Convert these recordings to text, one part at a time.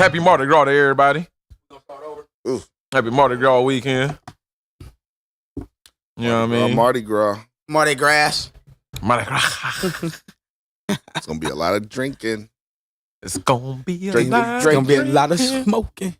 Happy Mardi Gras to everybody. Ooh. Happy Mardi Gras weekend. You know what I mean? Mardi Gras. Mardi Gras. Mardi Gras. It's gonna be a lot of drinking. It's gonna be a Drink- lot. It's gonna be a lot of smoking.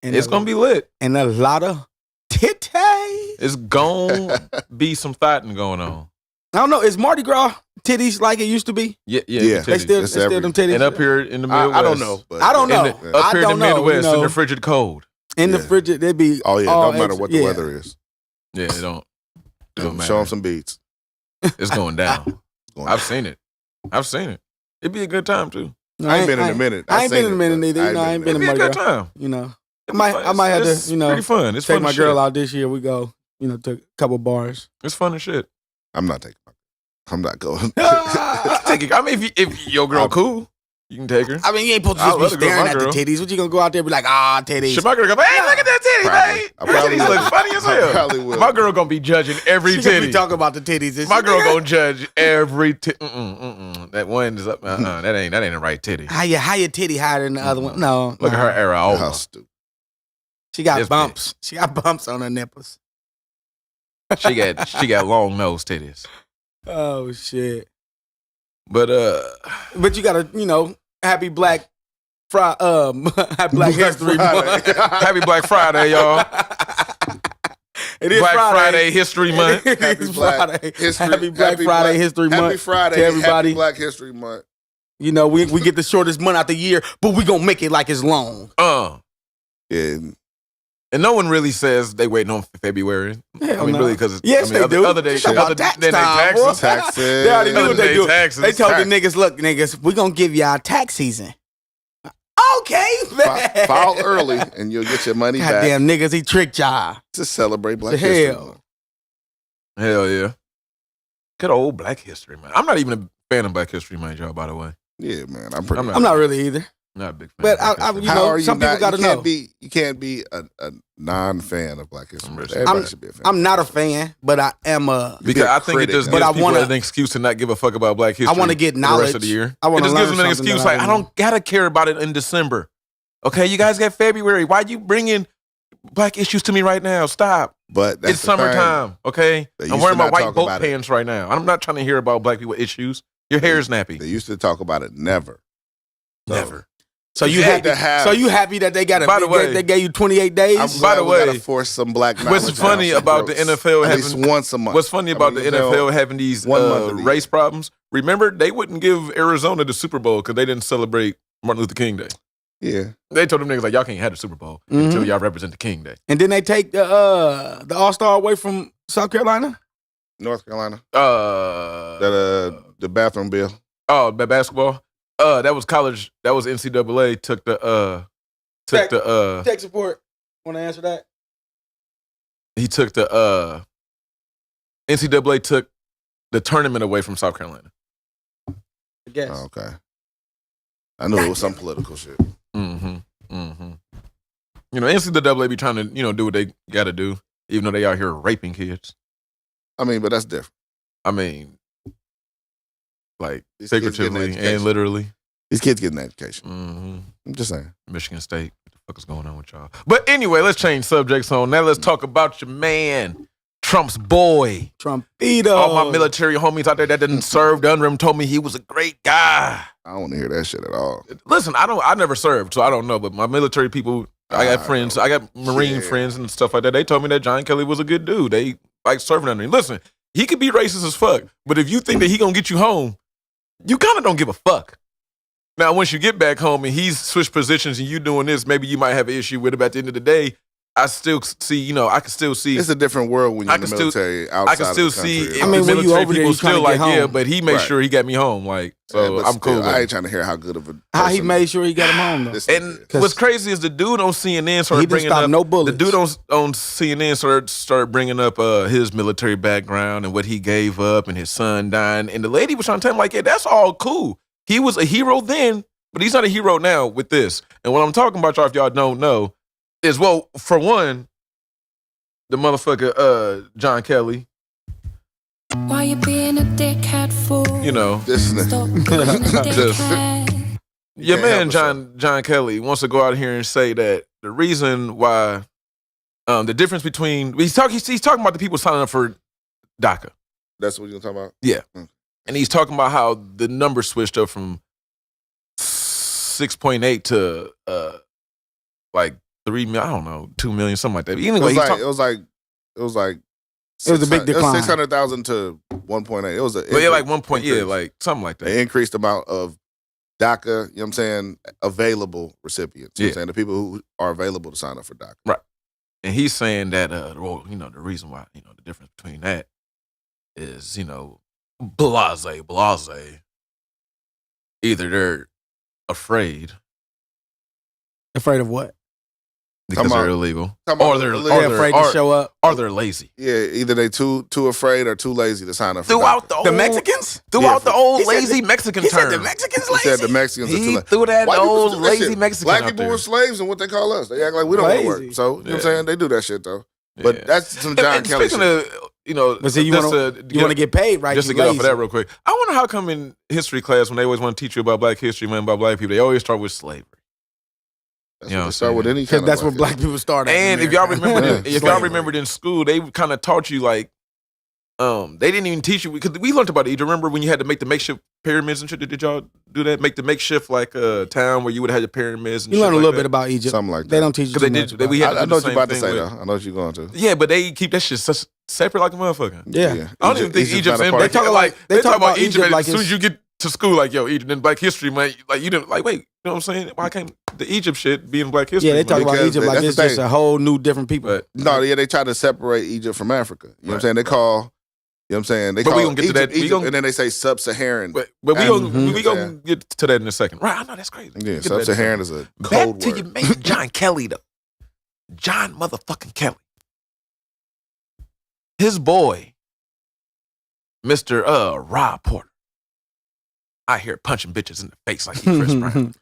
And It's gonna be lit. and a lot of titties. It's gonna be some fighting going on. I don't know. Is Mardi Gras titties like it used to be? Yeah. Yeah. They still It's them titties. And up here in the Midwest. I don't know. But I don't know. Up here in the don't know, Midwest, you know. in the frigid cold. In the Yeah. frigid, they'd be. Oh yeah, all no matter extra- what the yeah. weather is. Yeah, it don't matter. Show them some beats. It's going down. Going I've down. seen it. It'd be a good time too. No, I ain't been in a minute. I ain't been in a minute either. You know, I ain't been It'd in be a Mardi good Gras. time. You know, I might have It's to. You know, pretty fun. It's take fun my as girl shit. out this year. We go. You know, to a couple bars. It's fun as shit. I'm not taking. I'm not going. Take it. I mean, if your girl cool, you can take her. I mean, you ain't supposed to I just love be to go with staring my at the girl. titties. What you gonna go out there and be like, titties? Should my girl go, hey, look at that titty, Probably. babe. I Your probably titties will. look funny as I hell. probably will. My girl gonna be judging every She gonna titty. be talking about the titties. My girl gonna judge every titty. That one is up. That ain't the right titty. How your titty higher than the other one? No. Look at her era. How Over. stupid. She got This bumps. She got bumps on her nipples. She got long nose titties. Oh shit. But But you gotta, happy Black Happy Black History Month. happy Black Friday, y'all. It is Black Friday History Month. It Happy is Black Friday. History- Happy Black Happy Friday Black- History Happy Month Friday, to everybody. Happy Black History Month. You know, we get the shortest month out the year, but we gonna make it like it's long. Yeah. And no one really says they waiting on February. Hell I mean, no. really, because Yes, they do. Other days, Talk about tax time, bro. Taxes. They already knew what they do. Taxes. They told Tax. the niggas, look, niggas, we gonna give y'all tax season. Okay, man. File early and you'll get your money back Goddamn niggas, he tricked y'all. to celebrate Black The History hell. Month. Hell yeah. Good old Black History, man. I'm not even a fan of Black History Month, y'all, by the way. Yeah, man. I'm pretty. I'm not really either. Not a big fan. But of Black I- History you Month. know, How are you some people not- gotta you can't know. You can't be a non-fan of Black History Month. I'm Everybody should be a fan. I'm not a fan, but I am a. Because a I think critic, it just man. gives But I people wanna- an excuse to not give a fuck about Black history. I wanna get for the rest knowledge. of the year. I wanna It just gives learn them an something excuse that I like, I didn't don't gotta care about it in December. Okay, you guys got February. Why you bringing Black issues to me right now? Stop. But that's It's the thing. summertime, okay? They I'm used wearing to my not white talk boat about it. pants right now. I'm not trying to hear about Black people issues. Your hair is nappy. They used to talk about it never. So, Never. So you You happy? had to have- So you happy that they got By the way- they gave you 28 days? I'm By glad the we gotta way, force some Black knowledge What's funny down some about the throats. NFL At least having once a month. What's funny about the you know, NFL having these 1 month of the race year. problems? Remember, they wouldn't give Arizona the Super Bowl because they didn't celebrate Martin Luther King Day. Yeah. They told them niggas like, y'all can't have the Super Bowl Mhm. until y'all represent the King Day. And then they take the All-Star away from South Carolina. North Carolina. The bathroom bill. Basketball. That was college. That was NCAA took the Tech support. Want to answer that? he took the NCAA took the tournament away from South Carolina. I guess. Oh, okay. I knew it was some political shit. Mm-hmm. Mm-hmm. You know, NCAA be trying to, do what they got to do, even though they out here raping kids. I mean, but that's different. I mean, like These kids getting figuratively education. and literally. These kids getting education. Mm-hmm. I'm just saying. Michigan State. What the fuck is going on with y'all? But anyway, let's change subjects on. Now let's talk about your man, Trump's boy. Trumpito. All my military homies out there that didn't serve under him told me he was a great guy. I don't want to hear that shit at all. Listen, I never served, so I don't know. But my military people, I got friends, I got Marine Yeah. friends and stuff like that. They told me that John Kelly was a good dude. They like serving under him. Listen, he could be racist as fuck, but if you think that he gonna get you home, you kind of don't give a fuck. Now, once you get back home and he's switched positions and you doing this, maybe you might have an issue with it. But at the end of the day, I still see, I can still see. It's a different world when you're I in the can still- military outside I can still of the country. see. I mean, when you military over there, people you trying still to get like, yeah, home. but he made Right. sure he got me home. Like, so but I'm still, cool. with I it. ain't trying to hear how good of a How he person made sure he got him home though. this And nigga is. what's crazy is the dude on CNN He started didn't bringing stop up no bullets. The dude on CNN started bringing up his military background and what he gave up and his son dying. And the lady was trying to tell him like, yeah, that's all cool. He was a hero then, but he's not a hero now with this. And what I'm talking about, y'all, if y'all don't know, is for one, the motherfucker John Kelly. Why you being a dickhead fool? You know, This nigga. Stop being a Just- dickhead. Your can't man help John Kelly wants to go out here and say that the reason why the difference between he's talking about the people signing up for DACA. That's what you're talking about? Yeah. Mm. And he's talking about how the number switched up from 6.8 to like 3 million, I don't know, 2 million, something like that. But anyway, it was like It was a big decline. It was 600,000 to 1.8. It was a like 1 point, yeah, like something like that. The increased amount of DACA, you know what I'm saying, available recipients. You know what I'm saying? The people who are available to sign up for DACA. Right. And he's saying that, the reason why, the difference between that is, blase. Either they're afraid. Afraid of what? Because they're illegal. Or they're afraid to show up. Or they're lazy. Yeah, either they too afraid or too lazy to sign up for DACA. The Mexicans? Throughout the old lazy Mexican term. He said the Mexicans lazy? He said the Mexicans are too lazy. Threw that White old people do that lazy shit. Mexican Black out people there. were slaves and what they call us. They act like we don't want to work. Lazy. So, you know what I'm saying? They do that shit, though. But Yeah. that's some John Kelly Speaking shit. of, But see, you want to get paid, right? Just to You get off of lazy. that real quick. I wonder how come in history class when they always want to teach you about black history, man, about black people, they always start with slavery. That's You know what what they start I'm with any Because kind of that's what black people started. And if y'all remember, Yeah. if y'all remembered in school, they kind of taught you like, they didn't even teach you because we learned about Egypt. Remember when you had to make the makeshift pyramids and shit? Did y'all do that? Make the makeshift like town where you would have your pyramids and You shit learn a like little that? bit about Egypt. Something like that. They don't teach you Because too they much did. about We it. had to I do know the what you're same about to thing say, with- though. I know what you're going to. Yeah, but they keep that shit separate like a motherfucker. Yeah. I don't even think Egypt's Egypt's not a in part black. of it. Like they talk about Egypt like as soon it's- as you get to school. Like Egypt in Black History, man. Like you didn't like wait. You know what I'm saying? Why can't the Egypt shit be in Black History? Yeah, they talk about Because Egypt like that's it's the just thing. a whole new different people. But No, yeah, they try to separate Egypt from Africa. You know what I'm saying? They call, you know what I'm saying? They But call we gonna get to Egypt, that. We Egypt, gonna- and then they say sub-Saharan. But we Mhm. gonna get to that in a second. Right? I know that's crazy. Yeah, Get to that in a second. sub-Saharan is a Back code to word. your mate, John Kelly, though. John motherfucking Kelly. His boy, Mr. Rob Porter, out here punching bitches in the face like he Chris Brown.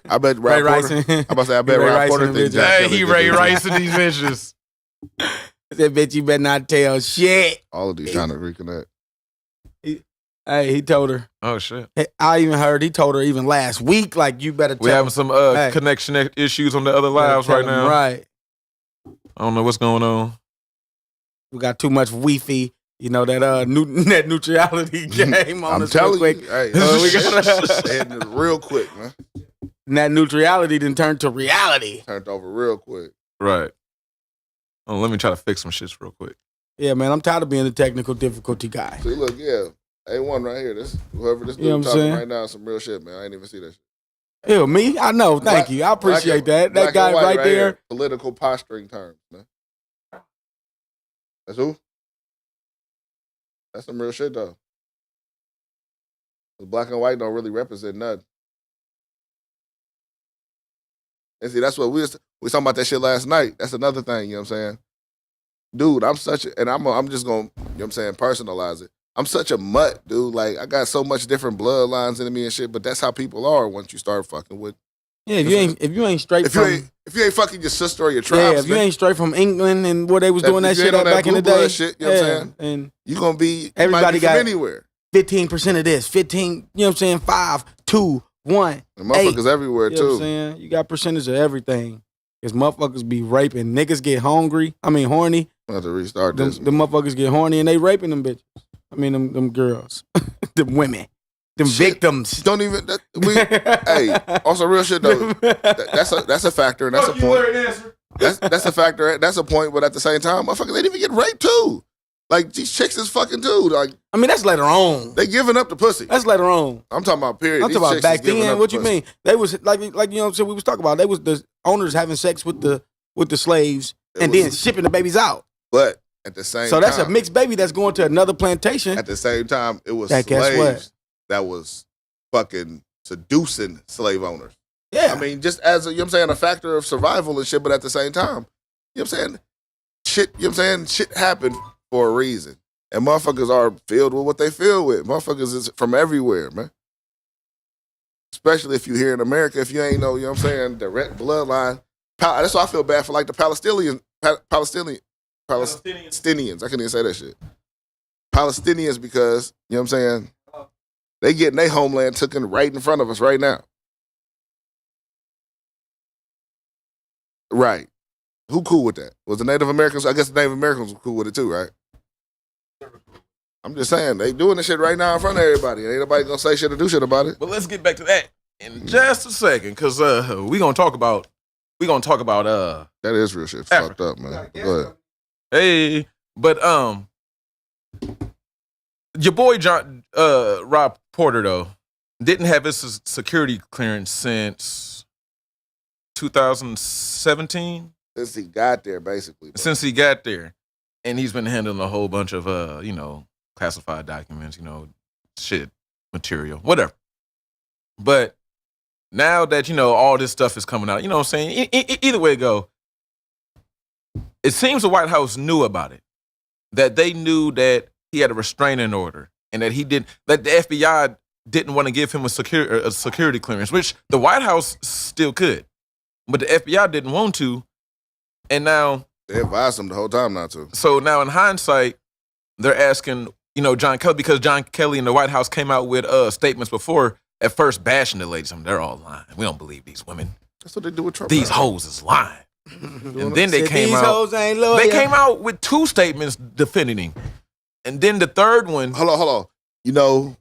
I bet Ray Rob Porter. Rice. I'm about to say, I bet Ray Rob Rice Porter and thinks bitches. John Hey, Kelly he did Ray this. Rice and these bitches. Said, bitch, you better not tell shit. All of these trying to reconnect. Hey, he told her. Oh shit. I even heard he told her even last week, like, you better tell We having some Hey. connection issues on the other you better lives tell right him now. Right. I don't know what's going on. We got too much Wi-Fi. You know, that net neutrality game on I'm us real telling quick. you. Hey, We gotta- hitting it real quick, man. Net neutrality didn't turn to reality. Turned over real quick. Right. Oh, let me try to fix some shits real quick. Yeah, man, I'm tired of being the technical difficulty guy. See, look, yeah. A1 right here. Whoever this dude You know what I'm talking saying? right now is some real shit, man. I ain't even see that shit. Ew, me? I know. Thank Black- you. I appreciate that. black That guy and white right there. here. Political posturing terms, man. That's who? That's some real shit, though. 'Cause black and white don't really represent nothing. And see, that's what we talking about that shit last night. That's another thing, you know what I'm saying? Dude, I'm such a, and I'm just going to, you know what I'm saying, personalize it. I'm such a mutt, dude. Like, I got so much different bloodlines in me and shit, but that's how people are once you start fucking with. Yeah, if you ain't straight If from you ain't fucking your sister or your tribes, if you ain't straight from England and where they was doing that if you shit ain't on at that back in the blue blood day, shit, you know what I'm saying? and you gonna be, you Everybody might be got- from anywhere. 15% of this, 15, you know what I'm saying? 5, 2, 1. And motherfuckers 8. everywhere, You know what I'm too. saying? You got percentage of everything. Because motherfuckers be raping. Niggas get horny. I'm going to restart Them, this. them motherfuckers get horny and they raping them bitches. I mean, them girls. Them women. Them Shit. victims. Don't even, hey, also real shit, though. That's a factor, and that's a point. That's a factor, that's a point, but at the same time, motherfuckers, they didn't even get raped, too. Like, these chicks is fucking, too. Like, I mean, that's later on. they giving up the pussy. That's later on. I'm talking about period. I'm These talking about chicks back is giving then. up What the you pussy. mean? They was like you know what I'm saying. We was talking about. They was the owners having sex with the slaves It and was- then shipping the babies out. But at the same So time. that's a mixed baby that's going to another plantation. At the same time, it was That guess slaves what? that was fucking seducing slave owners. Yeah, I mean, just as a, you know what I'm saying, a factor of survival and shit, but at the same time, you know what I'm saying? Shit, you know what I'm saying? Shit happened for a reason. And motherfuckers are filled with what they feel with. Motherfuckers is from everywhere, man. Especially if you here in America, if you ain't know, you know what I'm saying, direct bloodline. That's why I feel bad for like the Palestinians. I can't even say that shit. Palestinians, because, you know what I'm saying, they getting their homeland taken right in front of us right now. Right. Who cool with that? Was the Native Americans? I guess the Native Americans were cool with it too, right? I'm just saying, they doing this shit right now in front of everybody. Ain't nobody gonna say shit or do shit about it. But let's get back to that in just a second, because we gonna talk about That is real shit. Africa. Fucked up, man. Go ahead. Hey, but your boy John Rob Porter though didn't have his security clearance since 2017. Since he got there, basically. Bro. Since he got there, and he's been handling a whole bunch of classified documents, shit, material, whatever. But now that all this stuff is coming out, you know what I'm saying? Either way it go, it seems the White House knew about it. That they knew that he had a restraining order, and that that the FBI didn't want to give him a security clearance, which the White House still could, but the FBI didn't want to, and now they advised him the whole time not to. So now in hindsight, they're asking, John Kelly, because John Kelly and the White House came out with statements before, at first bashing the ladies. They're all lying. We don't believe these women. That's what they do with Trump. These hoes is lying. And then they came these out. hoes ain't loyal. They came out with 2 statements defending him, and then the third one. Hold on.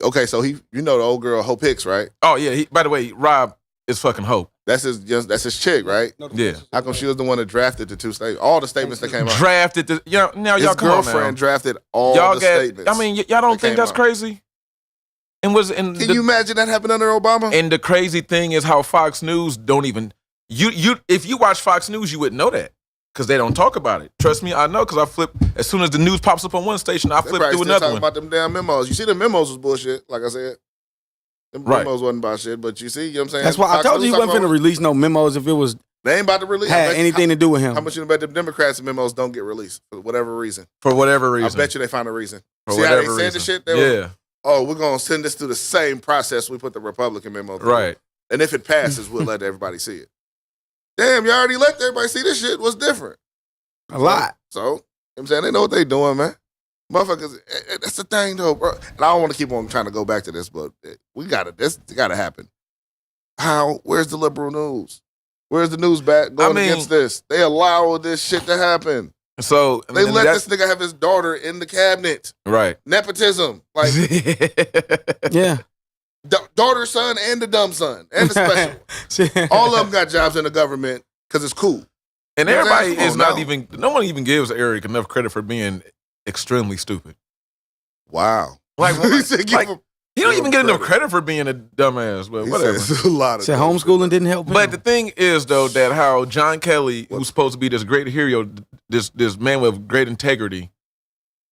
Okay, so the old girl Hope Hicks, right? Oh yeah. By the way, Rob is fucking Hope. That's his chick, right? Yeah. How come she was the one that drafted the 2 statements? All the statements that came out. Drafted the now his y'all come on now. girlfriend drafted all Y'all the statements. I mean, y'all don't think that's out. crazy? And Can you imagine that happened under Obama? And the crazy thing is how Fox News don't even if you watch Fox News, you wouldn't know that because they don't talk about it. Trust me, I know because I flip as soon as the news pops up on one station, I flip through another one. About them damn memos. You see, the memos was bullshit. Like I said, them Right. memos wasn't about shit. But you see, you know what I'm saying? That's why I told you he wasn't finna release no memos if it was They ain't about to release. had anything to do with him. How much you bet the Democrats' memos don't get released for whatever reason? For whatever reason. I bet you they find a reason. For See how they whatever said the reason. shit? They were, Yeah. oh, we're going to send this through the same process we put the Republican memo through. Right. And if it passes, we'll let everybody see it. Damn, you already let everybody see this shit. What's different? A lot. So, you know what I'm saying? They know what they doing, man. Motherfuckers, that's the thing, though, bro. And I don't want to keep on trying to go back to this, but this got to happen. Where's the liberal news? Where's the news back going against this? They allow this shit to happen. So They let this nigga have his daughter in the cabinet. Right. Nepotism. Like, Yeah. daughter, son, and the dumb son, and the special. All of them got jobs in the government because it's cool. And everybody Come on is not now. even, no one even gives Eric enough credit for being extremely stupid. Wow. Like, He said, give like him- he don't give even him get enough credit. credit for being a dumbass, but he whatever. says a lot of Said dumb homeschooling didn't help him. But the thing is, though, that how John Kelly, who's supposed to be this great hero, this man with great integrity,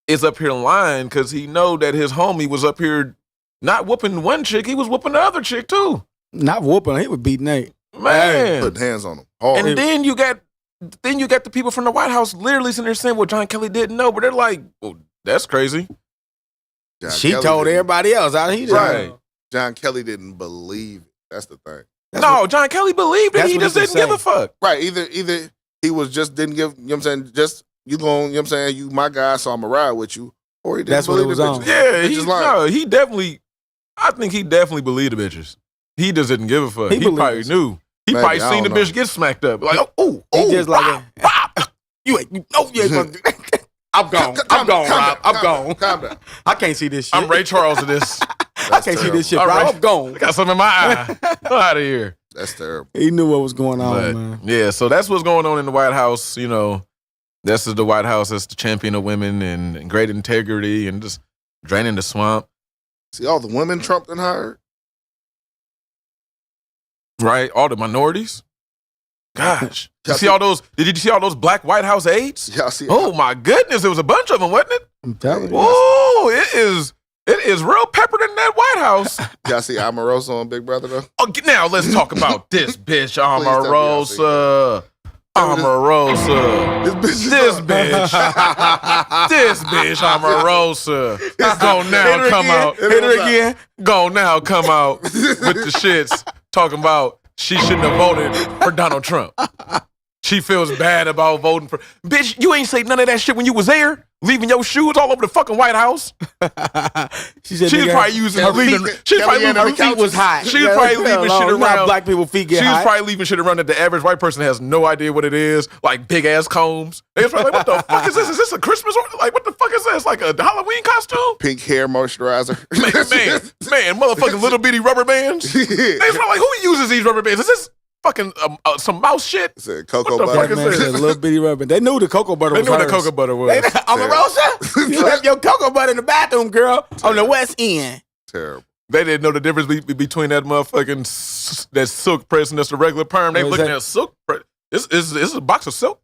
is up here lying because he know that his homie was up here not whooping one chick, he was whooping the other chick too. Not whooping, he was beating Nate. Man. Putting hands on him. Hard. And then you got the people from the White House literally sitting there saying, well, John Kelly didn't know, but they're like, well, that's crazy. John She Kelly told didn't- everybody else. He didn't. Right. John Kelly didn't believe it. That's the thing. John Kelly believed it. that's He what just he didn't was give a fuck. Right. Either he was just didn't give, you know what I'm saying, just you going, you know what I'm saying, you my guy, so I'm going to ride with you. Or he didn't That's what it believe was the on. bitches. Yeah, Bitches lying. I think he definitely believed the bitches. He just didn't give a fuck. He He believed probably it. knew. He Maybe, probably I seen the don't know. bitch get smacked up. Like, oh, He just like you ain't gonna do I'm gone. I'm gone, Rob. I'm gone. Calm down. I can't see this shit. I'm Ray Charles of this. I can't see this shit, All bro. right. I'm gone. I got something in my eye. Get out of here. That's terrible. He knew what was going on, But, man. yeah, so that's what's going on in the White House. This is the White House that's the champion of women and great integrity and just draining the swamp. See all the women Trump done hired? Right? All the minorities. Gosh. Y'all Did you see all those black White House aides? Y'all see? Oh my goodness, it was a bunch of them, wasn't it? I'm telling you. Oh, it is real peppered in that White House. Y'all see Omarosa on Big Brother though? Oh, now let's talk about this bitch, tell me y'all Omarosa. Omarosa. This This bitch. bitch. This bitch, Omarosa. Go now come out. Hit her again. Go now come out with the shits talking about she shouldn't have voted for Donald Trump. She feels bad about voting for. Bitch, you ain't say none of that shit when you was there. Leaving your shoes all over the fucking White House. She said, She was probably using her feet. She was probably Kellyanne leaving on feet was hot. She was probably leaving shit around. Black people feet get She was hot. probably leaving shit around that the average white person has no idea what it is. Like big ass combs. They was probably like, what the fuck is this? Is this a Christmas order? Like, what the fuck is this? Like a Halloween costume? Pink hair moisturizer. Man, motherfucking little bitty rubber bands. They was probably like, who uses these rubber bands? Is this fucking some mouse shit? Said cocoa What the butter. fuck is Man, said, little bitty rubber. They knew the cocoa butter They was knew what hers. the cocoa butter was. Omarosa, you left your cocoa butter in the bathroom, girl, on the West End. Terrible. They didn't know the difference between that motherfucking that silk press and that's the regular perm. They What is looking that? at silk press. This is a box of silk.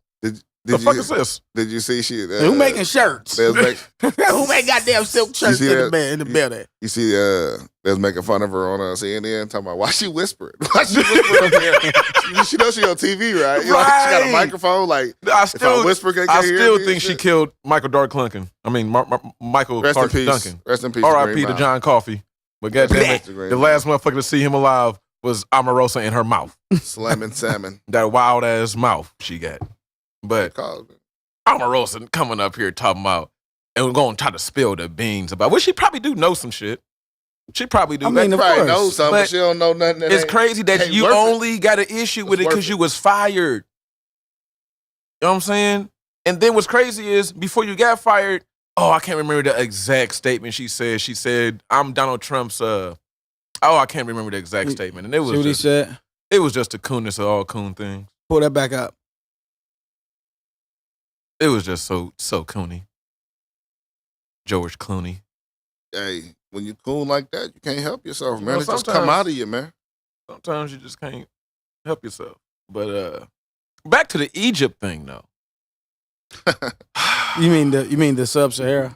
The fuck is this? Did you see she? Who making shirts? They was Who make goddamn silk shirts see in that? the bed in the building? You see, they was making fun of her on CNN, talking about why she whispering. Why she whispering up there? She knows she on TV, right? You know, like, she got a Right. microphone. Like, I if I whisper, can I hear still me think and she shit? killed Michael Dark Clunkin. I mean, Michael Rest in Clark peace. Duncan. Rest in peace. R.I.P. Green to Mile. John Coffey. But goddamn it, Green the Mile. last motherfucker to see him alive was Omarosa in her mouth. Slamming salmon. That wild ass mouth she got. But Omarosa coming up here talking about and we're going to try to spill the beans about. Well, she probably do know some shit. She probably do. I mean, She of probably course. knows something, but But she don't know nothing. That It's ain't- crazy that ain't you worth it. only got an issue with It's it because worth you it. was fired. You know what I'm saying? And then what's crazy is before you got fired, I can't remember the exact statement she said. She said, I'm Donald Trump's I can't remember the exact statement. And it See what he was said? it was just the coonness of all coon things. Pull that back up. It was just so coony. George Clooney. Hey, when you cool like that, you can't help yourself, You man. know, It just sometimes- come out of you, man. Sometimes you just can't help yourself. But back to the Egypt thing though. You mean the Sub-Sahara?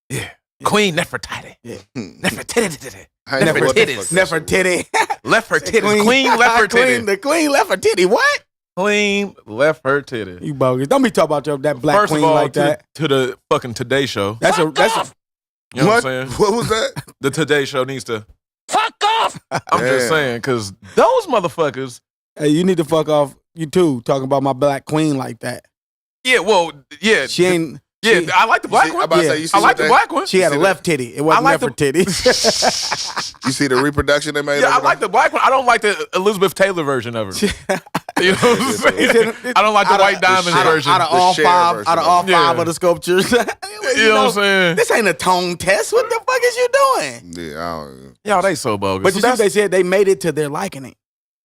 Yeah. Queen Nefertiti. Yeah. Nefertiti. I ain't know what the Nefertiti. fuck that shit Nefertiti. Left her titties. Queen left her titty. The queen left her titty. What? Queen left her titty. You bogus. Don't be talking about that black First queen of all, like that. to the fucking Today Show. That's a You know what I'm What? saying? What was that? The Today Show needs to fuck off. I'm just Damn. saying, because those motherfuckers, Hey, you need to fuck off. You too talking about my black queen like that. yeah, well, yeah. She ain't. Yeah, she- I like the black I'm one. about to Yeah. say, you see I like what the they- black one. She had a see left titty. It wasn't like left the- her titty. You see the reproduction they made? Yeah, I over like the black one. I don't like the Elizabeth Taylor version of her. You know what I'm saying? I don't like the Out of- White Diamond out of- version. Out of The all share five, version out of of all it. five Yeah. of the sculptures, You know what I'm saying? This ain't a tone test. What the fuck is you doing? there. Yeah, I don't, Y'all, they so bogus. But you see what they said? They made it to their liking it.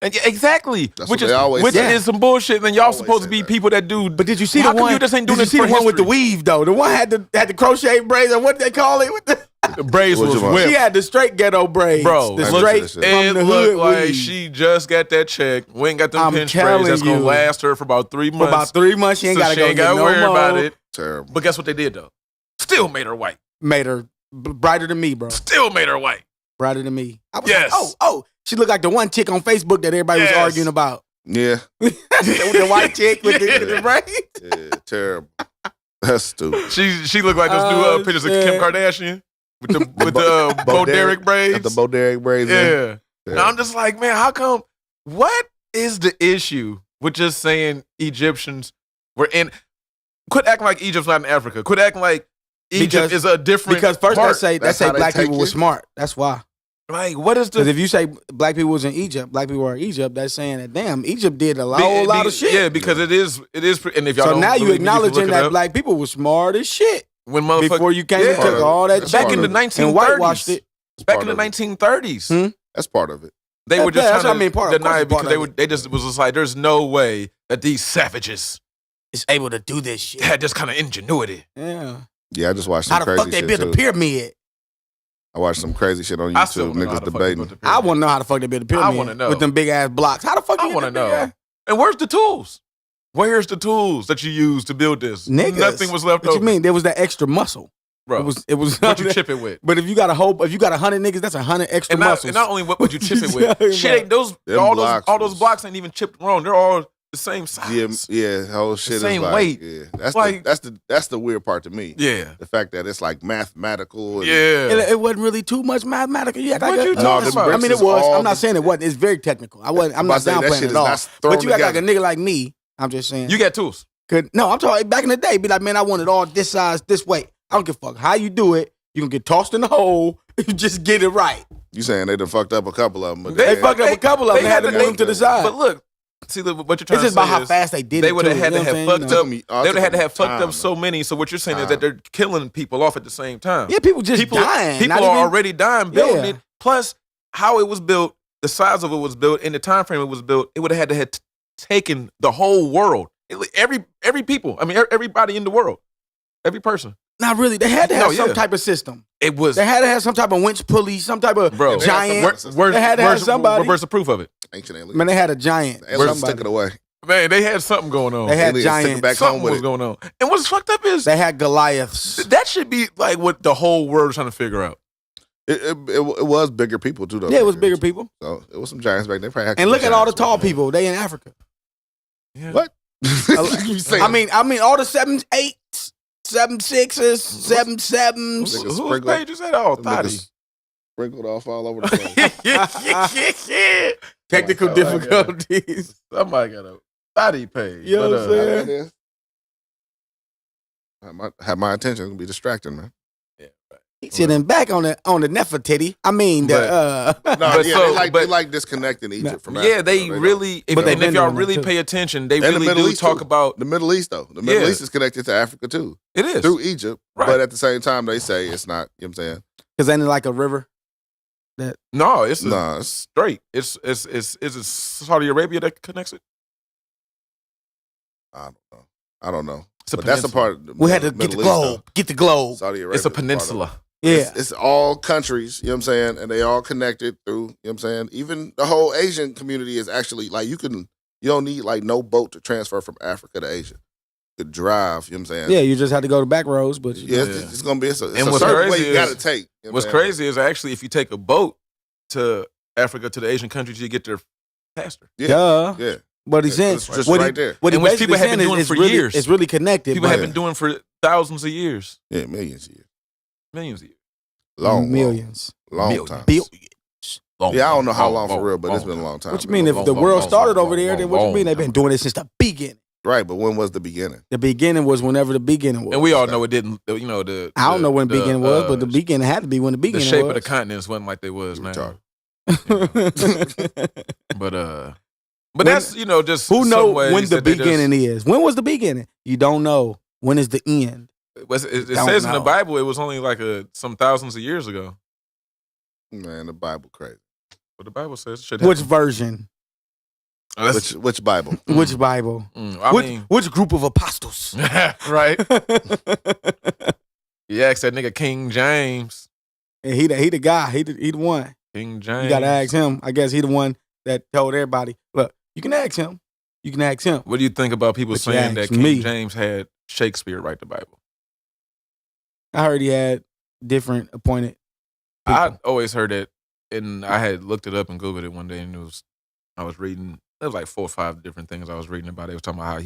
And yeah, exactly. That's Which what they always which say. is some bullshit. And then y'all Always supposed to say be that. people that do. But did you see How the come one? you just ain't doing did you this see for the one with the history? weave though? The one had the crochet braids or what they call it? With The braids What was you want? whipped. she had the straight ghetto braids, Bro, the I straight looked from at It the looked hood like weave. she just got that check. We ain't got them I'm pinch telling braids that's gonna you. last her for about 3 For months. about 3 months. She ain't So got to she go ain't get gotta no worry more. about it. terrible. But guess what they did though? Still made her white. Made her brighter than me, bro. Still made her white. Brighter than me. I was Yes. like, oh, she looked like the one chick on Facebook that everybody was Yes. arguing about. Yeah, the white chick with the braids. yeah, terrible. That's stupid. She looked like those new Oh, pictures of shit. Kim Kardashian with the Bo Derek braids. Got the Bo Derek braids. in. Yeah. Yeah. And I'm just like, man, how come? What is the issue with just saying Egyptians were in? Quit acting like Egypt's not in Africa. Quit acting like Egypt Because- is a different. Because first part. they That's say how they black take people were it. smart. That's why. Like, what is Because the if you say black people was in Egypt, black people are in Egypt, that's saying that damn, Egypt did a whole lot of shit. Yeah, because it is. And if y'all So don't now you believe me, can acknowledging look it that up. black people were smart as shit when motherfuckers before you came and Yeah. took all that That's back shit in the part of it. 1930s and whitewashed it. Back in the 1930s, Hmm? That's part of it. they Yeah, were just yeah, that's trying what I mean, to part of- deny of it course because part of they just was just like, there's no way that these savages It's able to do this shit. had this kind of ingenuity. Yeah. Yeah, I just watched some How the crazy fuck they shit built too. a pyramid? I watched some crazy shit on I still YouTube. wanna know how Niggas the fuck they built debating. the I pyramid. want to know how the fuck they built a pyramid. wanna know. With them big ass blocks. How the fuck I you want to get them big know. ass- And where's the tools? Where's the tools that you used to build this? Niggas. Nothing was left What over. you mean? There was that extra muscle. bro? It was What you chip it with? But if you got a 100 niggas, that's 100 extra And not, muscles. and not only what would you chip it Yeah, with? Shit, ain't those Them all blocks those was- blocks ain't even chipped wrong. They're all the same size. Yeah, whole shit same is like, weight. Yeah, that's Like- that's the weird part to me. Yeah. The fact that it's like mathematical. And, Yeah. It wasn't really too much mathematical. You act like What you a- talking them about? I bricks mean, it is was. all I'm not the- saying it wasn't. It's very technical. I'm I'm not about to say, that downplaying shit it is at all. not thrown But you act like a together. nigga like me. I'm just saying. You got tools. I'm talking back in the day. Be like, man, I want it all this size, this way. I don't give a fuck how you do it. You can get tossed in the hole. You just get it right. You saying they done fucked up a couple of them? But They fucked up a couple of them. They had to move them to the side. But look, see what you're trying it's just to say about how is fast they did they it. would have had to have fucked up. They would have had to have fucked time, up so many. So what you're saying is that they're killing people off at the same time. Yeah, people just dying. People are already dying building it. Plus, how it was built, the size of it was built, and the time frame it was built, it would have had to taken the whole world. Every people. I mean, everybody in the world. Every person. Not really. They had to have some type of system. It was. They had to have some type of winch pulley, some type of giant. They had to have somebody. Where's the proof of it? Ancient aliens. Man, they had a giant. Aliens took it away. Man, they had something going on. They had aliens giants. back Something home with was going on. And what's fucked up is they had Goliaths. that should be like what the whole world is trying to figure out. It was bigger people too, though. Yeah, it was bigger people. So it was some giants back there. And look at all the tall people. They in Africa. Yeah. What? I mean, all the 7'8", 7'6", 7'7". Whose page is that? Oh, Thotty. Sprinkled off all over the place. Technical difficulties. Somebody got a Thotty page. You know what I'm saying? Have my attention. It's gonna be distracting, man. He's sitting back on the Nefertiti. I mean, they like disconnecting Egypt from Africa. Yeah, they really. If y'all really pay attention, they really do talk about the Middle East. Though the Middle East is connected to Africa too. It is through Egypt, right. But at the same time, they say it's not. You know what I'm saying? Because ain't it like a river? No, it's straight. It's Saudi Arabia that connects it. I don't know. But that's the part. We had to get the globe. Get the globe. Saudi Arabia. It's a peninsula. Yeah. It's all countries, you know what I'm saying? And they all connected through, you know what I'm saying? Even the whole Asian community is actually like you don't need like no boat to transfer from Africa to Asia. You could drive, you know what I'm saying? Yeah, you just have to go to back roads, but it's gonna be it's a what's certain way crazy you gotta take. You know what's crazy is actually if you take a boat to Africa to the Asian countries, you get there faster. Yeah. Yeah. But he's saying just right there. What and which people have been doing for years. It's really connected. People have been doing for thousands of years. Yeah, millions of years. Millions of years. Millions. Long time. Billions. Yeah, I don't know how long for real, but it's been a long time. What you mean? If the world started over there, then what you mean? They've been doing it since the beginning. Right, but when was the beginning? The beginning was whenever the beginning was. And we all know it didn't, I don't know when the beginning was, but the beginning had to be when the beginning was. The shape of the continents wasn't like they was now. But that's, just who some knows ways when the beginning is. When was the beginning? You don't know. When is the end? It says in the Bible it was only like some thousands of years ago. Man, the Bible crazy. But the Bible says it should Which version? Which Bible? Which Bible? Which group of apostles? Right. You ask that nigga King James. And he the guy. He the one. King James. You gotta ask him. I guess he the one that told everybody. Look, you can ask him. You can ask him. What do you think about people saying that King James had Shakespeare write the Bible? I heard he had different appointed people. I always heard that, and I had looked it up and Googled it one day, and I was reading, there was like 4 or 5 different things I was reading about it. It was talking about how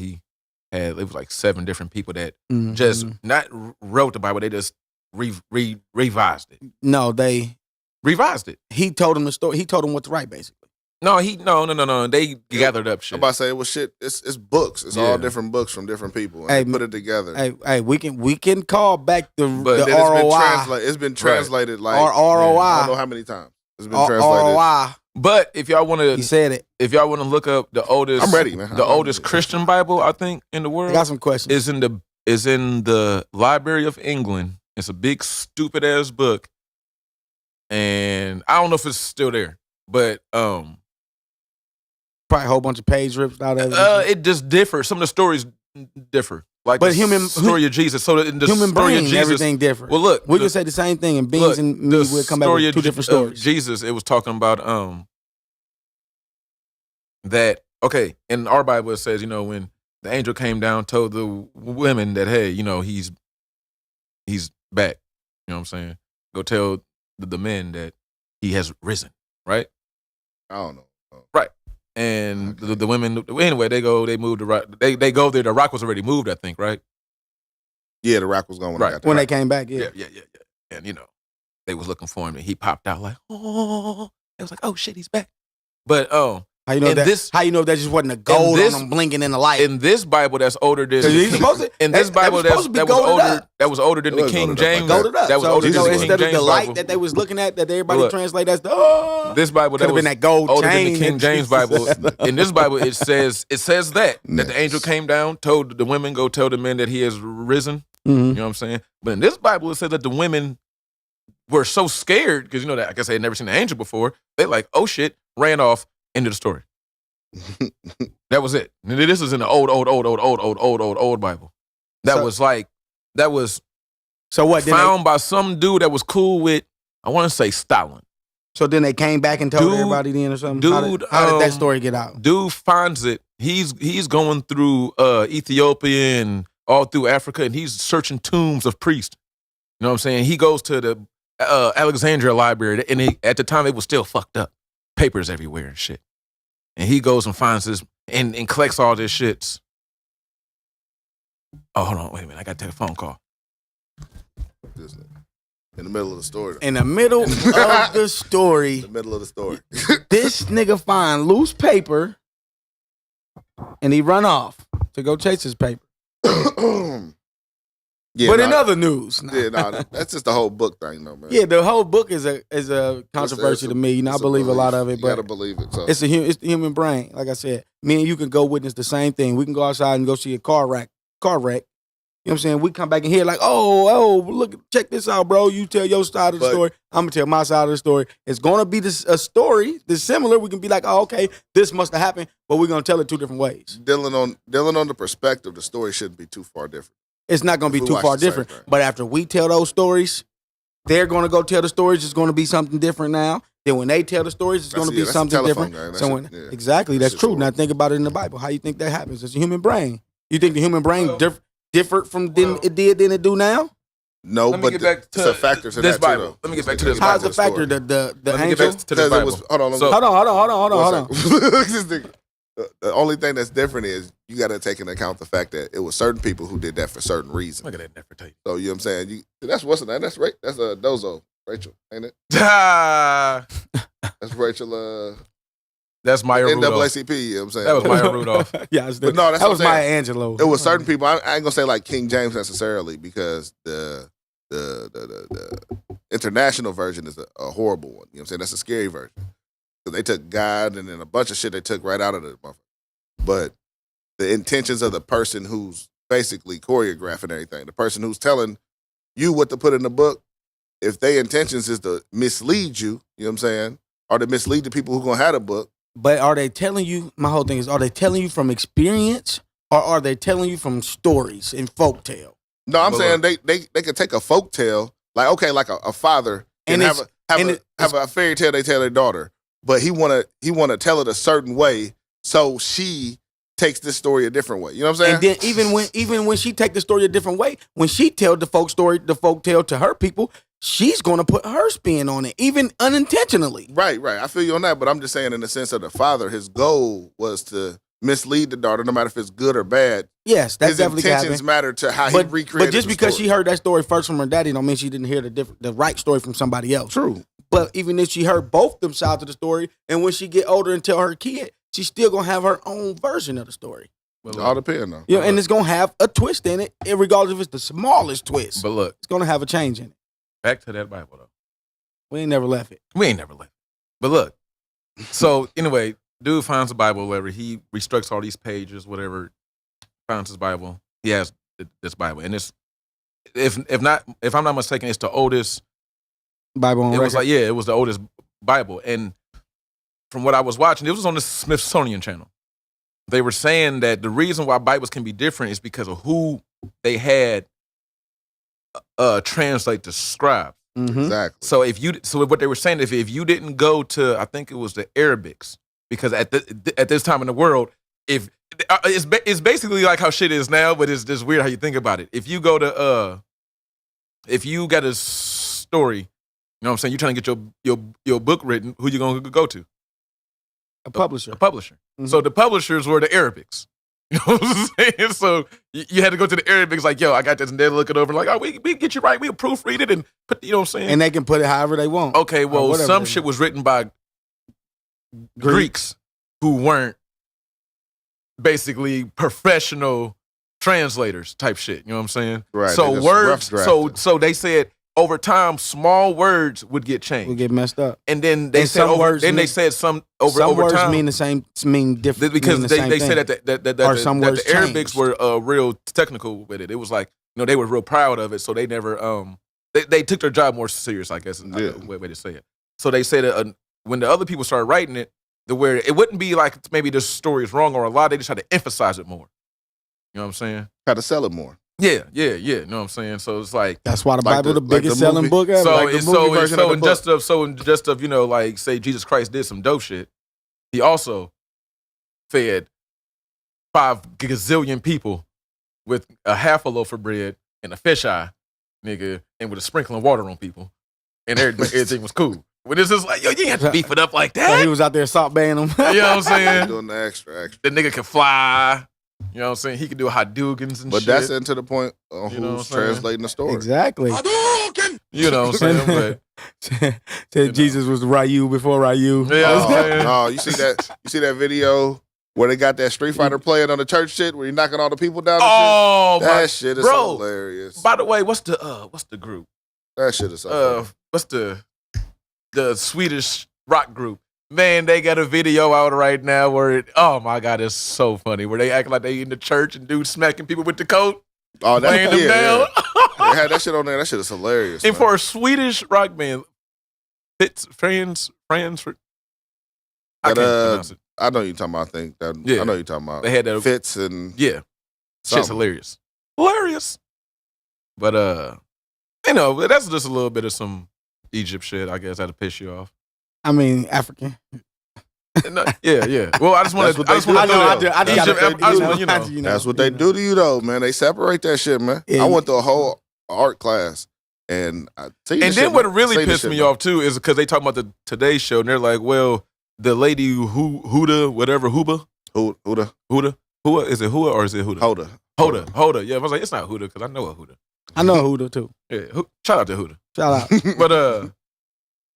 it was like 7 different people that just not wrote the Bible, they just revised it. No, they revised it. He told them the story. He told them what to write, basically. No. They gathered up shit. I'm about to say it was shit. It's books. It's all different books from different people. And they put it together. Hey, we can call back the ROI. It's been translated like ROI. I don't know how many times it's been translated. ROI. But if y'all want to, he said it. If y'all want to look up the oldest, I'm ready, man. The oldest Christian Bible I think in the world. I got some questions. Is in the Library of England. It's a big stupid ass book, and I don't know if it's still there, but probably a whole bunch of page rips out of it. It just differs. Some of the stories differ. Like but the story of Jesus. So in the human story brain, of Jesus, everything different. Well, look, we can say the same thing, and beings and me will come back with 2 different stories. Jesus, it was talking about that. Okay, in our Bible it says, when the angel came down, told the women that, hey, he's back. You know what I'm saying? Go tell the men that he has risen. Right? I don't know. Right. And the women, anyway, they moved the rock. They go there. The rock was already moved, I think, right? Yeah, the rock was gone when they came back. Yeah. And they was looking for him, and he popped out like, oh, it was like, oh shit, he's back. But How you know And that? How you know that just wasn't a gold on them blinking in the light? In this Bible that's older than in this Bible that was older than the King James. That was older than instead of the light that they was looking at that everybody translate as this Bible that was been that gold older chain than the King James Bible. In this Bible it says that the angel came down, told the women, go tell the men that he has risen. Mm-hmm. You know what I'm saying? But in this Bible it says that the women were so scared because that I guess they had never seen an angel before. They like, oh shit, ran off. End of the story. That was it. And this is in the old Bible. That was so what found by some dude that was cool with, I want to say, Stalin. So then they came back and told everybody then or something? How did that story get out? Dude finds it. He's going through Ethiopia and all through Africa, and he's searching tombs of priests. You know what I'm saying? He goes to the Alexandria Library, and at the time it was still fucked up. Papers everywhere and shit. And he goes and finds this and collects all this shits. Oh, hold on. Wait a minute. I got to take a phone call. In the middle of the story. In the middle of the story. In the middle of the story. This nigga find loose paper and he run off to go chase his paper. In other news. That's just the whole book thing, though, man. Yeah, the whole book is a controversy to me. I believe a lot of it, you but gotta believe it. So. It's the human brain. Like I said, me and you can go witness the same thing. We can go outside and go see a car wreck. You know what I'm saying? We come back in here like, oh, look, check this out, bro. You tell your side of the story. I'm gonna tell my side of the story. It's gonna be a story that's similar. We can be like, oh, okay, this must have happened, but we're gonna tell it two different ways. Dealing on the perspective, the story shouldn't be too far different. It's not going to be too far different. But after we tell those stories, they're going to go tell the stories. It's going to be something different now. Then when they tell the stories, it's going to be something different. Exactly, that's true. Now think about it in the Bible. How you think that happens? It's a human brain. You think the human brain different from than it did than it do now? No, but it's a factor to this that Bible. Too, How's the factor? The factor? The angel? Hold on. The only thing that's different is you got to take into account the fact that it was certain people who did that for certain reasons. Look at that Nefertiti. So you know what I'm saying? That's what's the name? That's right. That's Dozo, Rachel, ain't it? That's Rachel. That's Maya Rudolph. NAACP. You know what I'm saying? That was Maya Rudolph. Yeah, but no, that was Maya Angelou. It was certain people. I ain't gonna say like King James necessarily because the international version is a horrible one. You know what I'm saying? That's a scary version. Because they took God and then a bunch of shit they took right out of the motherfucker. But the intentions of the person who's basically choreographing everything, the person who's telling you what to put in the book, if their intentions is to mislead you, you know what I'm saying? Or to mislead the people who gonna have the book. But are they telling you, my whole thing is, are they telling you from experience or are they telling you from stories and folktale? No, I'm saying they could take a folktale, like, okay, like a father and have a fairy tale they tell their daughter. But he wanna tell it a certain way, so she takes this story a different way. You know what I'm saying? And then even when she take the story a different way, when she tell the folk tale to her people, she's gonna put her spin on it, even unintentionally. Right. I feel you on that, but I'm just saying in the sense of the father, his goal was to mislead the daughter, no matter if it's good or bad. Yes, that's definitely happening. His intentions matter to how he recreated. But just because she heard that story first from her daddy, don't mean she didn't hear the right story from somebody else. True. But even if she heard both them sides of the story, and when she get older and tell her kid, she's still gonna have her own version of the story. Well, all depends though. Yeah, and it's gonna have a twist in it, regardless if it's the smallest twist. But look, it's gonna have a change in it. Back to that Bible though. We ain't never left it. But look, so anyway, dude finds the Bible, whatever. He restructs all these pages, whatever. Finds his Bible. He has this Bible, and it's if I'm not mistaken, it's the oldest Bible on record. It was the oldest Bible. And from what I was watching, it was on the Smithsonian channel. They were saying that the reason why Bibles can be different is because of who they had translate the scribes. Mm-hmm. Exactly. So what they were saying, if you didn't go to, I think it was the Arabics, because at this time in the world, if it's basically like how shit is now, but it's just weird how you think about it. If you go to if you got a story, you know what I'm saying, you're trying to get your book written, who you gonna go to? A publisher. Mm-hmm. So the publishers were the Arabics. You know what I'm saying? So you had to go to the Arabics like, yo, I got this, and they'll look it over like, oh, we get you right, we'll proofread it and put, you know what I'm saying? And they can put it however they want. Okay, well, some shit was written by Greeks who weren't basically professional translators type shit. You know what I'm saying? Right. So words. So they said over time, small words would get changed. Would get messed up. And then they And said some over. words Then they mean- said some over Some over words time mean different because mean the they same said thing. that some the words Arabics changed. were real technical with it. It was like they were real proud of it, so they never they took their job more serious. I guess is the way to say it. So they said when the other people started writing it, where it wouldn't be like maybe this story is wrong or a lie, they just had to emphasize it more. You know what I'm saying? Had to sell it more. Yeah. You know what I'm saying? So it's like That's why the Like Bible the- the biggest like the selling movie. book ever. so like the it's movie version of the in book. just of like say Jesus Christ did some dope shit. He also fed 5 gazillion people with a half a loaf of bread and a fisheye, nigga, and with a sprinkling water on people, and everything was cool. When it's just like, yo, you ain't have to beef it up like So he that. was out there salt baying them. You know what I'm saying? Doing the extra. The nigga can fly. You know what I'm saying? He can do Hadoukens and But shit. that's into the point on You know what who's I'm saying? translating the story. Exactly. You know what I'm saying? But Said Jesus was Ryu before Ryu. Yeah, Oh, man. no, you see that video where they got that Street Fighter playing on the church shit where you're knocking all the people down? oh, and shit? That shit is bro. hilarious. By the way, what's the group? That shit is so funny. What's the Swedish rock group? Man, they got a video out right now where oh my god, it's so funny. Where they act like they in the church and dudes smacking people with the coat, Oh, laying them down. They had that shit on there. That shit is hilarious. And man. for a Swedish rock band, friends, I But, can't pronounce it. I know you're talking about. I think that. Yeah. I know you're talking about. They had that. Fits and Yeah, shit's something. hilarious, But that's just a little bit of some Egypt shit. I guess that'll piss you off. I mean, African. No, yeah. Well, I just want That's to. what they do. I know. I That's just Egypt, gotta I throw- just- you know. That's what they do to you, though, man. They separate that shit, man. Yeah, I went to a whole art class, and I tell you And this then shit, what man. really Say this pissed shit, me man. off too is because they talk about the Today Show and they're like, well, the lady Huda, whatever, Huba, Hua, is it Hua or is it Huda? Hoda. Yeah, I was like, it's not Huda because I know a Huda. I know Huda too. Yeah, shout out to Huda. Shout out. But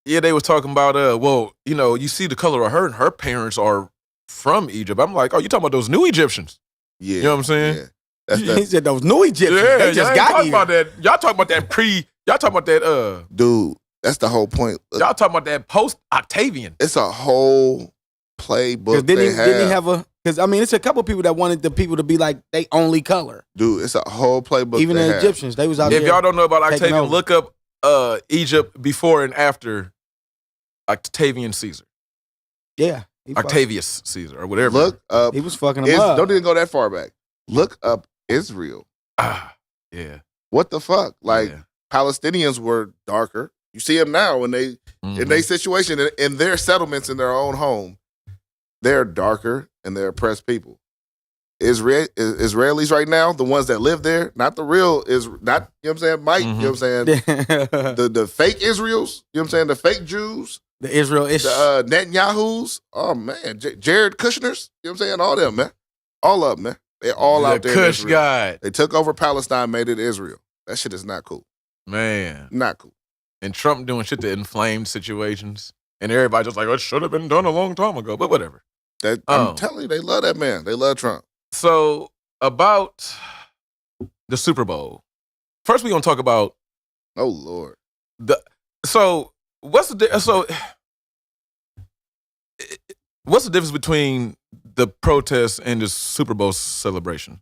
yeah, they was talking about well, you see the color of her and her parents are from Egypt. I'm like, oh, you talking about those new Egyptians? Yeah, You know what I'm saying? Yeah. That's He that said those new Egyptians. Yeah, they just y'all ain't got talking here. about that. Y'all talking about that y'all talking about that dude. That's the whole point. y'all talking about that post Octavian. It's a whole playbook they Didn't he have a? Because I mean, it's a couple people that wanted the people to be like they only color. Dude, it's a whole playbook. Even they the have. Egyptians, they was out If there. y'all don't know about taking Octavian, over. look up Egypt before and after Octavian Caesar. Yeah, he Octavius Caesar or whatever. Look up. he was fucking them up. Don't even go that far back. Look up Israel. Yeah. What the fuck? Like Yeah. Palestinians were darker. You see them now when they Mhm. in their situation in their settlements in their own home. They're darker and they're oppressed people. Israelis right now, the ones that live there, not the real not, you know what I'm saying, Mike, you know what I'm saying? The fake Israels, you know what I'm saying, the fake Jews, the Israel-ish. the Netanyahus, oh man, Jared Kushner's, you know what I'm saying, all them, man. All of them, man. They're all out there in Kush Israel. God. They took over Palestine, made it Israel. That shit is not cool. Man. Not cool. And Trump doing shit to inflame situations. And everybody just like, oh, it should have been done a long time ago. But whatever. I'm Oh. telling you, they love that man. They love Trump. So about the Super Bowl. First we're gonna talk about Oh Lord. what's the difference between the protest and the Super Bowl celebration?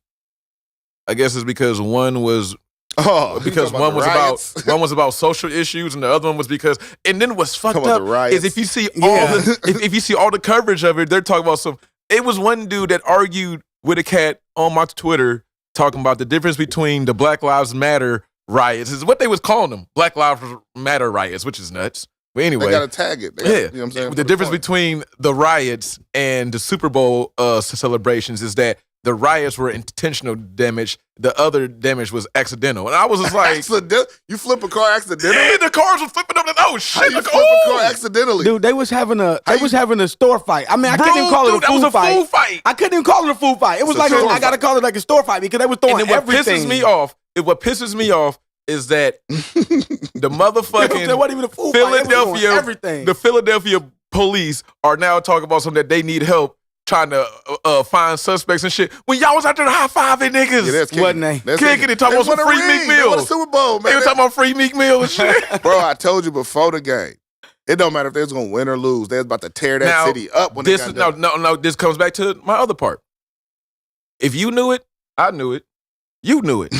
I guess it's because one was Oh, because you talking one was riots? about one was about social issues and the other one was because and then what's fucked Talking about up the riots. is if you see Yeah. if you see all the coverage of it, they're talking about it was one dude that argued with a cat on my Twitter talking about the difference between the Black Lives Matter riots is what they was calling them, Black Lives Matter riots, which is nuts. But anyway, They gotta tag it. They gotta, yeah, you know what I'm saying? the For difference point. between the riots and the Super Bowl celebrations is that the riots were intentional damage. The other damage was accidental. And I was just like, You flip a car accidentally? yeah, the cars were flipping up. And, oh, How shit. you Like, flip a car oh. accidentally? Dude, they was having a store fight. I mean, I Bro, couldn't even call it dude, a that was food a fight. food fight. I couldn't even call it a food fight. It was It's a like store I gotta fight. call it like a store fight because they was throwing And then what everything. pisses me off is that the motherfucking There wasn't even a food fight. They was doing Philadelphia, everything. the Philadelphia police are now talking about something that they need help trying to find suspects and shit. When y'all was out there high-fiving niggas. Yeah, that's Wasn't they? Kicking it, talking about some free Meek They won a Mill. Super Bowl, man. They were talking about free Meek Mill and shit. Bro, I told you before the game. It don't matter if they was gonna win or lose. They was about to tear that city up when they got done. No. This comes back to my other part. If you knew it, I knew it. You knew it.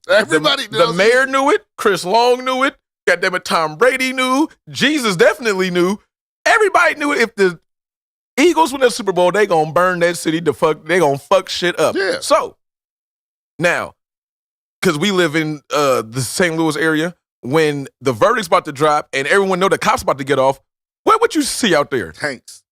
Everybody knew. The mayor knew it. Chris Long knew it. Goddammit, Tom Brady knew. Jesus definitely knew. Everybody knew it. If the Eagles win the Super Bowl, they gonna burn that city to fuck. They gonna fuck shit up. Yeah. So now, because we live in the St. Louis area, when the verdict's about to drop and everyone know the cops about to get off, what would you see out there?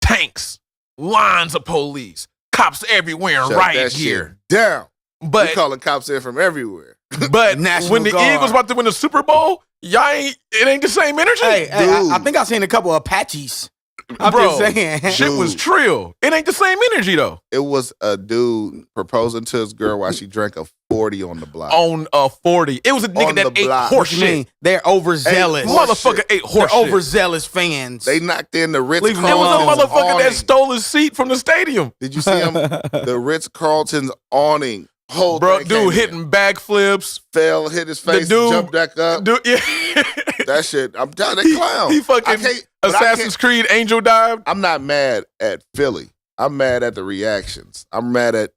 Tanks, lines of police, cops everywhere Shut right that here. shit down. But we calling cops in from everywhere. But National when the Guard. Eagles about to win the Super Bowl, it ain't the same energy. Hey, Dude. I think I seen a couple of Apaches. I'm Bro, just saying. shit was Dude. trill. It ain't the same energy though. It was a dude proposing to his girl while she drank a 40 on the block. On a 40. It was a nigga On that the ate block. horse What you mean? shit. They're overzealous. Hey, horse Motherfucker ate They're horse shit. overzealous fans. They knocked in the Ritz Leave him It was a alone. motherfucker that stole his seat from the stadium. Did you see him? The Ritz Carlton's awning. Whole Bro, thing dude came in. hitting backflips. Fell, hit his face, dude- jumped back up. Dude, yeah. That shit, I'm telling you, they clown. He I fucking can't- but I Assassin's Creed angel dived. I'm not mad at Philly. I'm mad at the reactions. I'm mad at,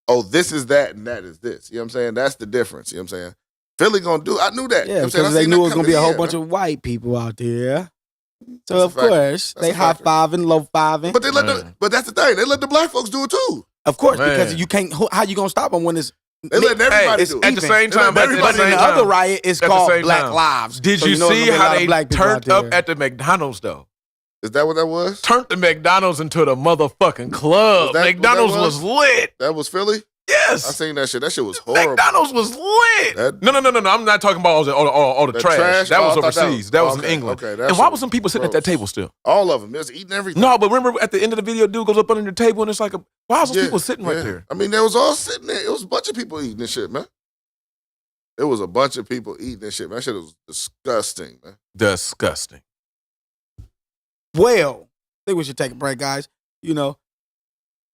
oh, this is that and that is this. You know what I'm saying? That's the difference. You know what I'm saying? Philly gonna do, I knew that. You know Yeah, what I'm saying? because I they seen knew that it was going to be a coming whole in, bunch man. of white people out there. So, That's a of fact. course, That's they a factor. high-fiving, low-fiving. But they let but that's the thing. They let the black folks do it too. Of course, Man. because you can't, how you going to stop them when it's... They letting everybody it's do it. At the even. same time, But at the But in same the time, other riot, it's at the called same Black time. Lives. Did So you know it's see gonna be a how lot of they black people turned out up there. at the McDonald's though? Is that what that was? Turned the McDonald's into the motherfucking club. Was that- McDonald's what that was lit. That was Philly? I Yes. seen that shit. That shit was horrible. McDonald's was lit. That- No. I'm not talking about all the The trash. trash? That Oh, was I thought overseas. That was in okay, England. okay, that And why shit was some people sitting at that gross. table still? All of them. They was eating everything. No, but remember at the end of the video, dude goes up under the table and it's like, why are those people sitting right yeah. there? I mean, they was all sitting there. It was a bunch of people eating this shit, man. It was a bunch of people eating this shit, man. That shit was disgusting, man. Disgusting. Well, I think we should take a break, guys. You know,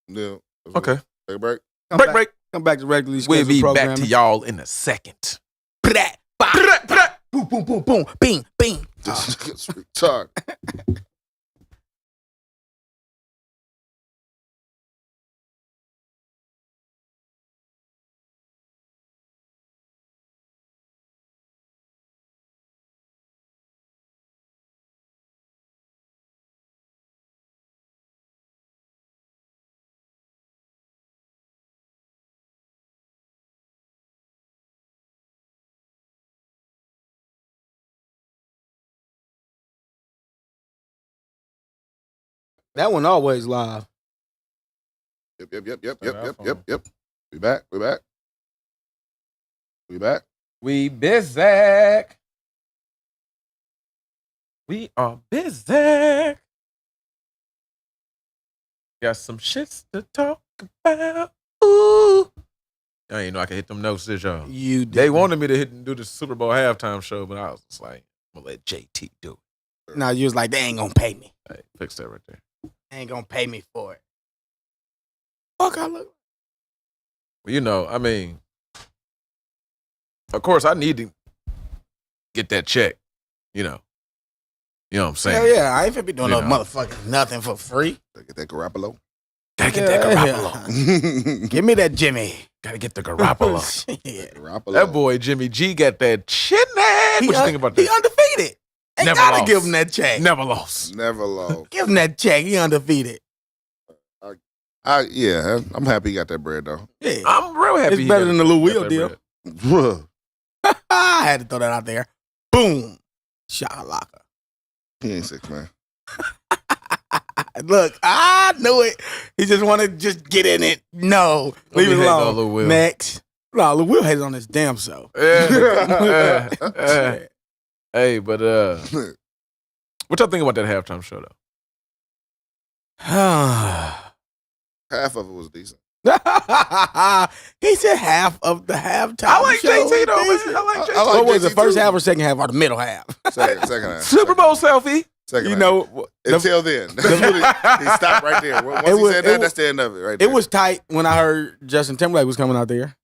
Yeah. Okay. Take a break. Break. Come back to regularly We'll scheduled be programming. back to y'all in a second. Blah, bah. Boom, boom, boom, boom. Bing, bing. This nigga's retarded. That one always live. Yep. We back. We busy. We are busy. Got some shits to talk about. Ooh. I ain't know I could hit them notes, did y'all? You did. They wanted me to do the Super Bowl halftime show, but I was just like, I'm gonna let JT do it. Now you was like, they ain't gonna pay me. Hey, fix that right there. They ain't gonna pay me for it. Fuck, I look. Well, you know, I mean, of course, I need to get that check. You know what I'm saying? Hell yeah, I ain't finna be doing You no know. motherfucking nothing for free. Get that Garoppolo. Gotta get that Garoppolo. Give me that Jimmy. Gotta get the Garoppolo. Shit. Garoppolo. That boy Jimmy G got that chin neck. What you think about He that? undefeated. Ain't Never gotta lost. give him that check. Never lost. Never lost. Give him that check. He undefeated. Yeah, I'm happy he got that bread though. Yeah. I'm real happy. It's he better got- than the Lou got Will that deal. bread. I had to throw that out there. Boom. Shakalaka. He ain't 6, man. Look, I knew it. He just wanted to just get in it. No. Don't Leave be it hating on alone. Lil Will. Next. No, Lil Will has on his damn self. Yeah. Hey, but what y'all think about that halftime show though? Half of it was decent. He said half of the halftime. I like show. JT though, man. Decent. I like JT. I like What was JT the first too. half or second half or the middle half? Second half. Super Bowl selfie. Second You half. know, Until then. That's what he stopped right there. Once he said that, that's the end of it right there. it was tight when I heard Justin Timberlake was coming out there.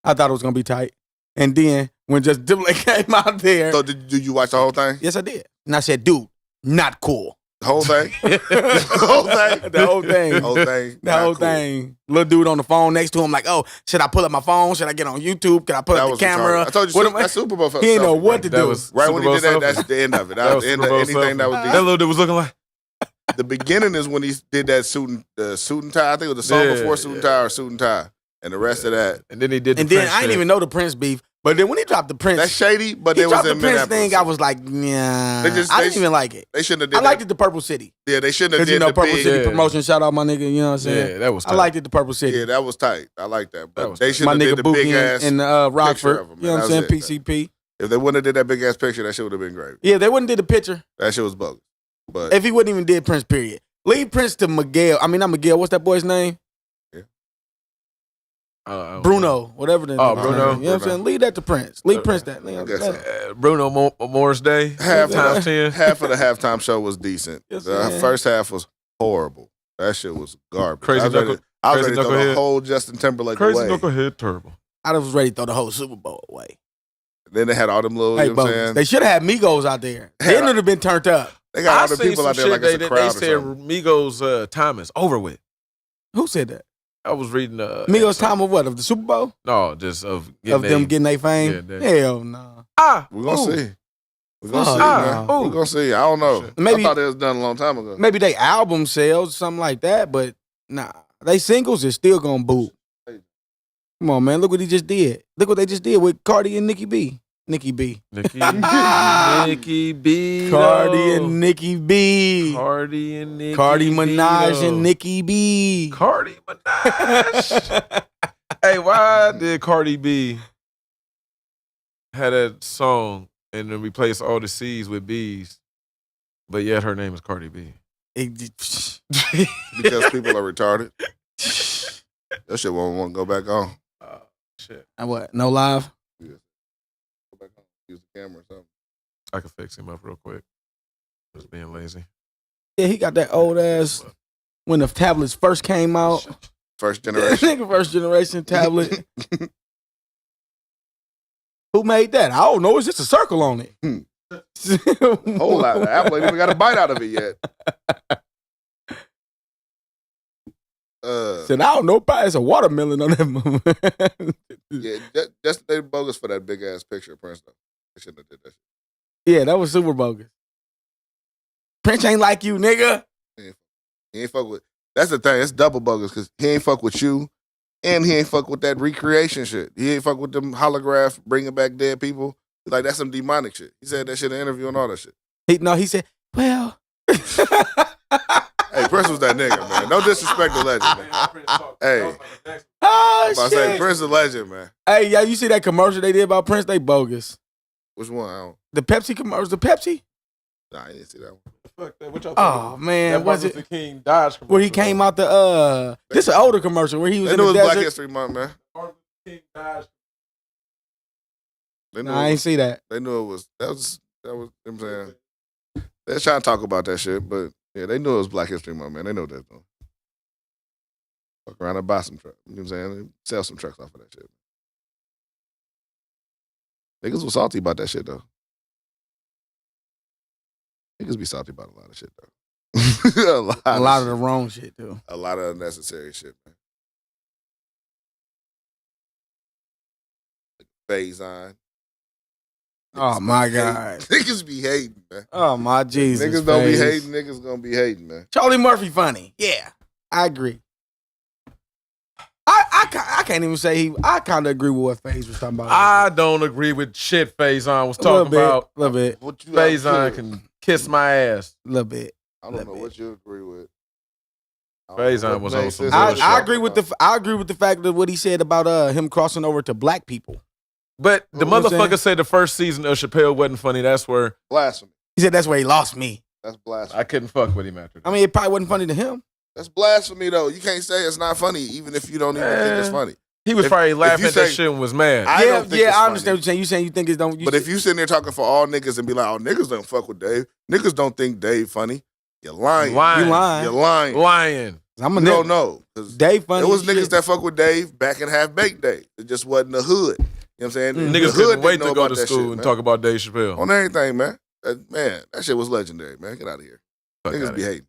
I thought it was going to be tight. And then when Justin Timberlake came out there. So did you watch the whole thing? Yes, I did. And I said, dude, not cool. The whole thing? The whole thing? The whole thing. The whole thing. The whole thing. Little dude on the phone next to him like, oh, should I pull up my phone? Should I get on YouTube? Can I pull up the camera? Retarded. I told you, that Super Bowl felt he didn't know what to that do. Was right Super when he Bowl did that, selfie. that's the end of it. That was the end of anything that was That little dude was looking like. The beginning is when he did that suit and tie. I think it was the song before suit and tie or suit and tie. And the rest of that. And then he did the And then Prince I didn't shit. even know the Prince beef. But then when he dropped the Prince. That's shady, but he it was dropped in the Prince Minneapolis. thing, I was like, nah. I didn't even like it. They shouldn't have did I liked it the Purple City. Yeah, they shouldn't have Because, did the Purple big. City promotion, shout out my nigga, you know what I'm saying? Yeah, that was tight. I liked it the Purple City. Yeah, that was tight. I like that. But was they tight. should My have nigga did the big Boogie ass in picture Rockford. of him, You know what I'm saying? PCP. If they wouldn't have did that big ass picture, that shit would have been great. Yeah, they wouldn't did the picture. That shit was bogus. But If he wouldn't even did Prince, period. Leave Prince to Miguel. I mean, not Miguel. What's that boy's name? Bruno, whatever the Oh, nigga's Bruno. name. You know what I'm saying? Leave that to Prince. Leave Prince that. I guess so. Bruno Morris Day. half times 10. half of the halftime show was decent. Yes, The man. first half was horrible. That shit was garbage. Crazy I was ready knuckle- I was crazy ready to throw the knucklehead. whole Justin Timberlake Crazy away. knucklehead turbo. I was ready to throw the whole Super Bowl away. Then they had all them little, Hey, you know what I'm bogus. saying? They should have had Migos out there. They would have been turned up. They got all the seen people some out there shit like it's a crowd they or said something. Migos' time is over with. Who said that? I was reading Migos' time of what? Of the Super Bowl? No, just of Of them getting their fame? Yeah, that- Hell no. We're going to see. We're going to Fuck, see, man. no. We're going to see. I don't know. Maybe- I thought it was done a long time ago. Maybe they album sales, something like that, but nah. They singles is still gonna boot. Come on, man. Look what he just did. Look what they just did with Cardi and Nicki B. Nicki B. Nicki B. Cardi and Nicki B. Cardi and Nicki Cardi B, Minaj though. and Nicki B. Cardi Minaj. Hey, why did Cardi B had that song and then replace all the C's with B's, but yet her name is Cardi B? It- Because people are retarded. That shit won't want to go back on. Shit. what? No live? Go back on. Use the camera or something. I can fix him up real quick. Just being lazy. Yeah, he got that old ass when the tablets first came out. First generation. Nigga, first generation tablet. Who made that? I don't know. It's just a circle on it. Whole lot. Apple ain't even got a bite out of it yet. Said, I don't know. Probably it's a watermelon on that. Yeah, just they bogus for that big ass picture of Prince though. They shouldn't have did that shit. Yeah, that was super bogus. Prince ain't like you, nigga. He ain't fuck with. That's the thing. It's double bogus because he ain't fuck with you, and he ain't fuck with that recreation shit. He ain't fuck with them holograph bringing back dead people. Like that's some demonic shit. He said that shit in an interview and all that shit. He said, well. Hey, Prince was that nigga, man. No disrespect to legend, man. Hey, Oh, I shit. say Prince is legend, man. Hey, yeah, you see that commercial they did about Prince? They bogus. Which one? I don't. The Pepsi commercial. The Pepsi? Nah, I didn't see that one. Fuck that. What y'all Oh, man. That Was Martin it Luther King Dodge commercial. where he came out the, this an older commercial where he was They in knew it the was Black desert? History Month, man. Martin Luther King Dodge. They knew, Nah, I ain't see that. they knew it was. That was. You know what I'm saying. They're trying to talk about that shit, but yeah, they knew it was Black History Month, man. They know that though. Fuck around and buy some trucks. You know what I'm saying? Sell some trucks off of that shit. Niggas was salty about that shit though. Niggas be salty about a lot of shit though. A lot of the wrong shit, too. a lot of unnecessary shit, man. Faison. Oh, my God. Niggas be hating, man. Oh, my Jesus. Niggas don't be face. hating. Niggas gonna be hating, man. Charlie Murphy funny. Yeah, I agree. I can't even say I kind of agree with what FaZe was talking about. I don't agree with shit Faison was A little talking bit, about. a little bit, What you Faison can kiss my ass. a little bit. I don't know what you agree with. Faison was on some I bullshit. agree with the fact that what he said about him crossing over to black people. But the You know what I'm saying? motherfucker said the first season of Chappelle wasn't funny. That's where Blasphemy. He said that's where he lost me. That's blasphemy. I couldn't fuck with him after that. I mean, it probably wasn't funny to him. That's blasphemy, though. You can't say it's not funny, even if you don't even think it's funny. He was probably laughing at that shit and was mad. I don't think it's I funny. understand what you're saying. You saying you think it's don't. But if you sitting there talking for all niggas and be like, "Oh, niggas don't fuck with Dave. Niggas don't think Dave funny." You're lying. You lying. You're lying. Lying. I'm a No, nigga. no. Dave funny. There was as niggas shit. that fuck with Dave back in Half Baked Day. It just wasn't the hood. You know what I'm saying? Niggas The hood couldn't wait didn't know to go about to that school shit, and man. talk about Dave Chappelle. On everything, man. Man, that shit was legendary, man. Get out of here. Fuck Niggas outta be here. hating.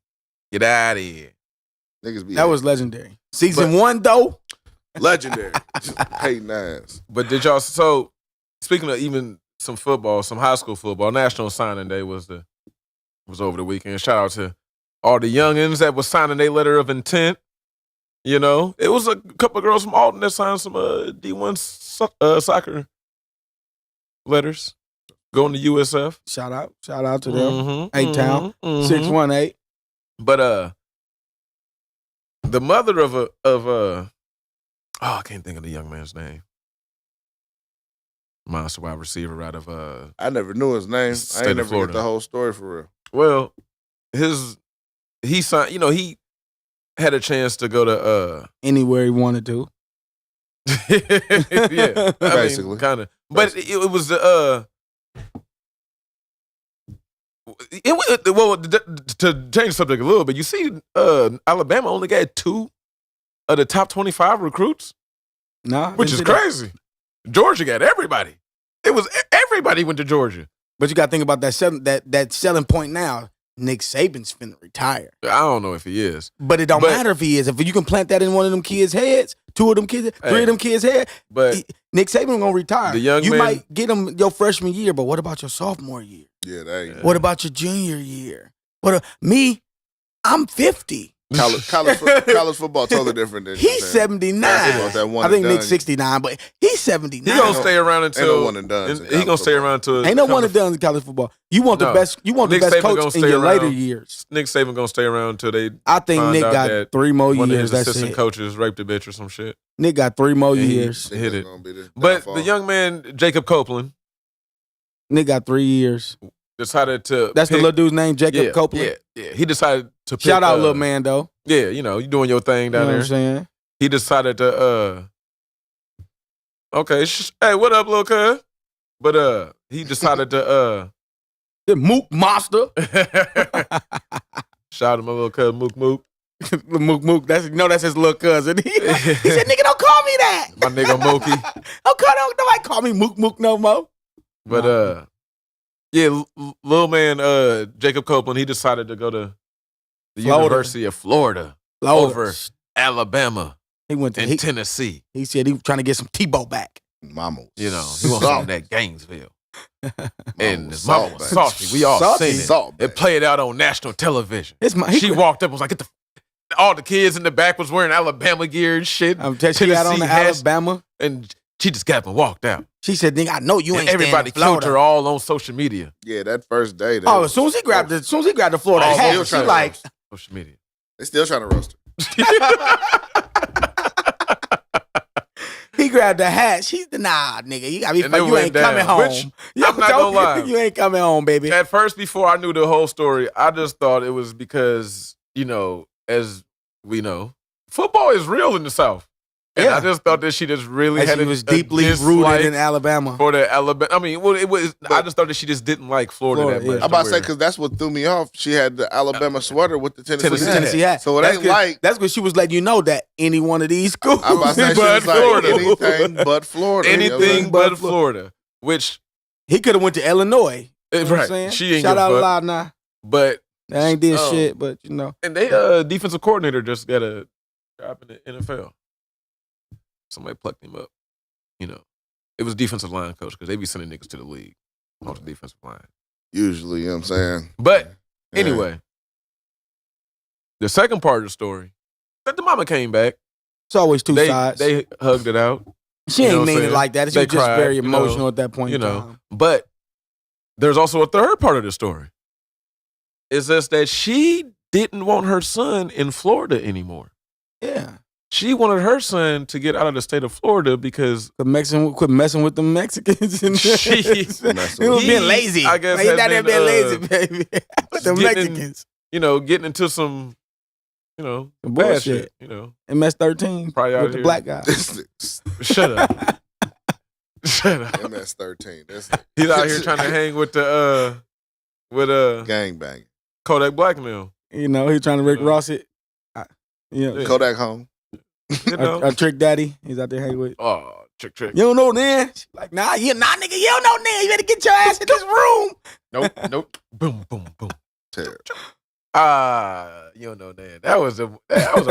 Get out of here. Niggas be That hating. was legendary. Season 1 though. legendary. Hating ass. But did y'all? So speaking of even some football, some high school football, National Signing Day was over the weekend. Shout out to all the youngins that was signing their letter of intent. You know, it was a couple of girls from Alton that signed some D1 soccer letters going to USF. Shout out to them. Mm-hmm, A-Town, 618. But the mother of I can't think of the young man's name. Monster wide receiver out of I never knew his name. State I ain't of never Florida. get the whole story for real. Well, he signed. You know, he had a chance to go to Anywhere he wanted to. yeah, Basically. kind of. But it was well, to change the subject a little bit. You see, Alabama only got 2 of the top 25 recruits, Nah, which is didn't see that. crazy. Georgia got everybody. It was everybody went to Georgia. But you got to think about that selling point now. Nick Saban's finna retire. I don't know if he is, But it don't matter if he is. If you can plant that in one of them kids' heads, 2 of them kids, 3 of them kids' head, but Nick Saban gonna retire. The young you man- might get him your freshman year, but what about your sophomore year? Yeah, that ain't What about your junior year? Me, I'm 50. college football totally different than He's 79. That one I think and Nick's done. 69, but he's 79. he gonna stay around Ain't until no one and dones in he gonna college stay football. around until Ain't no one and done in college football. You want the No. best. You want Nick the best Saban gonna coach in stay your later around. years. Nick Saban gonna stay around until they I think find Nick out got that 3 more one of years. his That's assistant it. coaches raped a bitch or some shit. Nick got 3 more And he- years. Think hit that's it. gonna be the But downfall. the young man Jacob Copeland Nick got 3 years. decided to. That's the pick- little dude's name, Jacob Copeland. Yeah. He decided to pick, Shout out, little man, though. Yeah, you know, you doing your thing You down know what there. I'm saying? He decided to. Okay, hey, what up, little cuz? But he decided to. The Mook Monster. Shout out to my little cuz Mook Mook. Mook. That's his little cousin. He said, "Nigga, don't call me that. My nigga Mookie. Nobody call me Mook no more." But yeah, little man Jacob Copeland, he decided to go to the Florida. University of Florida over Alabama He went to. and Tennessee. He said he was trying to get some Tebow back. Mama, You know, he wants some of that Gainesville. And his mama was salt, salty. We all Salty. seen it. Salt, It played out on national television. She He, walked up and was like, "Get the." All the kids in the back was wearing Alabama gear and shit. I'm telling you, she got on the Tennessee hats, Alabama. and she just got up and walked out. She said, "Nigga, I know you And ain't everybody staying in killed Florida." her all on social media. Yeah, that first day. Oh, as soon as he grabbed the Florida Oh, hat, still she trying to like, roast. Social media. They still trying to roast her. he grabbed the hat. She's nah, nigga, you got me. And it You went ain't coming down, home. which I'm not gonna lie. You ain't coming home, baby. At first, before I knew the whole story, I just thought it was because, you know, as we know, football is real in the South. And Yeah. I just thought that she just really And had she a- was a deeply dislike rooted in Alabama. for the Alabama. I mean, well, it was. I But- just thought that she just didn't like Florida, Florida, that much. yeah. I'm about to say where- because that's what threw me off. She had the Alabama sweater with the Tennessee. Tennessee hat. Tennessee hat. So it That's ain't 'cause- like that's because she was letting you know that any one of these schools. I'm about to say she But was like Florida. anything but Florida. You know what I'm anything saying? but Florida, which He could have went to Illinois. You know what I'm right, saying? she ain't Shout give a out fuck. loud now. But That ain't did Oh. shit, but you know. and they defensive coordinator just got a job in the NFL. Somebody plucked him up. You know, it was defensive line coach because they be sending niggas to the league on the defensive line. Usually, you know what I'm saying? But Yeah. anyway, the second part of the story, that the mama came back. It's always two sides. They hugged it out. she you know ain't what I'm mean it saying? like that. She They was just cried, very you know, emotional at that point You in know, time. but there's also a third part of the story. It's just that she didn't want her son in Florida anymore. Yeah. She wanted her son to get out of the state of Florida because Quit messing with the Mexicans. And She- he was He, being lazy. I guess, He's has not there been, being lazy, baby. With the getting in- Mexicans. getting into some, Some bad bullshit. shit, MS-13 Probably out with the here. black guy. This nigga Shut up. Shut up. MS-13. He's out here trying to hang with the gang banging. Kodak Blackmail. You know, he's trying to Rick Ross it. Yeah. Kodak home. You know? A Trick Daddy. He's out there hanging with. Oh, trick. You don't know then? Like, nah, nigga, you don't know then. You better get your ass in this room. Nope. Boom. Terrible. You don't know then. That was a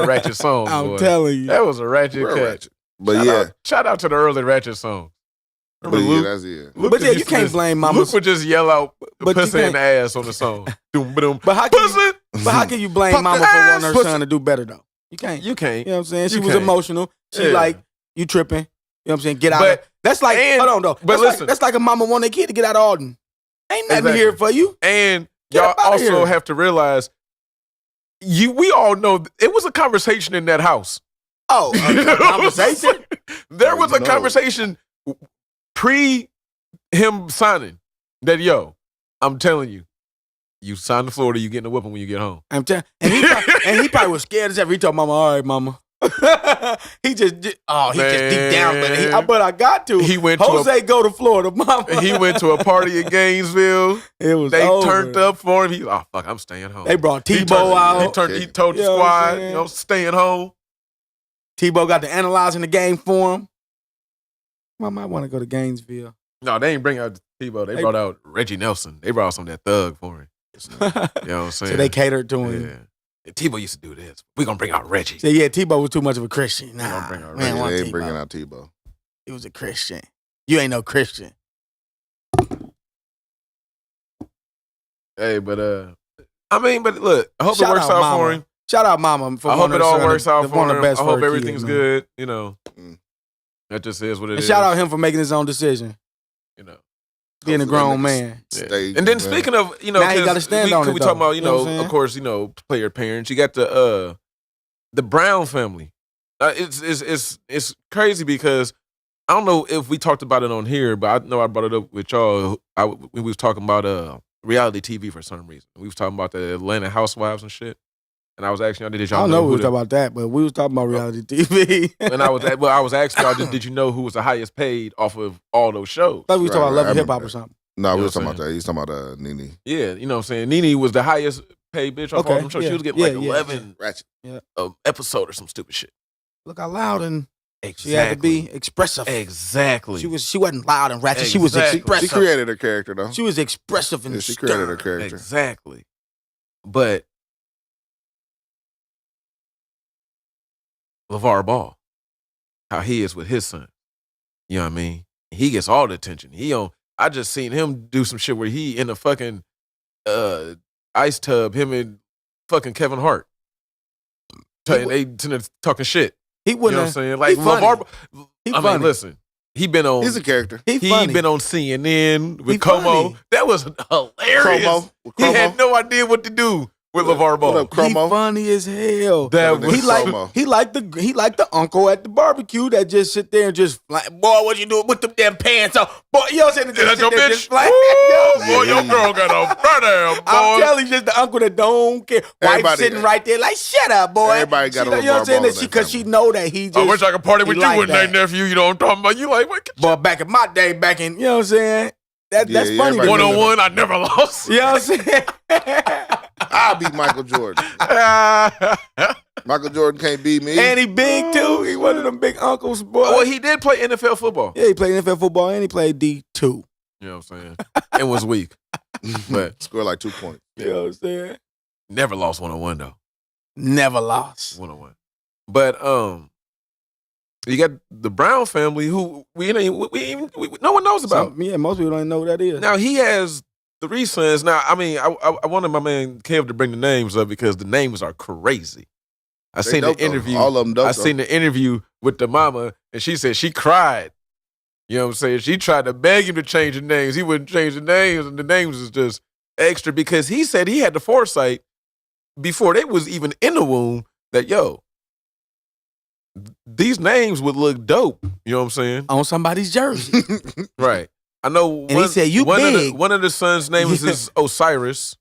ratchet song. I'm boy. telling you. That was a ratchet Real cut. ratchet. But Shout out to the early ratchet songs. But yeah, that's it. But yeah, you can't blame mama. Luke would just yell out pussy in the ass on the song. But how can you blame mama for wanting her son to do better though? You can't. You can't. You know what I'm saying? She You was can't. emotional. She like, you tripping. You know what I'm saying? Get out But- of That's like, and- hold on though. but listen. That's like a mama want their kid to get out of Alden. Ain't nothing Exactly. here for you. And Get y'all up outta also here. have to realize, we all know it was a conversation in that house. Oh, a conversation? There was a No. conversation pre him signing that, yo, I'm telling you, you sign the Florida, you getting a whipping when you get home. I'm telling, and he probably was scared as ever. He told mama, all right, mama. he just deep down, but I got to. He went Jose go to Florida, mama. He went to a party in Gainesville. It was They over. turned up for him. He, oh fuck, I'm staying home. They brought He Tebow turned- out. He told the You know what I'm squad, saying? staying home. Tebow got to analyzing the game for him. Mama, I want to go to Gainesville. No, they ain't bring out Tebow. They brought out Reggie Nelson. They brought some of that thug for him. You know what I'm saying? So they catered to him. Yeah. And Tebow used to do this. We're going to bring out Reggie. So yeah, Tebow was too much of a Christian. gonna Nah, bring out man, Reggie. want They ain't Tebow. bringing out Tebow. He was a Christian. You ain't no Christian. Hey, but look, I hope Shout it works out out Mama. for him. Shout out, mama. For I hope wanting it her all son works to- out for one of him. the best I for hope her everything's kids, man. good. Mm. That just is what it And is. shout out him for making his own decision, being a Hopefully grown that nigga man. Yeah. stay- And then man. speaking of, Now he gotta stand on it, we talk though. about, You know what I'm saying? of course, player parents. You got the Brown family. It's crazy because I don't know if we talked about it on here, but I know I brought it up with y'all. When we was talking about reality TV for some reason. We was talking about the Atlanta Housewives and shit. And I was asking y'all, did I y'all don't know who we was the- talking about that, but we was talking about reality TV. And I was asking y'all, did you know who was the highest paid off of all those shows? I thought we was talking about Right, Love I and Hip Hop remember or something. No, You we know was what talking I'm about that. He's talking about Nene. Yeah, you know what I'm saying? Nene was the highest paid bitch off all them shows. She was getting like 11 Ratchet. episode or some stupid shit. Look how loud and Exactly. she had to be expressive. Exactly. She wasn't loud and ratchet. She was Exactly. She expressive. created her character, though. She was expressive and Yeah, she created her stern. character. Exactly. But LeVar Ball, how he is with his son. You know what I mean? He gets all the attention. I just seen him do some shit where he in a fucking ice tub, him and fucking Kevin Hart. They talking shit. He You know what I'm wouldn't. saying? Like funny. LeVar, He I mean, funny. listen, he been on. He's a character. He He funny. been on CNN with He Como. funny. That was hilarious. Chromo. He had no idea what to do with LeVar Ball. What up, He Chromo? funny as hell. That was he like Chromo. he like the uncle at the barbecue that just sit there and just like, boy, what you doing with them damn pants on? Boy, you know what I'm saying? Is that your bitch? Just like, Ooh, boy, your girl got a brother, boy. I'm telling you, just the uncle that don't care. Wife Everybody- sitting right there like, shut up, boy. Everybody got She a know- you know what I'm LeVar saying? Ball That in because that she know that he just. I wish I could party with he you like with that that. nephew. You know what I'm talking about? You like, what? Boy, back in my day, you know what I'm saying? That's Yeah, funny. to me. everybody- 101, I never lost. You know what I'm saying? I'll beat Michael Jordan. Michael Jordan can't beat me. And he big too. He one of them big uncles, boy. Well, he did play NFL football. Yeah, he played NFL football and he played D2. You know what I'm saying? And was weak. But Scored like 2 points. You know what I'm saying? never lost 101, though. Never lost. 101. But you got the Brown family, who no one knows about. Yeah, most people don't even know what that is. Now, he has 3 sons. Now, I mean, I wanted my man Kev to bring the names up because the names are crazy. I They seen the dope, though. interview. All of them dope, I though. seen the interview with the mama, and she said she cried. You know what I'm saying? She tried to beg him to change the names. He wouldn't change the names, and the names is just extra because he said he had the foresight before they was even in the womb that, yo, these names would look dope. You know what I'm saying? On somebody's jersey. Right. I know. And he said, "You one big." One of the sons' names is Osiris.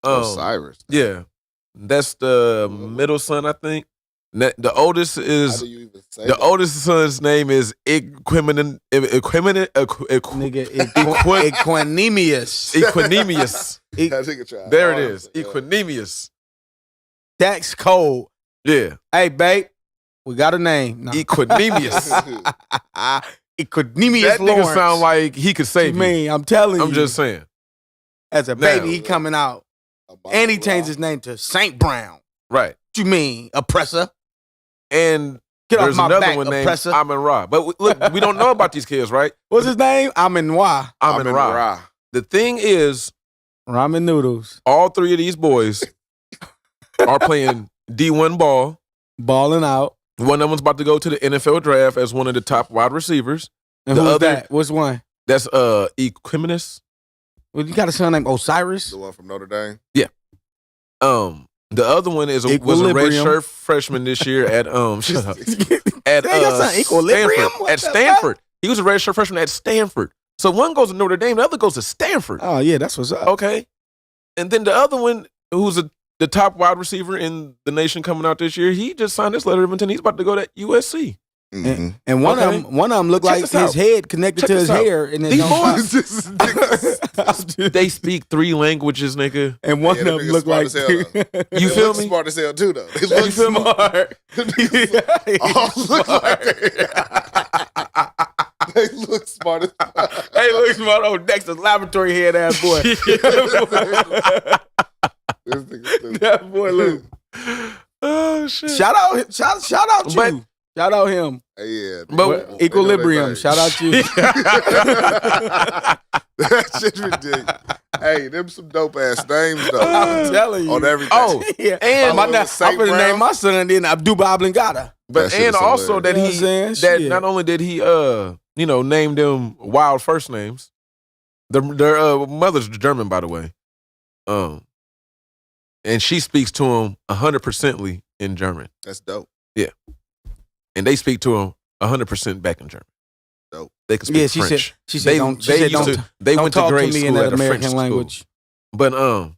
Osiris. Yeah. That's the middle son, I think. The oldest How is do you even say the that? oldest son's name is Equanimous. Equanimous. Equanimous. That nigga tried There it hard. is. Equanimous. That's cold. Yeah. Hey, babe, we got a name. No. Equanimous. Equanimous That nigga Lawrence. sound like he could save you. Me, I'm telling you. I'm just saying. As a Now- baby, he coming out. And he changed his name to Saint Brown. Right. What you mean, oppressor? And Get off there's my another back, one named oppressor. Amin Ra. But look, we don't know about these kids, right? What's his name? Amin Wa. Amin Ra. The thing is, Ramen noodles. all three of these boys are playing D1 ball. Balling out. One of them's about to go to the NFL draft as one of the top wide receivers. And The who's other- that? Which one? That's Equanimous. Well, you got a son named Osiris? The one from Notre Dame. The other one was a red Equilibrium. shirt freshman this year at shut up. At Dang, your son Equilibrium? Stanford. What At the Stanford. He was a red shirt freshman at Stanford. So one goes to Notre Dame, the other goes to Stanford. Oh, yeah, that's what's up. Okay. And then the other one, who's the top wide receiver in the nation coming out this year, he just signed his letter of intent. He's about to go to USC. Mhm. And one Okay. of them looked Check like this his out. head connected Check to his this out. hair. And These boys. They speak 3 languages, nigga. And one Yeah, of them them niggas looked smart like as hell, You They feel look me? smart as hell too, though. They You look feel me? smart. All look like they look smart as fuck. Hey, look smart old Dexter's laboratory head ass boy. This nigga stupid. That boy look. Oh shit. Shout out you. But- Shout out him. Hey, yeah, But- they know their Equilibrium. thing. Shout out you. That shit's ridiculous. Hey, them some dope ass names though. I'm telling you. On everything. Oh, Yeah. and my, little I'm Saint gonna Brown. name my son then Abdul Oblongata. But That shit and is also hilarious. that You know he what I'm saying? that Shit. not only did he name them wild first names, their mother's German, by the way. And she speaks to him 100%ly in German. That's dope. And they speak to him 100% back in German. Dope. They can speak Yeah, she French. said They don't. She they said used don't. to they Don't went to talk grade to me school in that at a American French language. school. But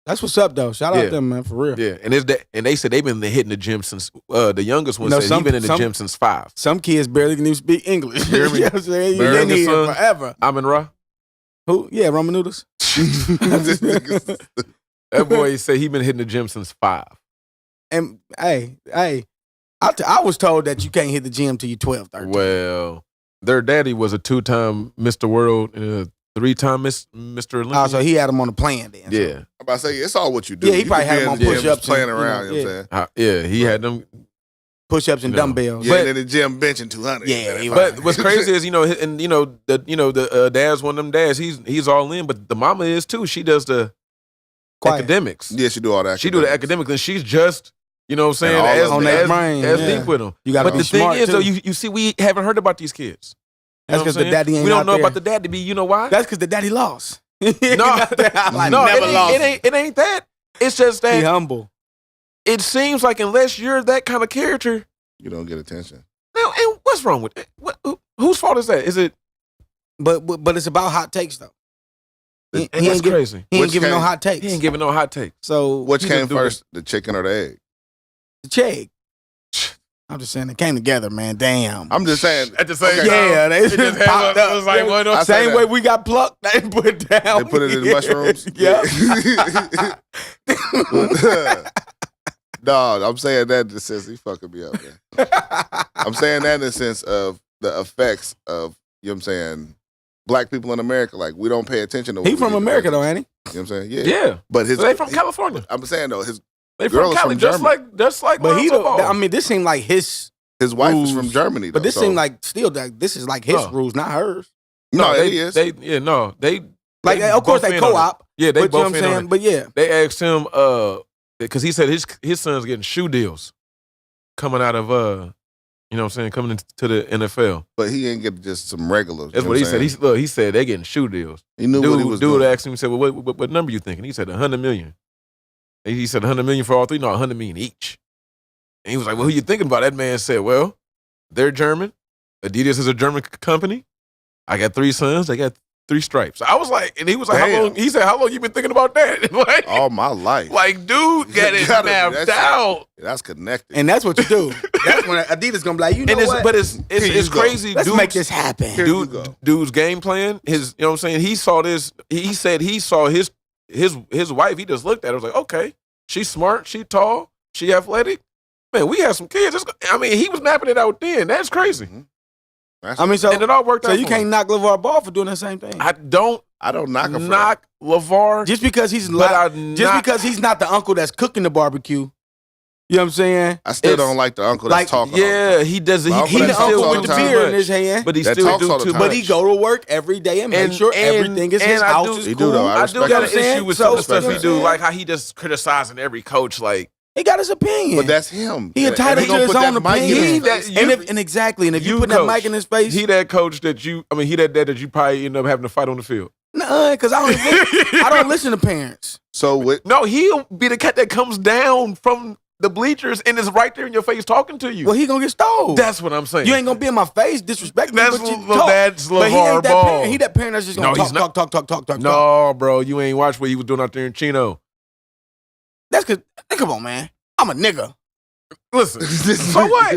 That's what's up though. Shout Yeah. out them man for real. yeah, and they said they've been hitting the gym since the youngest one No, said some- he's been in the some- gym since 5. Some kids barely can even speak English. You hear me? You know what I'm saying? Barely. You've been here Son. forever. Amin Ra. Who? Yeah, ramen noodles. This nigga's- That boy said he been hitting the gym since 5. And hey, I was told that you can't hit the gym till you're 12, 13. Well, their daddy was a 2-time Mr. World and a 3-time Mr. Olympia. Oh, so he had him on the plan then. So. Yeah. I'm about to say it's all what you do. Yeah, he You probably could had be him in on the gym push-ups just playing and, around. you You know, know what I'm saying? Yeah, he had them. Push-ups and You know. dumbbells. You But- ain't in the gym benching 200. Yeah, he But what's crazy is, the dad's one of them dads. He's all in, but the mama is too. She does the Quiet. academics. Yeah, she do all that. She do the academics, and she's just, you know what I'm saying, all as, on that as, brain, as yeah. deep with them. You gotta But be the thing smart, is, though, too. you see, we haven't heard about these kids. You That's know what 'cause the I'm saying? daddy ain't We don't out know there. about the daddy. Be you know why? That's because the daddy lost. No, like, no, never lost. it ain't that. It's just Be that humble. it seems like unless you're that kind of character, You don't get attention. now, and what's wrong with it? Whose fault is that? Is it? But it's about hot takes though. He And that's ain't give- crazy. He ain't Which giving no came- hot takes. He ain't giving no hot takes. So Which You came just do first, the chicken or the egg? the check. I'm just saying it came together, man. Damn. I'm just saying. At the same Okay. Yeah, they It just had popped a- up. it was like one of I those- say Same that. way we got plucked, they put it down. They put it in the mushrooms. Yeah. Dog, I'm saying that in the sense he fucking me up, man. I'm saying that in the sense of the effects of, you know what I'm saying, black people in America. Like, we don't pay attention to what He we from need to America pay though, ain't he? attention. You know what I'm saying? Yeah. But his So they from California. I'm saying though, his They Girl from is Cali, from just like But he Lonzo Ball. don't. I mean, this seemed like his. wife is rules. from Germany though. But this so- seemed like still that this is like his No. rules, not hers. No, they it is. They Like they of course both they in on it. co-op. Yeah, they But you know both what I'm in on saying. it. But yeah, They asked him because he said his son's getting shoe deals coming out of you know what I'm saying, coming into the NFL. But he ain't get just some regulars. That's you know what he I'm said. saying? He said they getting shoe deals. He knew what he was dude doing. asked him, he said, well, what number you thinking? He said 100 million. And he said 100 million for all three? No, 100 million each. And he was like, well, who you thinking about? That man said, well, they're German. Adidas is a German company. I got 3 sons. They got 3 stripes. I was like, and he was like, Damn. how long? He said, how long you been thinking about that? like, All my life. like, dude, got it Gotta be, mapped that's- out. That's connected. And that's what you do. That's when Adidas gonna be like, you know And what? but it's Here you go. crazy. Let's dudes, make this happen. Here you go. dude's game plan. His, you know what I'm saying. He saw this. He said he saw his wife. He just looked at her. Was like, okay, she's smart. She tall. She athletic. Man, we have some kids. I mean, he was mapping it out then. That's crazy. Mhm. I mean, so And it all worked out. you for can't him. knock LeVar Ball for doing the same thing. I don't I don't knock him for that. knock LeVar. Just because he's because he's not the uncle that's cooking the barbecue. You know what I'm saying? I still It's don't like the uncle that's like, talking. all the Yeah, time. he does. My He uncle the that uncle talks with the all the beer time. in his hand, but he That still talks do all the too time. much. but he go to work every day and make sure everything is his I house do- is He cool. do, though. I I do respect got that. an issue with some of the So, stuff he you do, know what I'm like how he just criticizing every coach. Like He got his opinion. But that's him. He And entitled they to gonna his put own that mic in opinion. his He face. that- and exactly, and if you you put that coach. mic in his face, he that coach that you. I mean, he that you probably end up having to fight on the field. nah, because I don't listen to parents. So with No, he'll be the cat that comes down from the bleachers and is right there in your face talking to you. Well, he gonna get stole. That's what I'm saying. You ain't gonna be in my face disrespecting me, That's but you well, talk. that's But he LeVar ain't that Ball. parent. He that parent that's just gonna No, he's not. talk. No, bro, you ain't watched what he was doing out there in Chino. That's cause come on, man. I'm a nigga. Listen, so what?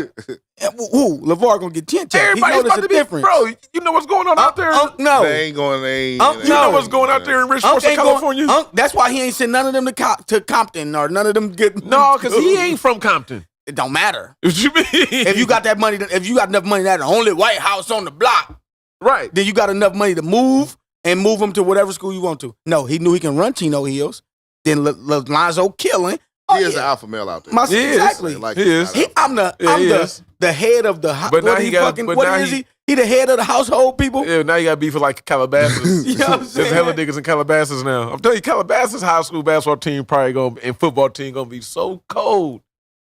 Who? LeVar gonna get chin checked. He Everybody's noticed about a to be, difference. bro. You know what's going on out there? No. they ain't going. You know what's going out there in Rich Force, ain't California? That's why he ain't sent none of them to Compton or none of them get. No, because he ain't from Compton. It don't matter. What you mean? If you got that money, if you got enough money, that the only white house on the block, right, then you got enough money to move him to whatever school you want to. No, he knew he can run Chino Hills. Then Lonzo killing. He is an alpha male out there. My, He is. exactly. Like, He is. I'm he is. the head of the house. But now what he he got- fucking, but what now is he- he? He the head of the household people. Yeah, now you got beef with like Calabasas. You know what I'm There's saying? hella niggas in Calabasas now. I'm telling you, Calabasas high school basketball team probably and football team gonna be so cold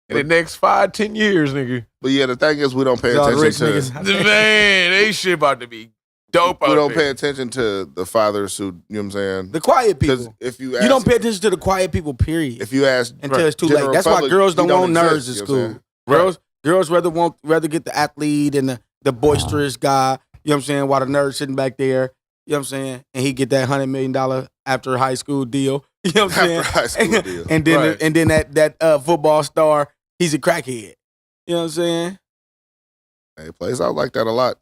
in the next 5-10 years, nigga. But yeah, the thing is, we don't pay All the attention rich to. niggas. Man, they shit about to be dope out We don't there. pay attention to the fathers who, you know what I'm saying? The quiet Because people. if you ask, You don't pay attention to the quiet people. Period. if you ask, Until it's too late. General That's why public, girls don't he want nerds exist, in you know what I'm school. Right. Girls rather get the athlete and the boisterous guy. You know what I'm saying? While the nerd sitting back there. You know what I'm saying? And he get that $100 million after high school deal. You know what I'm saying? After high school deal. And then Right. and then that football star, he's a crackhead. You know what I'm saying? Hey, it plays out like that a lot,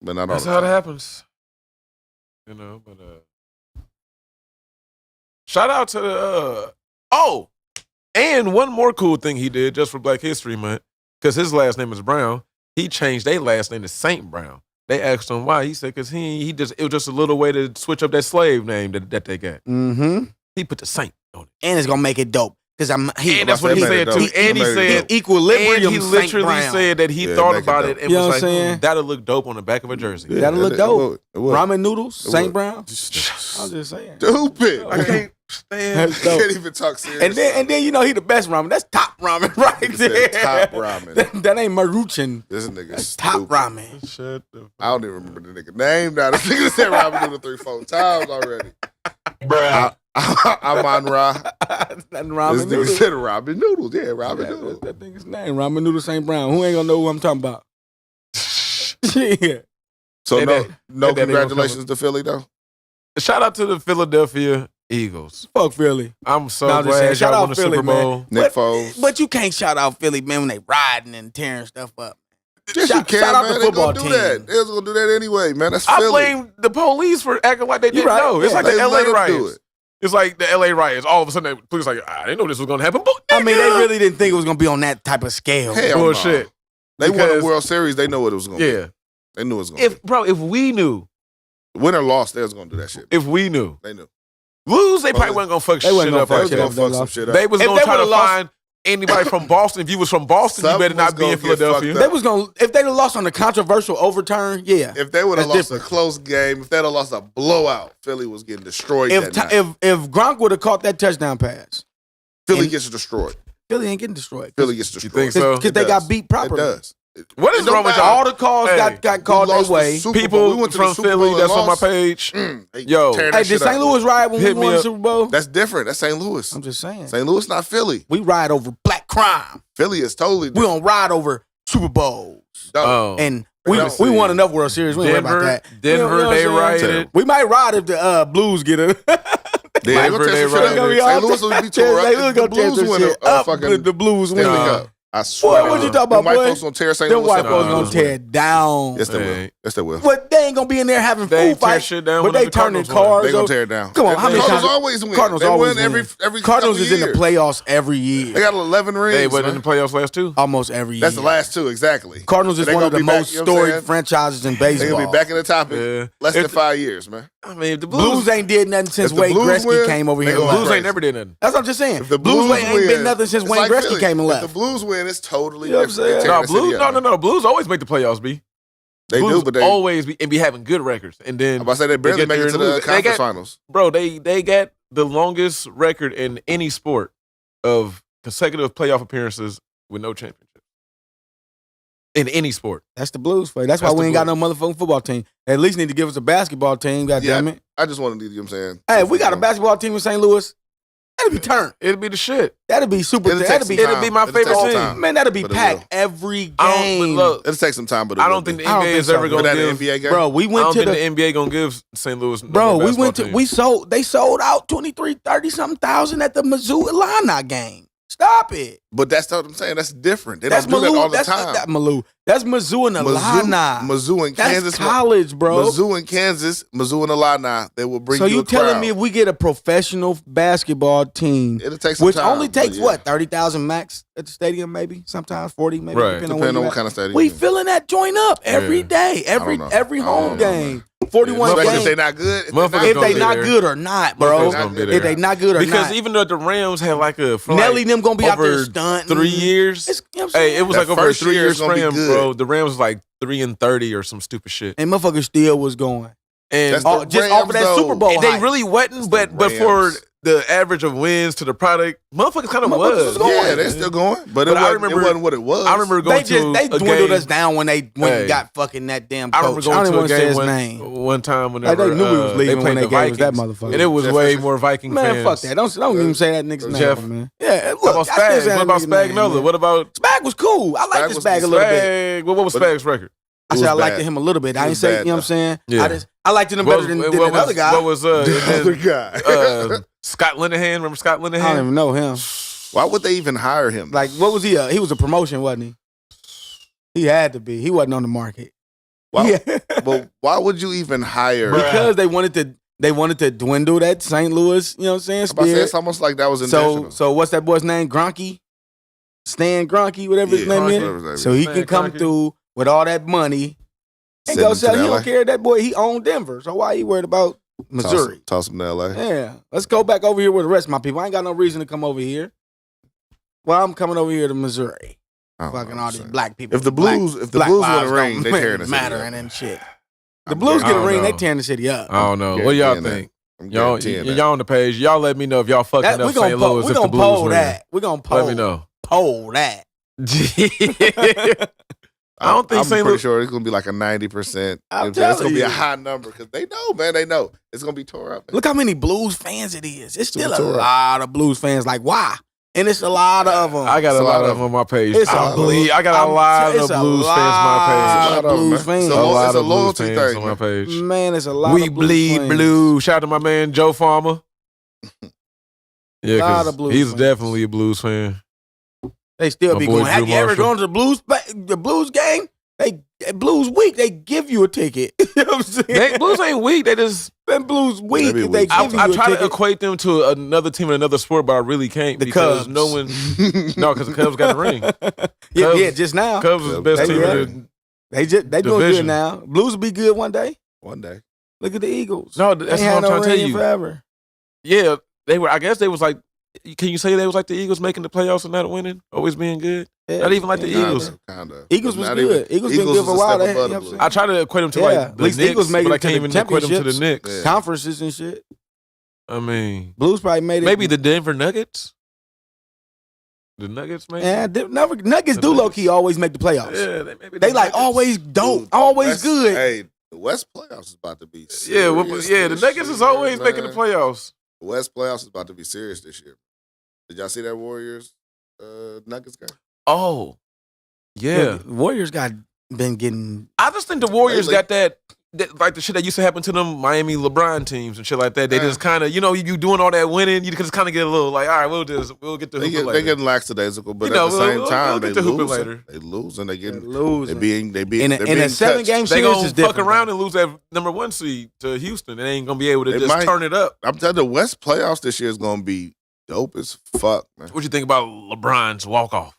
but not all That's the how it time. happens. You know, but shout out to the and one more cool thing he did just for Black History Month, because his last name is Brown. He changed their last name to Saint Brown. They asked him why. He said because it was just a little way to switch up that slave name that they got. Mm-hmm. He put the Saint on it. And it's gonna make it dope. Because And that's what he That made said it too. dope. And he That made it said, dope. Equilibrium. and he Saint literally Brown. said that he Yeah, thought make it about dope. it and You know was what like, I'm saying? that'll look dope on the back of a jersey. Yeah, That'll look it dope. would. It would. Ramen noodles, It Saint would. Brown. I'm just saying. Stupid. I can't stand. That's I dope. can't even talk serious. And then you know he the best ramen. That's top ramen right Nigga there. said top ramen. That ain't Maruchan. This nigga That's top stupid. ramen. Shut the I don't even remember the nigga name now. This nigga said ramen noodle 3-4 times already. Bruh. I'm on Ra. That This ramen nigga noodles. said ramen noodles. Yeah, ramen Yeah, noodles. that nigga's name. Ramen noodle Saint Brown. Who ain't gonna know who I'm talking about? Yeah. So And no, that- no and that ain't gonna congratulations to Philly though. Shout out to the Philadelphia Eagles. Fuck Philly. I'm so No, I'm just saying, glad shout y'all out won the Philly, Super Bowl. Nick But- Foles. But you can't shout out Philly, man, when they riding and tearing stuff up. Yes, you can, shout out man. the They football gonna do team. that. They was gonna do that anyway, man. That's I Philly. blame the police for acting like they didn't right. know. It's Yeah, like they the let LA 'em do riots. it. It's like the LA riots. All of a sudden, the police like, I didn't know this was going to happen. But I mean, they nigga. really didn't think it was gonna be on that type of scale. Hell Bullshit. no. They won Because- a World Series. They know what it was gonna be. Yeah. They knew it was gonna If we knew, be. Win or loss, they was gonna do that shit. if we knew, They knew. lose, they probably wasn't going to fuck They shit wasn't gonna up fuck like They shit was that. gonna up. fuck some shit up. They was If going they to try to would've lost- find anybody from Boston. If you was from Boston, you Something better not was be in gonna get Philadelphia. fucked They was gonna if they'd have lost on the controversial overturn, yeah. If they would have That's lost different. a close game, if they'd have lost a blowout, Philly was getting destroyed. If that night. if Gronk would have caught that touchdown pass, Philly and- gets destroyed. Philly ain't getting destroyed. Philly gets You destroyed. think so? Because It they got does. beat It properly. does. What is It don't wrong with matter. y'all? All the calls Hey, got called We their lost the way. Super Bowl. People We went to the from Super Philly Bowl that's and on my lost. page. They Yo. tearing Hey, that did shit St. up. Louis ride when we Hit me won the up. Super Bowl? That's different. That's St. Louis. I'm just saying. St. Louis not Philly. We ride over black crime. Philly is totally We different. don't ride over Super Bowls No. Oh. and We won enough World Series. We ain't worry about that. Denver, they rioted. We might ride if the Blues get it. They gonna tear some shit up. St. Louis will be tore up. If the Blues win a fucking the Blues win. I swear. Boy, what you talking about, boy? White folks gonna tear St. Them Louis white up. folks gonna tear it down. Yes, they will. Yes, they will. But they ain't gonna be in there having They food fights. shit down but when they the turning Cardinals cars. They gonna tear it down. Come on, how many Cardinals times? always win. Cardinals they always win win. every Cardinals is in the years. playoffs every year. They got 11 rings. They went in the playoffs last two. Almost every year. That's the last two, exactly. Cardinals is They one of gonna the be back, most you know what I'm storied saying? franchises in They baseball. gonna be back in the top in less than 5 years, man. I mean, if the Blues ain't did nothing since If the Wayne Blues Gretzky win, came over they here. gonna and Blues left. ain't never did nothing. That's what I'm just saying. If the Blues Blues ain't win, been nothing since it's Wayne like Gretzky Philly. came and If left. the Blues win, it's totally You know what I'm different. They saying? tear No, the city Blues. up. No. Blues always make the playoffs. They Blues do, but they always be having good records, and then I'm about to say they barely get make there it to and the lose. conference finals. Bro, they got the longest record in any sport of consecutive playoff appearances with no championship in any sport. That's the Blues play. That's why That's we the ain't got no motherfucking football team. They at least need to give us a basketball team. God damn it. I just wanted to, you know what I'm saying? Hey, if we got a basketball team in St. Louis, that'd be turned. It'd be the shit. That'd be super. It'll take That'd some be. time. It'd be my It'll take favorite some team. time. Man, that'd be But it packed will. every I don't- game. but look, It'll take some time, but I don't think the I don't NBA think is so. ever for gonna that give. NBA game. Bro, we I went don't to think the. the NBA gonna give St. Louis. Bro, we went to. team. We sold. They sold out 23, 30 something thousand at the Mizzou Illini game. Stop it. But that's what I'm saying. That's different. They That's don't do that all the that's time. That Mizzou. That's Mizzou and Illini. Mizzou and That's Kansas. college, bro. Mizzou and Kansas, Mizzou and Illini, they will bring So you you a telling crowd. me if we get a professional basketball team, It'll take some which time. only takes but yeah. what 30,000 max at the stadium, maybe sometimes 40, maybe Right. depending Depending on on what what kind of stadium. we you're in. filling that joint up every day, every don't know. every I home don't know, game, 41 Especially games. if they're not good. Motherfuckers If gonna they be not there. good or not, bro. Motherfuckers gonna be If there. they not good or Because not. even though the Rams had like a for Nelly like them gonna be out there over stunting. 3 years. It's, you know what I'm saying? Hey, it was That like over first 3 year years is gonna be span, good. bro. The Rams was like 3-30 or some stupid shit. And motherfuckers still was going. And That's the Just off of that Rams, Super Bowl though. they hype. really wasn't, That's but the for Rams. the average of wins to the product, motherfuckers kind of Motherfuckers was. was going. Yeah, they're still going. But, But I it remember- wasn't what it was. I remember going to They a dwindled game. us down when they went Hey. and got fucking that damn I coach. remember I going don't to even a want to say game his name. one time Like, whenever they knew we was leaving they when played they the gave us that Vikings, motherfucker. and it was Jeff way Fisher. more Viking Man, fans. fuck that. Don't even say that nigga's Jeff. name, man. Yeah, look, What about I still say Spag? that What about nigga's Spag name, Nola? man. What about Spag was cool. I like Spag this was Spag a little bit. Spag? What was But- Spag's record? I It said was I liked bad. him a little bit. I It ain't was say, bad, you know what I'm saying? Yeah. I liked him better than the other guy. What was The other guy. Scott Linehan? Remember Scott I don't Linehan? even know him. Why would they even hire him? Like, what was he? He was a promotion, wasn't he? He had to be. He wasn't on the market. Why, Yeah. but why would you even hire? Because they wanted to dwindle that St. Louis, you know what I'm saying? I'm about to say, Spirit. it's almost like that was intentional. So what's that boy's name? Gronky? Stan Gronky, whatever his Yeah, name whatever his name is. is. So he Stan can come Kroenke. through with all that money and Send go him sell. to He LA. don't care. That boy, he owned Denver. So why he worried about Missouri? Toss him to LA. Yeah. Let's go back over here with the rest of my people. I ain't got no reason to come over here. Well, I'm coming over here to Missouri. I don't know Fucking what all I'm these saying. black people. If the black- Blues, if the black Blues win lives a ring, don't they tearing the city mattering up. and shit. The I'm Blues get a don't ring, they know. tearing the city up. I don't know. What y'all guaranteeing think? I'm Y'all, guaranteeing that. y'all on the page. Y'all let me know if y'all fucking That, up we gonna St. poll, Louis we if the gonna Blues poll win. that. We gonna poll. Let me know. Poll that. I don't think I'm St. pretty Louis. sure it's gonna be like a 90%. I'm It's gonna telling be a you. high number because they know, man. They know it's gonna be tore up. Look how many Blues fans it is. It's still a Tore up. lot of Blues fans. Like, why? And it's a lot of them. I got It's a a lot lot of of them on my page. It's I a- believe I got a lot it's of a Blues lot fans on my page. of It's a lot of Blues them, man. fans. It's A lot it's a of Blues loyalty fans thing, on my man. page. Man, it's a lot We of Blues bleed fans. blue. Shout out to my man Joe Farmer. Yeah, Lot 'cause of Blues he's fans. definitely a Blues fan. They still My be boy going. Have Drew you ever Marshall. gone to the Blues game? They Blues week. They give you a ticket. You know what I'm saying? They, Blues ain't weak. They just Been Blues week. They be If they weak. give you I a try to ticket. equate them to another team in another sport, but I really can't The because Cubs. no one. No, because the Cubs got the ring. yeah, Cubs- yeah, just now. Cubs is the best They team got in They doing good Division. now. Blues will be good one day. One day. Look at the Eagles. No, They that's ain't what had I'm no trying to tell ring in you. forever. Yeah, they were. I guess they was like. Can you say they was like the Eagles making the playoffs and not winning, always being good? Yeah, Not even like the yeah. Eagles. Kinda. Eagles But was not good. even- Eagles been good for a was while. step They- above you the know what I'm Blues. saying? I try to equate them to Yeah, like at the least the Knicks, Eagles made but it I to can't the even equate them to the championships. Knicks. Yeah. Conferences and shit. I mean, Blues probably made it. maybe the Denver Nuggets. The Nuggets, maybe. Yeah, Nuggets The do low Nuggets. key always make the playoffs. Yeah, maybe They the like Nuggets. always dope, Dude, always West- good. Hey, the West playoffs is about to be serious. Yeah, the Nuggets is always making the playoffs. The West playoffs is about to be serious this year. Did y'all see that Warriors Nuggets game? Oh, yeah. The Warriors got been getting. I just think the Warriors Lately. got that, like the shit that used to happen to them Miami LeBron teams and shit like that. They just kind of, you doing all that winning, you just kind of get a little like, all right, we'll get the hooping later. They getting lackadaisical, but You know, at the same we'll time, get they the hooping lose. later. They lose and they They're getting losing. they being In a 7-game They series gonna is fuck different. around and lose that number 1 seed to Houston. They ain't gonna be able to They just might. turn it up. I'm telling you, the West playoffs this year is gonna be dope as fuck, man. What you think about LeBron's walk off?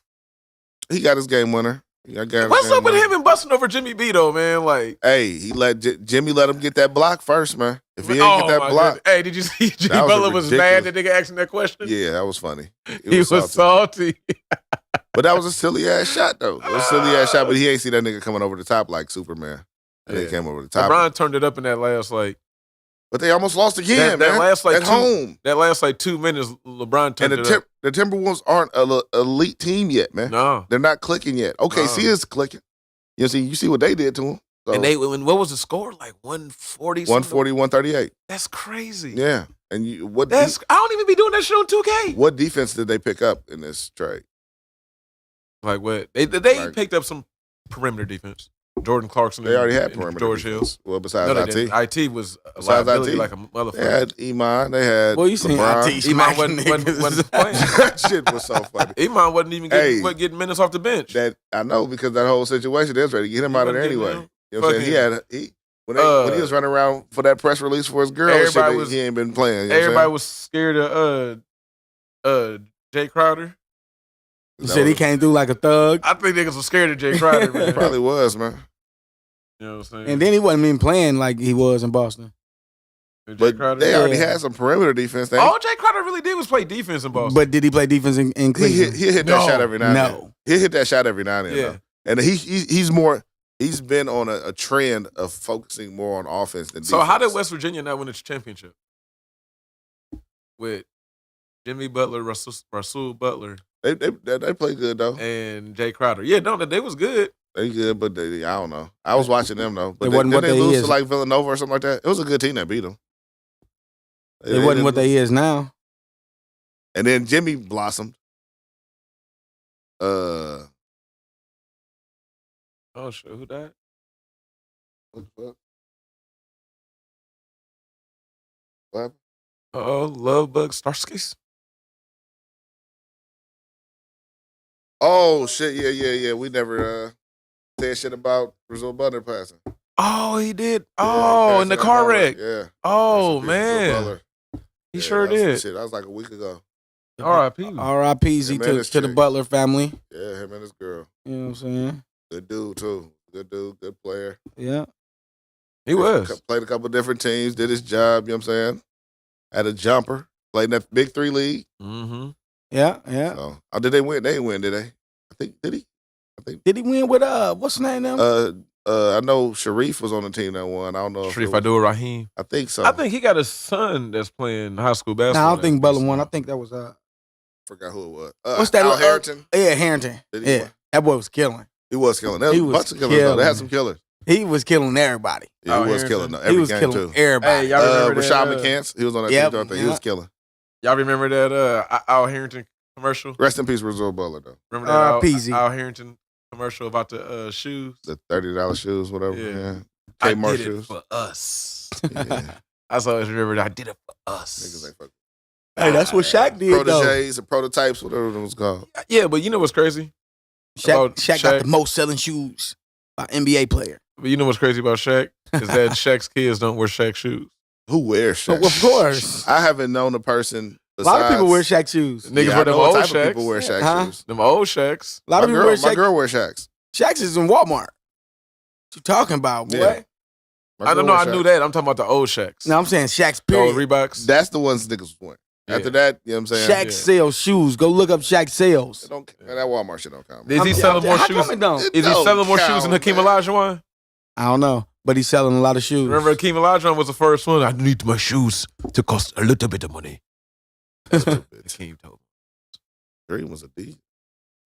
He got his game winner. What's up with him and busting over Jimmy B though, man? Like, Hey, he let Jimmy let him get that block first, man. If he didn't get that my block, goodness. Hey, did you see Jimmy That was Butler was mad that ridiculous. nigga asking that question? yeah, that was funny. He was salty. But that was a silly ass shot, though. It was a silly ass shot, but he ain't see that nigga coming over the top like Superman. And they Yeah. came over the top. LeBron turned it up in that last But they almost lost again, that man. last, like, at home. That last like 2 minutes, LeBron turned And it up. the Timberwolves aren't an elite team yet, man. No. They're not clicking yet. OKC is clicking. You see what they did to him. So, And what was the score? Like 140? 140, 138. That's crazy. Yeah. And I don't even be doing that shit on 2K. what defense did they pick up in this trade? Like what? They Like- picked up some perimeter defense. Jordan Clarkson. They already had and perimeter George defense. Hill. Well, besides No, they IT. didn't. IT was a Besides liability IT. like a They motherfucker. had Iman. They had Well, you seen LeBron. IT Iman smacking niggas. wasn't playing. That shit was so funny. Iman wasn't even getting minutes off the bench. That I know because that whole situation, they was ready to get him out of there wasn't anyway. getting You know what I'm saying? When he was running around for that press release for his girl, and shit, he ain't been playing. You know Everybody was scared of Jay Crowder. He said he came through like a thug. I think niggas was scared of Jay Crowder, man. Probably was, man. You know what I'm saying? And then he wasn't even playing like he was in Boston. Jay But Crowder? they already had some perimeter defense. All Jay Crowder really did was play defense in Boston. But did he play defense in he Cleveland? hit that shot every now and then. No. He hit that shot every now and then. Yeah. Though. And he's been on a trend of focusing more on offense than defense. So how did West Virginia not win its championship? With Jimmy Butler, Rasul Butler, They play good though. and Jay Crowder. Yeah, no, they was good. They good, but I don't know. I was watching them though. But They wasn't what they they lose is. to like Villanova or something like that. It was a good team that beat them. It wasn't what they is now. And then Jimmy blossomed. What Oh shit, who that? the fuck? What happened? Oh, Love Bug Starskis. Oh shit! Yeah. We never said shit about Brazil Butler passing. Oh, he did. Yeah, Oh, passing in the that car Butler. wreck. Yeah. Oh Brazil man, Butler. he Yeah, sure that was some did. Shit, that was like a week ago. R.I.P. R.I.P. Yeah, man, to that's the true. Butler family. Yeah, him and his girl. You know what I'm saying? Good dude too. Good dude. Good player. Yeah. He was. Played a couple different teams. Did his job. You know what I'm saying? Had a jumper. Played in that Big 3 league. Mm-hmm. Yeah. So, did they win? They didn't win, did they? I think. Did he? Did he win with what's his name now? I know Sharif was on the team that won. I don't know. Sharif Abdul Rahim. I think so. I think he got a son that's playing high school basketball. No, I don't think now. Butler won. I think that was Forgot who it was. what's that? Al Harrington. Yeah, Harrington. Did he Yeah, win? that boy was killing. He was killing. There was He a was bunch of killers. Though. They had killing. some killers. He was killing everybody. Yeah, Al he was Harrington. killing. He Every was game killing too. everybody. Hey, y'all remember Rashad that, McCants. He was on that Yep, team. I think he yeah. was killing. Y'all remember that Al Harrington commercial? Rest in peace, Brazil Butler though. Remember that PZ. Al Harrington commercial about the shoes? The $30 shoes, whatever. Yeah. Yeah. I Kmart did it shoes. for us. Yeah. I always remember that. I did it for Niggas us. ain't fucking. Hey, that's what Shaq did though. Proteges and prototypes, whatever it was called. Yeah, but you know what's crazy? Shaq Shaq. got the most selling shoes by NBA player. But you know what's crazy about Shaq? Is that Shaq's kids don't wear Shaq shoes. Who wears Shaq? Of course. I haven't known a person. A lot of people wear Shaq shoes. Niggas Yeah, wear I them know what old type of Shaqs. people wear Shaq Huh? shoes. Them old Shaqs. A lot of people wear My Shaq. girl wears Shaqs. Shaq's is in Walmart. What you talking about, boy? Yeah. My I don't girl know. I wears knew Shaqs. that. I'm talking about the old Shaqs. No, I'm saying Shaq's The old period. Reeboks. That's the ones niggas was wearing. Yeah. After that, you know what I'm saying? Shaq sells shoes. Go look up Shaq sales. It don't, man, that Walmart shit don't count. Is he selling more How shoes? come it don't? It Is he don't selling more count, shoes than Hakeem man. Olajuwon? I don't know, but he's selling a lot of shoes. Remember, Hakeem Olajuwon was the first one. I need my shoes to cost a little bit of money. Hakeem told Dream was a D. me.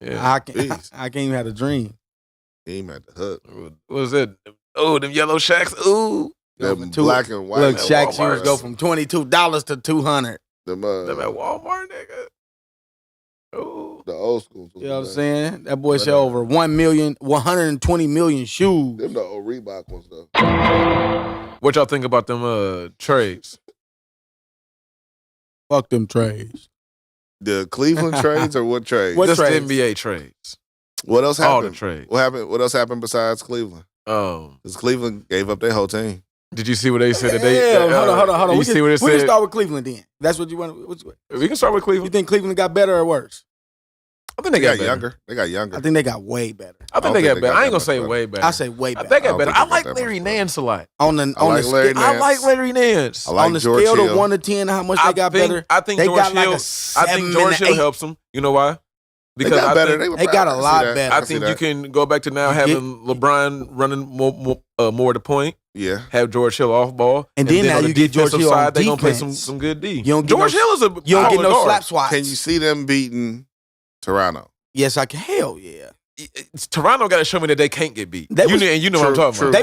Yeah. I can't even have a dream. Team at the hook. What was it? Oh, them yellow Shaqs. Ooh. Them Two- black and white. Look, man, Shaq Walmart. shoes go from $22 to $200. Them, Them at Walmart, nigga. Ooh. The old schools. You know what I'm saying? That boy sell over 120 million shoes. Them the old Reebok ones, though. What y'all think about them trades? Fuck them trades. The Cleveland trades or what trades? What Just trades? the NBA trades. What else happened? All the trades. What happened? What else happened besides Cleveland? Because Cleveland gave up their whole team. Did you see what they said? That they Hold on. You We see what it can said? start with Cleveland then. That's what you want. We can start with You Cleveland. think Cleveland got better or worse? I think They got better. younger. They got younger. I think they got way better. I think they got better. I ain't gonna say way better. I say way better. They got I better. don't I think like they got that Larry much better. Nance a lot. On the Larry scale, I Nance. like Larry Nance. I like on the George scale Hill. of 1 to 10, how much they got better? I think They George got like Hill. a I 7 think George and Hill 8. helps them. You know why? They got better. They got a lot better. I think you can go back to now having LeBron running more to point. Yeah. Have George Hill off ball, And then now on the you get George defensive Hill on side, they gonna play defense. some good D. You don't get George no- Hill is a You don't get solid no guard. slap swats. Can you see them beating Toronto? Yes, I can. Hell yeah. Toronto got to show me that they can't get beat. They You was- know what I'm talking true. about.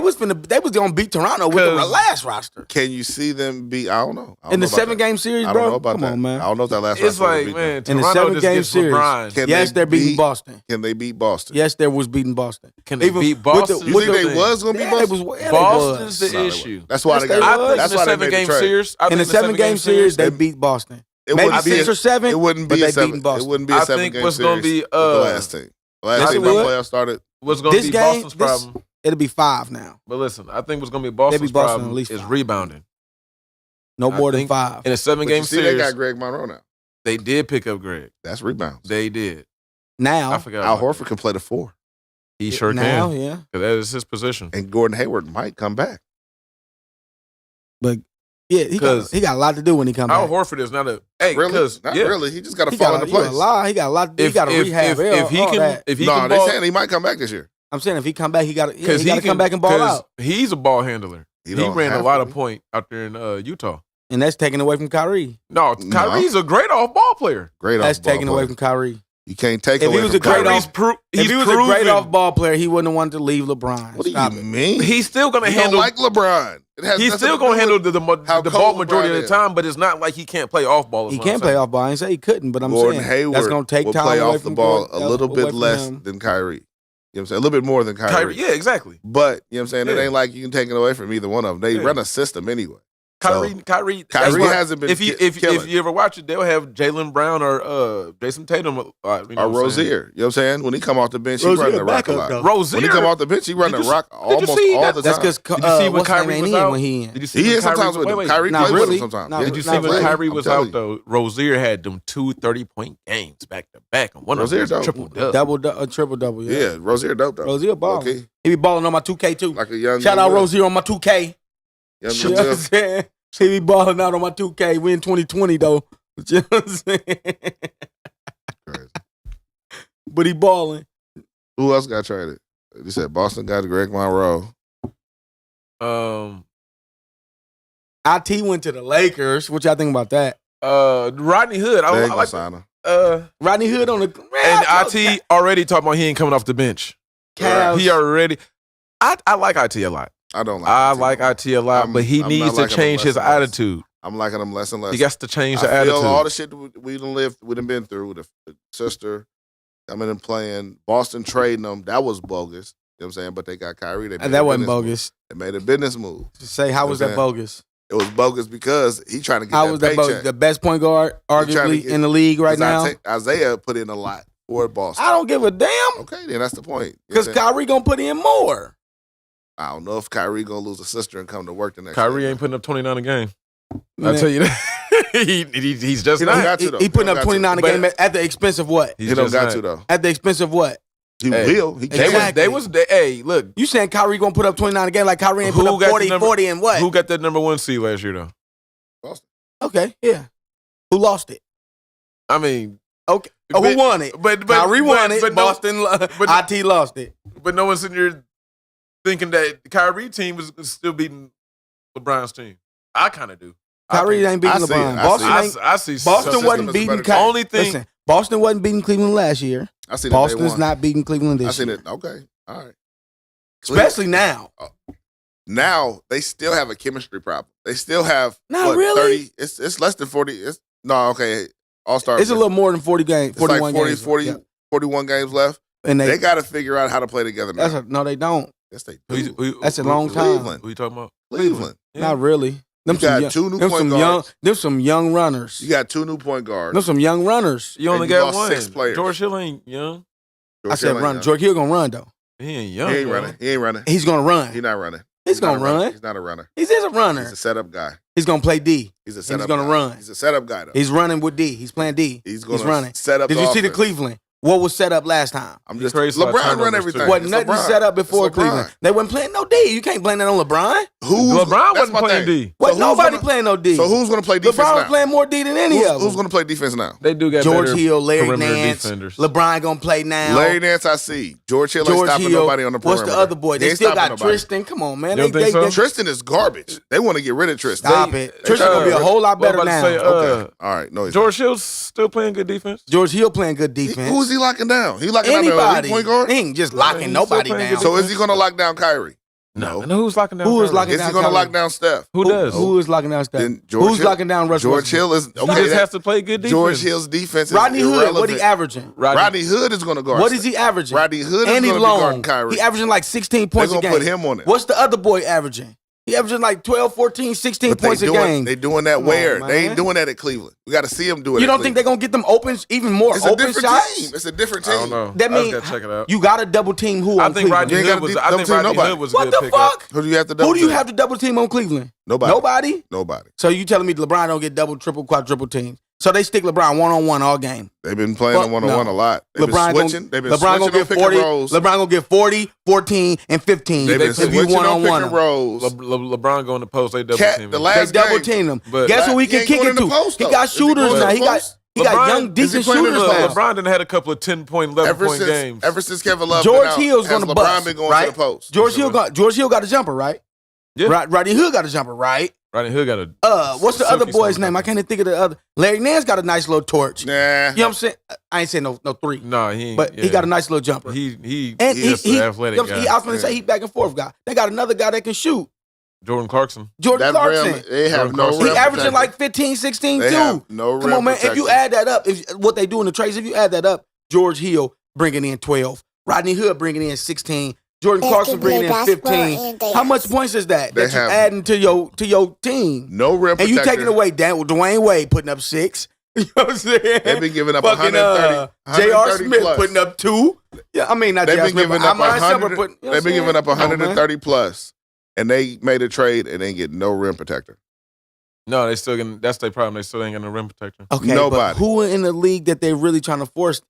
They was gonna beat Toronto with the 'Cause- last roster. Can you see them beat? I don't know. I don't In know the about 7-game series, that. I bro. don't know about Come that. on, man. I don't know if that last It's roster would like, beat man, In the Toronto just 7-game gets series. LeBron. Can Yes, they they're beating beat- Boston. Can they beat Boston? Yes, they was beating Boston. Can they Even beat with Boston? the- You with think the- they was going to beat Yeah, Boston? they was. Yeah, Boston's they the was. issue. That's why Yes, they they got. was. I think That's the why they made the 7-game trade. series. I In the think 7-game series, they beat Boston. It Maybe wouldn't be 6 a- or 7. It wouldn't but be they a seven. beating Boston. It wouldn't be I a think 7-game what's series. gonna be with the last team. The last Yes, team it my would. playoffs started. What's going to This be game, Boston's problem? It'll be 5 now. But listen, I think what's going to be Boston's Boston problem at least is 5. rebounding. No I more than think 5. In a But 7-game you see, series, they got Greg Monroe now. they did pick up Greg. That's rebounds. They did. Now, I forgot. Al about Horford that. can play the 4, He sure now, can. yeah. 'Cause that is his position. and Gordon Hayward might come back. But yeah, he got a lot to do when he comes Al back. Horford is not a Really? because Not yeah. really. He just got to He fall got into a place. lot. He got a lot to do. He got to rehab. if he all can that. if he No, can they ball saying he might come back this year. I'm saying if he come back, he got to because come back and ball out, He's a ball handler. He don't ran a have lot to of be. point out there in Utah. and that's taken away from Kyrie. No, Kyrie's a great off ball player. Great That's off ball taken away player. from Kyrie. You can't take If he away was from a great Kyrie. off- He's If he was a great proven- off ball player, he wouldn't have wanted to leave LeBron. What do Stop you it. mean? He's still going to You don't handle. like LeBron. It has He's nothing still to going to do handle with how the ball cold majority LeBron of the is. time, but it's not like he can't play off ball. is He what can I'm play saying. off ball. I ain't say he couldn't, but I'm Gordon saying Hayward that's going to take will time play away off from the ball Gordon- a little away bit from less him. than Kyrie. You know what I'm saying? A little bit more than Kyrie. Yeah, exactly. But, you know what I'm saying? It Yeah. ain't like you can take it away from either one of them. They Yeah. run a system anyway. Kyrie, So, Kyrie Kyrie that's hasn't been If you killing. ever watch it, they'll have Jalen Brown or Jason Tatum. You know Or what I'm saying? Rozier. You know what I'm saying? When he come off the bench, he Rozier run the rock a backup, lot. though. Rozier. When he come off the bench, he run Did the you- rock did you almost see all that? the That's time. because Did you see when Kyrie ain't was in out? when he in. Did you see He when is sometimes with wait, him. wait. Kyrie Not plays with really. him sometimes. Not Yeah. Did you see Not when really. Kyrie I'm was telling out you. though? Rozier had them 2 30-point games back to back, and one of them Rozier's was dope. triple Triple double. Yeah, Rozier dope though. Rozier ball. Okay. He be balling on my 2K too. Like a young Shout out Will. Rozier on my 2K. Young You know what I'm Will. saying? He be balling out on my 2K. We in 2020 though. You know what I'm saying? Crazy. But he balling. Who else got traded? You said Boston got Greg Monroe. IT went to the Lakers. What y'all think about that? Rodney Hood. They I ain't gonna like sign him. Rodney Hood on the and IT already talking about he ain't coming off the bench. Cavs. He already. I like IT a lot. I don't like I him. like IT a lot, but he I'm needs not to liking him change less his and less. attitude. I'm liking him less and less. He got to change the I feel attitude. all the shit that we done been through with the sister coming and playing, Boston trading them. That was bogus. You know what I'm saying? But they got Kyrie. They made That a wasn't business bogus. move. They made a business move. Say, how was that Okay. bogus? It was bogus because he trying to get How that was that paycheck. bogus? The best point guard, trying to arguably, get- in the league right now. Isaiah put in a lot for Boston. I don't give a damn Okay, then that's the point. You know because what I'm saying? Kyrie gonna put in more. I don't know if Kyrie gonna lose a sister and come to work the next Kyrie day. ain't putting up 29 a game. Man. I'll tell you that. he's just He don't not. got to, though. He putting He don't up got 29 a to. game at the expense of what? He's He don't just got not. to though. At the expense of what? He Hey, will. He They can. Exactly. was. Hey, look. You saying Kyrie gonna put up 29 a game like Kyrie ain't Who put up got the 40, number- 40 and what? Who got that number 1 seed last year though? Boston. Okay, yeah. Who lost it? I mean, Okay. Oh, who won it? But Kyrie won it. but Boston, IT lost it. But no one's sitting here thinking that Kyrie team is still beating LeBron's team. I kind of do. Kyrie ain't beating I see it. LeBron. I Boston see it. ain't. I see. Boston system wasn't is beating better. Kyrie. Only thing. Listen, Boston wasn't beating Cleveland last year. I seen Boston's it. not beating Cleveland I this seen year. it. Okay. All right. Especially now. Now they still have a chemistry problem. They still have Not really. 30. It's less than 40. No, okay. All-Star. It's a little more than 40 games. 41 games. 41 games left. And they got to figure out how to play together now. No, they don't. Yes, they do. That's a long time. Cleveland. Who you talking about? Cleveland. Yeah. Not really. You got two new point guards. Them some young runners. You got 2 new point guards. Them some young runners. You only got 6 players. George Hill ain't young. I said run. George Hill gonna run though. He ain't young. He ain't running. He's gonna run. He's not running. He's gonna run. He's not a runner. He's a runner. He's a setup guy. He's gonna play D. He's a setup. He's gonna run. He's a setup guy though. He's running with D. He's playing D. He's running. Set up. Did you see the Cleveland? What was set up last time? I'm just crazy. LeBron run everything. Wasn't nothing set up before Cleveland. They wasn't playing no D. You can't blame that on LeBron. LeBron wasn't playing D. What? Nobody playing no D. So who's going to play defense now? LeBron was playing more D than any of them. Who's going to play defense now? They do got George better Hill, Larry perimeter Nance, defenders. LeBron gonna play now. Larry Nance, I see. George Hill ain't stopping nobody on the perimeter. What's the other boy? They still got Tristan. Come on, man. Tristan is garbage. They want to get rid of Tristan. Stop it. Tristan gonna be a whole lot better now. Okay. All right. No, George Hill's still playing good defense. George Hill playing good defense. Who's he locking down? He locking down the point guard? He ain't just locking nobody down. So is he going to lock down Kyrie? No. And who's locking down? Who is locking down? Is he going to lock down Steph? Who does? Who is locking down Steph? Who's locking down Russell? George Hill is. He just has to play good defense. George Hill's defense is Rodney Hood. irrelevant. What he averaging? Rodney Hood is going to guard. What is he averaging? Rodney Hood is and going he to guard Kyrie. He averaging like 16 points a game. They're going to put him on it. What's the other boy averaging? He averaging like 12, 14, 16 points a game. They doing that where? They ain't doing that at Cleveland. We got to see them do it. You don't think they're going to get them opens, even more it's open a different shots? Team. It's a different team. I don't know. That means gotta check it out. You got to double team who on Cleveland? Rodney Hood was a what good the fuck? Who do you have to double Who do you have to double team on Cleveland? Nobody. So you telling me LeBron don't get double, triple, quadruple teams? So they stick LeBron one-on-one all game. They've been playing on one-on-one a lot. They've LeBron been switching. They've been LeBron switching gonna get 40. LeBron gonna get 40, 14, and 15. They've been switching on pick and rolls. LeBron going to post. They double team him. They double team him. Guess who he can kick it to? He got shooters now. He got young, decent shooters now. LeBron done had a couple of 10-point, 11-point games. Ever since Kevin Love George Hill's going to bust, LeBron been going right? to the post. George Hill got a jumper, right? Yeah. Rodney Hood got a jumper, right? Rodney Hood got a what's the other boy's name? I can't even think of the other. Larry Nance got a nice little torch. Nah. You know what I'm saying? I ain't saying no three. No, he ain't. But he got a nice little jumper. He's he athletic guy. I was going to say he back and forth guy. They got another guy that can shoot. Jordan Clarkson. They have no rim. He averaging like 15, 16 they too. Have no rim. Come on, man. Protection. If you add that up, what they do in the trades, if you add that up, George Hill bringing in 12, Rodney Hood bringing in 16, Jordan Clarkson bringing in 15. How much points is that you're adding to your team? No rim. And you taking away Dwayne Wade putting up 6. You know what I'm saying? They've been giving up fucking 130. J.R. Smith plus. putting up 2. Yeah, I mean not J.R. Smith. They've been giving up 130 plus, and they made a trade and they get no rim protector. No, they still getting. That's their problem. They still ain't got no rim protector. Okay, nobody. But who in the league that they're really trying to force?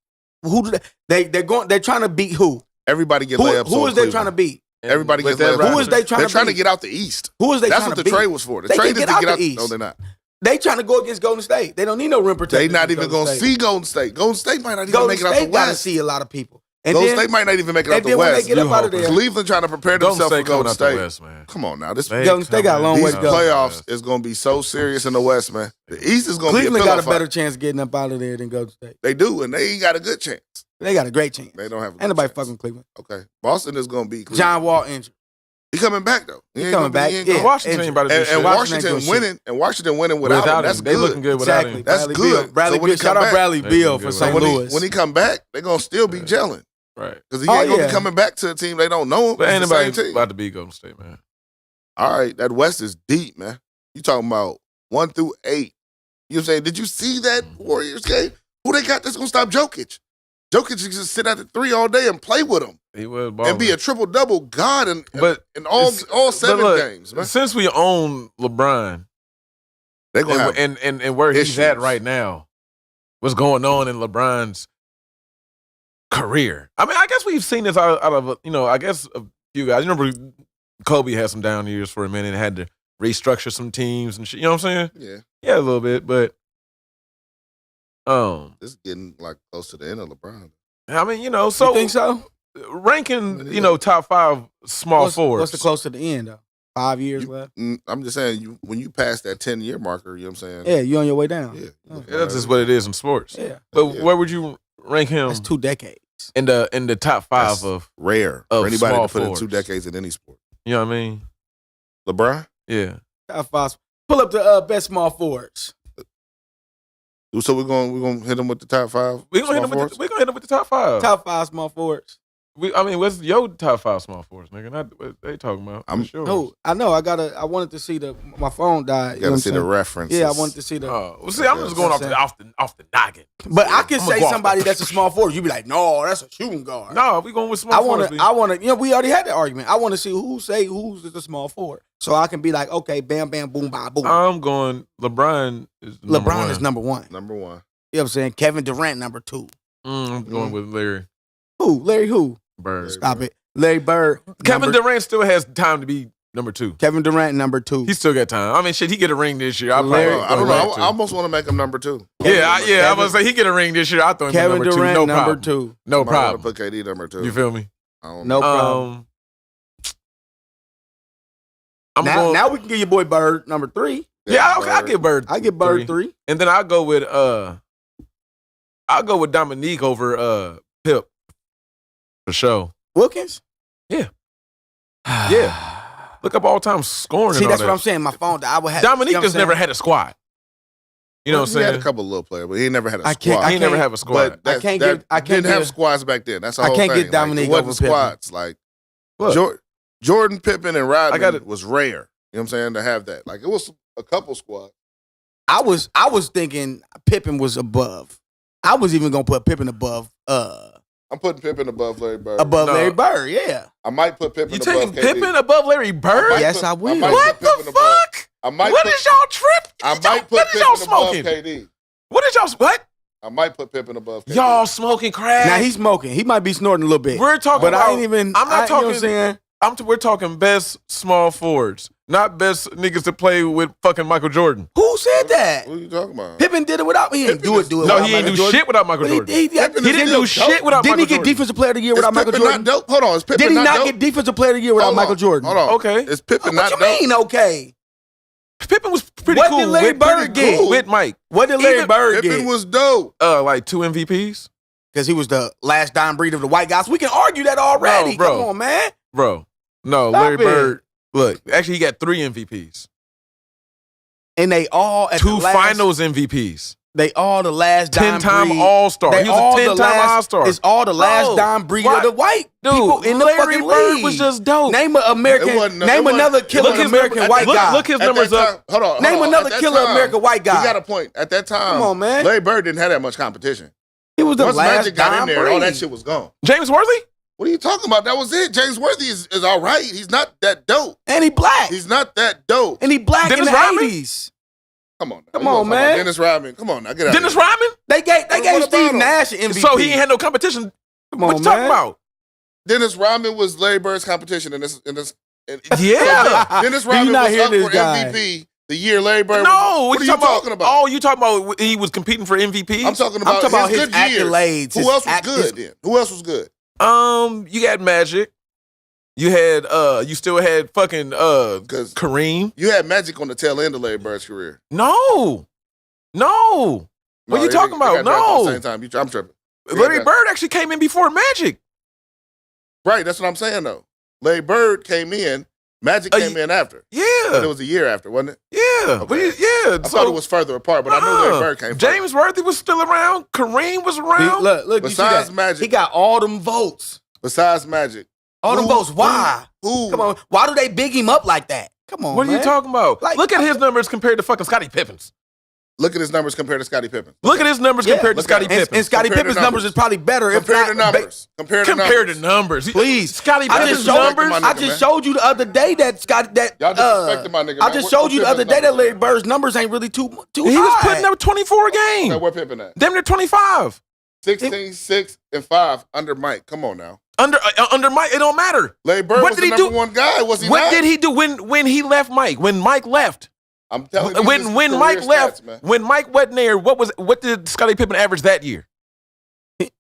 Who do they're trying to beat? Who? Everybody get layups. Who is they trying to beat? Everybody gets layups. Who is they trying to beat? They're trying to get out the East. Who is they That's trying what to the beat? trade was for. The They trade can is to get get out out the East. No, they're not. They trying to go against Golden State. They don't need no rim protection. They not even going to see Golden State. Golden State might not even make it out the Golden State got to West. see a lot of people. And Golden then, State might not even make it out the when West. they get up out of there, Cleveland trying to prepare themselves for Golden State. West, man. Come on now, this Golden State got a long way these to go. playoffs is going to be so serious in the West, man. The East is going to be a Cleveland pillow got a better fight. chance of getting up out of there than Golden State. They do, and they ain't got a good chance. They got a great chance. They don't have a good Ain't nobody chance. fucking Cleveland. Okay, Boston is going to beat Cleveland. John Wall injured. He coming back though. He coming back. Yeah. Washington ain't about to do And shit. Washington winning without him. That's they good. looking good without Exactly. him. That's Bradley good. Beal. Bradley So when he Beal. Shout come out back, Bradley they Beal doing for good St. when Louis. he come back, they're going to still be gelling. Right. Because he ain't going to yeah. be coming back to a team they don't know him. But ain't It's the same nobody team. about to beat Golden State, man. All right, that West is deep, man. You talking about 1 through 8. You know what I'm saying? Did you see that Warriors game? Who they got that's going to stop Jokic? Jokic can just sit at the 3 all day and play with him. He was balling. And be a triple-double god in all 7 look, games, man. Since we own LeBron, They're going to have and where he's at issues. right now, what's going on in LeBron's career? I mean, I guess we've seen this out of I guess a few guys. You remember Kobe had some down years for a minute and had to restructure some teams and shit. You know what I'm saying? Yeah, a little bit, but this is getting like close to the end of LeBron. I mean, so You think so? ranking, top 5 small forwards. What's the close to the end though? 5 years left. I'm just saying, when you pass that 10-year marker, you know what I'm saying? Yeah, you on your way down. Yeah. Yeah, that's just what it is in sports. Yeah. But where would you rank him That's 2 decades. in the top 5 That's of rare of for anybody small to put forwards. in 2 decades in any sport. you know what I mean? LeBron? Yeah. Top 5. Pull up the best small forwards. So we're gonna hit him with the top 5. We're gonna hit him with the top 5. Top 5 small forwards. What's your top 5 small forwards, nigga? Not what they talking about. I'm sure. Oh, I know. I wanted to see my phone died. You gotta see the references. Yeah, I wanted to see the. See, I'm just going off the noggin. But I can I'm say gonna go somebody off the- that's a small forward. You be like, no, that's a shooting guard. No, we going with small I forwards. want to. You know, we already had that argument. I want to see who's the small forward, so I can be like, okay, bam, bam, boom, bam, boom. I'm going. LeBron is number one. Number 1. You know what I'm saying? Kevin Durant number 2. I'm going with Larry Who? Larry who? Bird. Stop it. Larry Bird. Kevin Durant still has time to be number 2. Kevin Durant number 2. He still got time. I mean, shit, he get a ring this year. I don't know. I almost want to make him number 2. I was gonna say he get a ring this year. I thought him Kevin number Durant 2. No number problem. 2. No I want problem. to put KD number 2. You feel me? No problem. Now we can give your boy Bird number 3. Yeah, okay, I'll give Bird. I give Bird 3. And then I'll go with Dominique over Pip for sure. Wilkins? Yeah. Yeah. Look up all time scoring. See, and all that's that. what I'm saying. My phone, I would have. Dominique you know what I'm just saying? never had a squad. You know what I'm saying? He had a couple of little players, but he never had a I squad. can't- He never have a squad. But I can't didn't have give- squads back then. That's the I whole can't thing. get Dominique it wasn't over Pippen. squads. Like Look. Jordan, Pippen, and Rodman got it. was rare. You know what I'm saying? To have that. Like it was a couple squads. I was thinking Pippen was above. I was even gonna put Pippen above I'm putting Pippen above Larry Bird. No. Larry Bird. Yeah. I might put Pippen You above taking KD. Pippen above Larry Bird? might Yes, put- I will. might What put the Pippen above- fuck? I might What put, is y'all tripping? I might put What is Pippen y'all above smoking? KD. What is y'all? What? I might put Pippen above KD. Y'all smoking crack? Now he's smoking. He might be snorting a little bit. We're talking but about. I ain't even. I'm not You know talking. what I'm saying? We're talking best small forwards, not best niggas to play with fucking Michael Jordan. Who said that? What are you talking about? Pippen did it without me. He didn't do it. No, without he ain't Michael do Jordan. shit without Michael But he- Jordan. he- Pippen He is didn't still do shit dope. without Didn't he Michael get Jordan. Defensive Player of the Year Is without Michael Pippen Jordan? not dope? Hold on. Is Pippen Did he not dope? get Defensive Player of the Year without Hold on. Michael Jordan? Hold on. Okay. Is Pippen What not you dope? mean? Okay. Pippen was pretty What cool. did Larry with, Bird get? cool. with Mike? What did Larry Even Bird Pippen get? was dope. Like 2 MVPs, Because he was the last dying breed of the white guys. We can argue that already. No, bro. Come on, man. bro. No, Stop Larry it. Bird. Look, actually, he got 3 MVPs, And they all at 2 the last, Finals MVPs, They all the last dying 10-time breed. All Star. They He was all a the 10-time last- All Star. It's all the last Bro, dying breed what? of the white Dude, people in the Larry fucking Bird league. was just dope. Name an American. It wasn't- Name it wasn't- another killer Look his American number- white guy. Look his At numbers that up. time, hold on. Name another At that killer time, American white guy. You got a point. At that time, Come on, man. Larry Bird didn't have that much competition. He was the Once last Magic got in dying there, breed. all that shit was gone. James Worthy? What are you talking about? That was it. James Worthy is all right. He's not that dope. And he black. He's not that dope. And he black Dennis in the Rodman? 80s. Come on. Now. Come You gonna on, talk about man. Dennis Rodman. Come on now. Get out Dennis of here. Rodman? They gave What Steve about him? Nash an MVP. So he ain't had no competition. Come What on, you talking man. about? Dennis Rodman was Larry Bird's competition in this. Yeah. Dennis Do you Rodman not was hear up this for guy? MVP the year Larry Bird. No, what are you talking about? Oh, you talking about he was competing for MVP? I'm talking about his his good years. accolades, Who his else was act- good his- then? Who else was good? You got Magic. You had you still had fucking Because Kareem. you had Magic on the tail end of Larry Bird's career. No. What you they- talking they about? got drafted at the No. same time. I'm tripping. Larry Yeah, Bird actually came in before Magic. Right, that's what I'm saying though. Larry Bird came in. Magic came in after. But it Yeah. was a year after, wasn't it? Yeah. Okay. But yeah. I thought it was further apart, but I knew Larry Bird came first. James Worthy was still around. Kareem was He- around. Look, you see Besides that? Magic. He got all them votes. Besides Magic. All them Who- votes. Why? Who? Come on. Why do they big him up like that? Come on, What are you man. talking about? Like- Look at his numbers compared to fucking Scottie Pippen's. Look at his numbers compared to Scottie Pippen. Look at his numbers Yeah, compared to look Scottie at- Pippen. And Scottie Compare the Pippen's numbers numbers. is probably better. Compare the numbers. Compare the Compared to numbers. numbers. Please. Scottie I Pippen's just showed, numbers. my I nigga, just man. showed you the other day that Y'all disrespecting my nigga, I man. just What- showed what you the other Pippen's day that numbers Larry are? Bird's numbers ain't really too He high. was putting up 24 a game. Now, where Pippen at? Damn near 25. 16, 6, and 5 under Mike. Come on now. Under Mike, it don't matter. Larry Bird What was did the he number do? one guy, was he What not? did he do when he left Mike? When Mike left? I'm telling you, When his Mike career left, stats, man. when Mike wasn't there, what did Scottie Pippen average that year?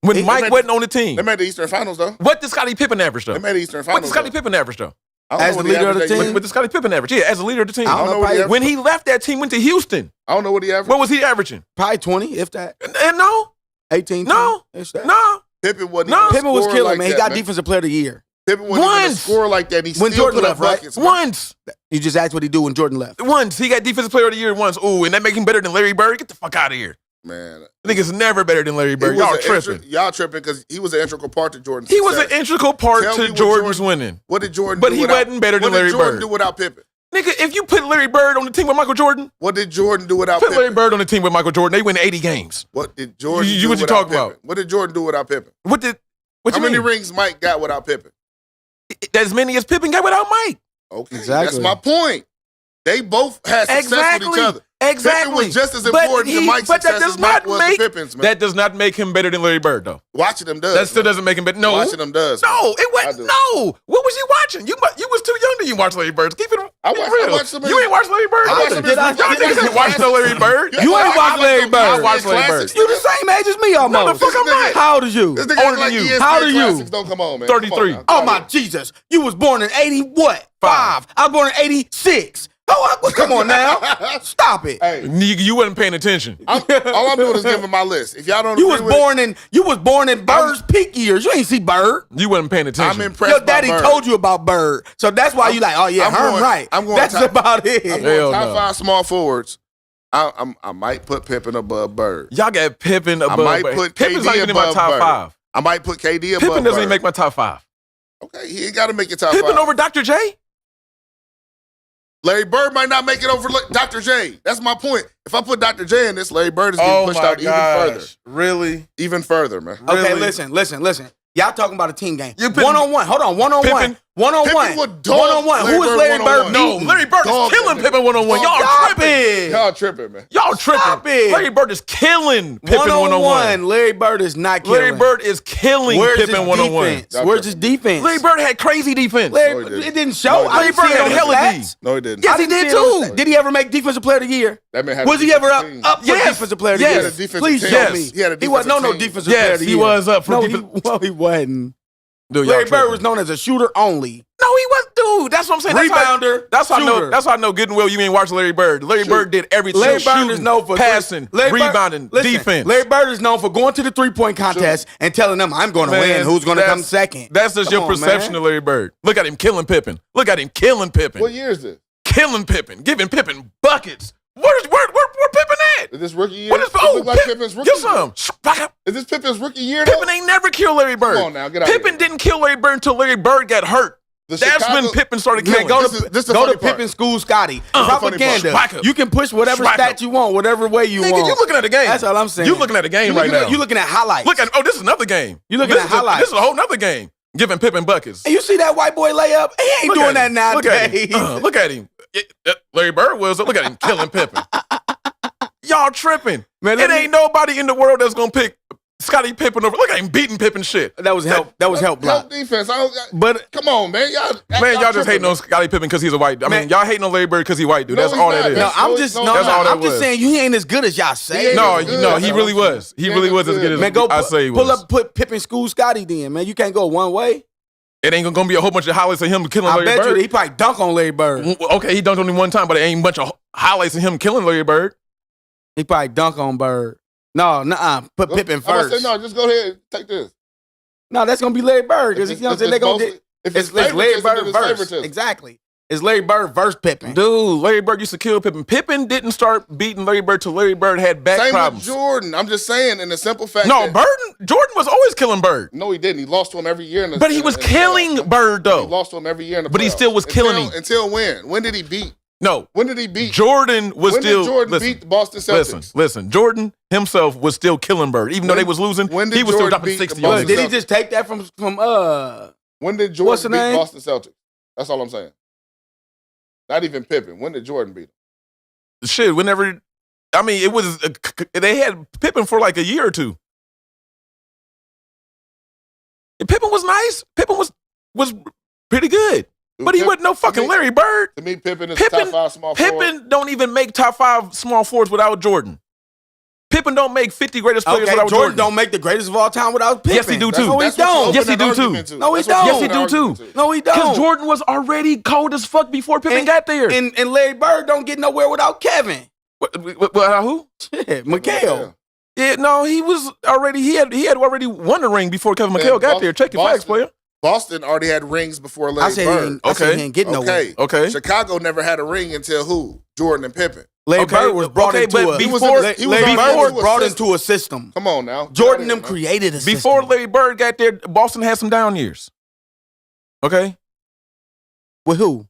When He Mike made- wasn't on the team. They made the Eastern Finals, though. What did Scottie Pippen average though? They made the Eastern What Finals. did Scottie though. Pippen average though? I don't As know the what he leader of the averaged that team? year. What did Scottie Pippen average? Yeah, as a leader of the team. I don't know, what he probably, When he left that team, went to Houston. I don't know what he averaged. What was he averaging? probably 20, if that. And no, 18, No. 20, if that. no. Pippen wasn't No. even a Pippen was scorer killing, like man. He that, got Defensive Player of the Year. Pippen wasn't even a Once. scorer like that. And he When still Jordan put up left, right? buckets. man. Once. You just asked what he do when Jordan left. He got Defensive Player of the Year once. Ooh, and that make him better than Larry Bird? Get the fuck out of here. Man. Nigga's never better than Larry Bird. Y'all tripping. Y'all tripping because he was an integral part to Jordan's He was success. an integral part to Jordan's winning. What did Jordan but do he without, wasn't better than Larry Bird. What did Jordan do without Pippen? Nigga, if you put Larry Bird on the team with Michael Jordan, what did Jordan do without put Pippen? Larry Bird on the team with Michael Jordan, they win 80 games. What did Jordan do what you without talking Pippen? about? What did Jordan do without Pippen? How many rings Mike got without Pippen? As many as Pippen got without Mike. Okay, exactly. That's my point. They both had success with each other. Exactly. Pippen was just as important to Mike's success as Mike was to Pippen's, man. That does not make him better than Larry Bird, though. Watching them does. That still doesn't make him better. No. Watching them does. No, it wasn't. No. What was you watching? You was too young to watch Larry Bird. Keep it real. I watched some of You ain't watched Larry Bird? Y'all niggas ain't watched no Larry Bird. You ain't watched Larry Bird. I watched Larry Bird. You the same age as me almost. No, the fuck I'm not. How old are you? This nigga Older like than you. ESPN How old are you? Classics don't come on, man. 33. Come on Oh my Jesus! You was born in 80 what? 5. I was born in 86. Oh, come on now. Stop it. Hey, You wasn't paying attention. all I'm doing is giving my list. If y'all don't You agree was born in Bird's peak years. You ain't see Bird. You wasn't paying attention. I'm impressed. Your daddy by Bird. told you about Bird. So that's why you like, oh yeah, Herm right. That's about it. I'm Hell going top no. 5 small forwards. I might put Pippen above Bird. Y'all got Pippen above I might Bird. put Pippen's KD not even in my above top Bird. 5. I might put KD above Pippen doesn't Bird. even make my top 5. Okay, he ain't got to make it top Pippen 5. over Dr. J? Larry Bird might not make it over Dr. J. That's my point. If I put Dr. J in this, Larry Bird is getting pushed out even further. Really? Even further, man. Okay, Really? listen. Y'all talking about a team game. You Pippen- One-on-one. Hold on, one-on-one. Pippen- One-on-one. Pippen would dog One-on-one. Who is Larry Larry Bird Bird? one-on-one. No, beating? Larry Bird Dog is killing that Pippen one-on-one. Y'all Stop tripping. it. Y'all tripping, man. Y'all tripping. Stop it. Larry Bird is killing Pippen one-on-one. One-on-one. Larry Bird is not killing. Larry Bird is killing Where's Pippen his one-on-one. defense? Where's his defense? Larry Bird had crazy defense. Larry, No, he didn't. it didn't show. No, he I Larry didn't Bird see it had on his hella stats. D. No, he didn't. Yes, I he didn't did see it on his too. stats. Did he ever make defensive player of the year? That man had Was a he ever defensive up team. for Yes. defensive player of the Yes. year? He had a defensive Please team. show Yes. me. He had a He wasn't defensive no team. defensive player of Yes, the he year. was up for No, defense. he wasn't. Dude, y'all Larry Bird tripping. was known as a shooter only. No, he was, dude. That's what I'm saying. Rebounder, That's how I know. shooter. That's how I know good and well you ain't watch Larry Bird. Larry Bird did everything. Larry Bird shooting, is known for passing, rebounding, defense. Larry Bird is known for going to the 3-point contest and telling them, "I'm going to win. Who's going to come second?" That's just Come your on, perception man. of Larry Bird. Look at him killing Pippen. Look at him killing Pippen. What year is this? Killing Pippen. Giving Pippen buckets. Where Pippen at? Is this rookie year? What is It look like Pip- Pippen's rookie Get some. Is this Pippen's rookie year, though? Pippen ain't never killed Larry Bird. Come on now, get out Pippen here. didn't kill Larry Bird until Larry Bird got hurt. The That's Chicago- when Pippen started Man, killing. go This is to the funny part. Pippen School, Scotty. funny part. Propaganda. Strike up. You can push whatever Strike stat up. you want, whatever way you Nigga, want. you looking at the game. That's all I'm saying. You looking at the game right now. You looking at highlights. Look at this is another game. You looking This at is a- highlights. This is a whole nother game. Giving Pippen buckets. And you see that white boy layup? He ain't Look doing at that him. Look at nowadays. him. Look at him. Larry Bird was. Look at him killing Pippen. Y'all tripping. Man, It ain't nobody in the world that's gonna pick Scottie Pippen over. Look at him beating Pippen shit. That was help. That was help block. Help defense. I don't got, But come on, man. Y'all Man, y'all just hating tripping, on Scottie Pippen because he's a white dude. I mean, Man. y'all hating on Larry Bird because he's white dude. No, That's he's all not. that is. no, I'm No, just no, no. that's all that I'm just was. saying he ain't as good as y'all say. He No, ain't as no, good. he really was. He really was as good as Man, go I say he was. put Pippen School Scotty then, man. You can't go one way. It ain't gonna be a whole bunch of highlights of him killing I Larry bet Bird. you he probably dunk on Larry Bird. Okay, he dunked on him one time, but it ain't a bunch of highlights of him killing Larry Bird. He probably dunk on Bird. No, nuh-uh. Put Pippen I'm gonna first. say, no, just go ahead. Take this. No, that's gonna be Larry Bird because you know what I'm saying. They gonna get If it's Larry Bird versus favoritism. exactly. It's Larry Bird versus Pippen. Dude, Larry Bird used to kill Pippen. Pippen didn't start beating Larry Bird till Larry Bird had back Same problems. with Jordan. I'm just saying, in the simple fact. No, that, Jordan was always killing Bird. No, he didn't. He lost to him every year. But he was killing Bird, He though. lost to him every year in the But he playoffs. still was killing him. Until when? When did he beat? No, When did he beat? Jordan was when still. did Jordan beat the Boston Celtics? Listen. Jordan himself was still killing Bird. Even though they was losing, when did he was still Jordan dropping beat 60 the on Boston him. Did he just take that from When did What's the Jordan beat name? Boston Celtics? That's all I'm saying. Not even Pippen. When did Jordan beat him? Shit, whenever. I mean, it was. They had Pippen for like a year or two. Pippen was nice. Pippen was pretty good. Dude, But he Pip- wasn't no fucking to me- Larry Bird. To me, Pippen is Pippen- top 5 small forward. Pippen don't even make top 5 small forwards without Jordan. Pippen don't make 50 greatest players Okay, without Jordan Jordan. don't make the greatest of all time without Pippen. Yes, he do, too. No, he That's what you don't. open Yes, he that do, too. argument to. No, he That's what you don't. Yes, he open do, the too. argument to. No, he Because don't. Jordan was already cold as fuck before Pippen got there. And Larry Bird don't get nowhere without Kevin. Who? Shit, McHale. Yeah, no, he was already. He had already won the ring before Kevin McHale got there. Check your facts, player. Boston already had rings before Larry I said Bird. he ain't getting nowhere. Okay. Okay. Chicago never had a ring until who? Jordan and Pippen. Larry Bird was brought into but a Larry Bird was brought into a system. Come on now. Jordan them created a system. Before Larry Bird got there, Boston had some down years. Okay? With who?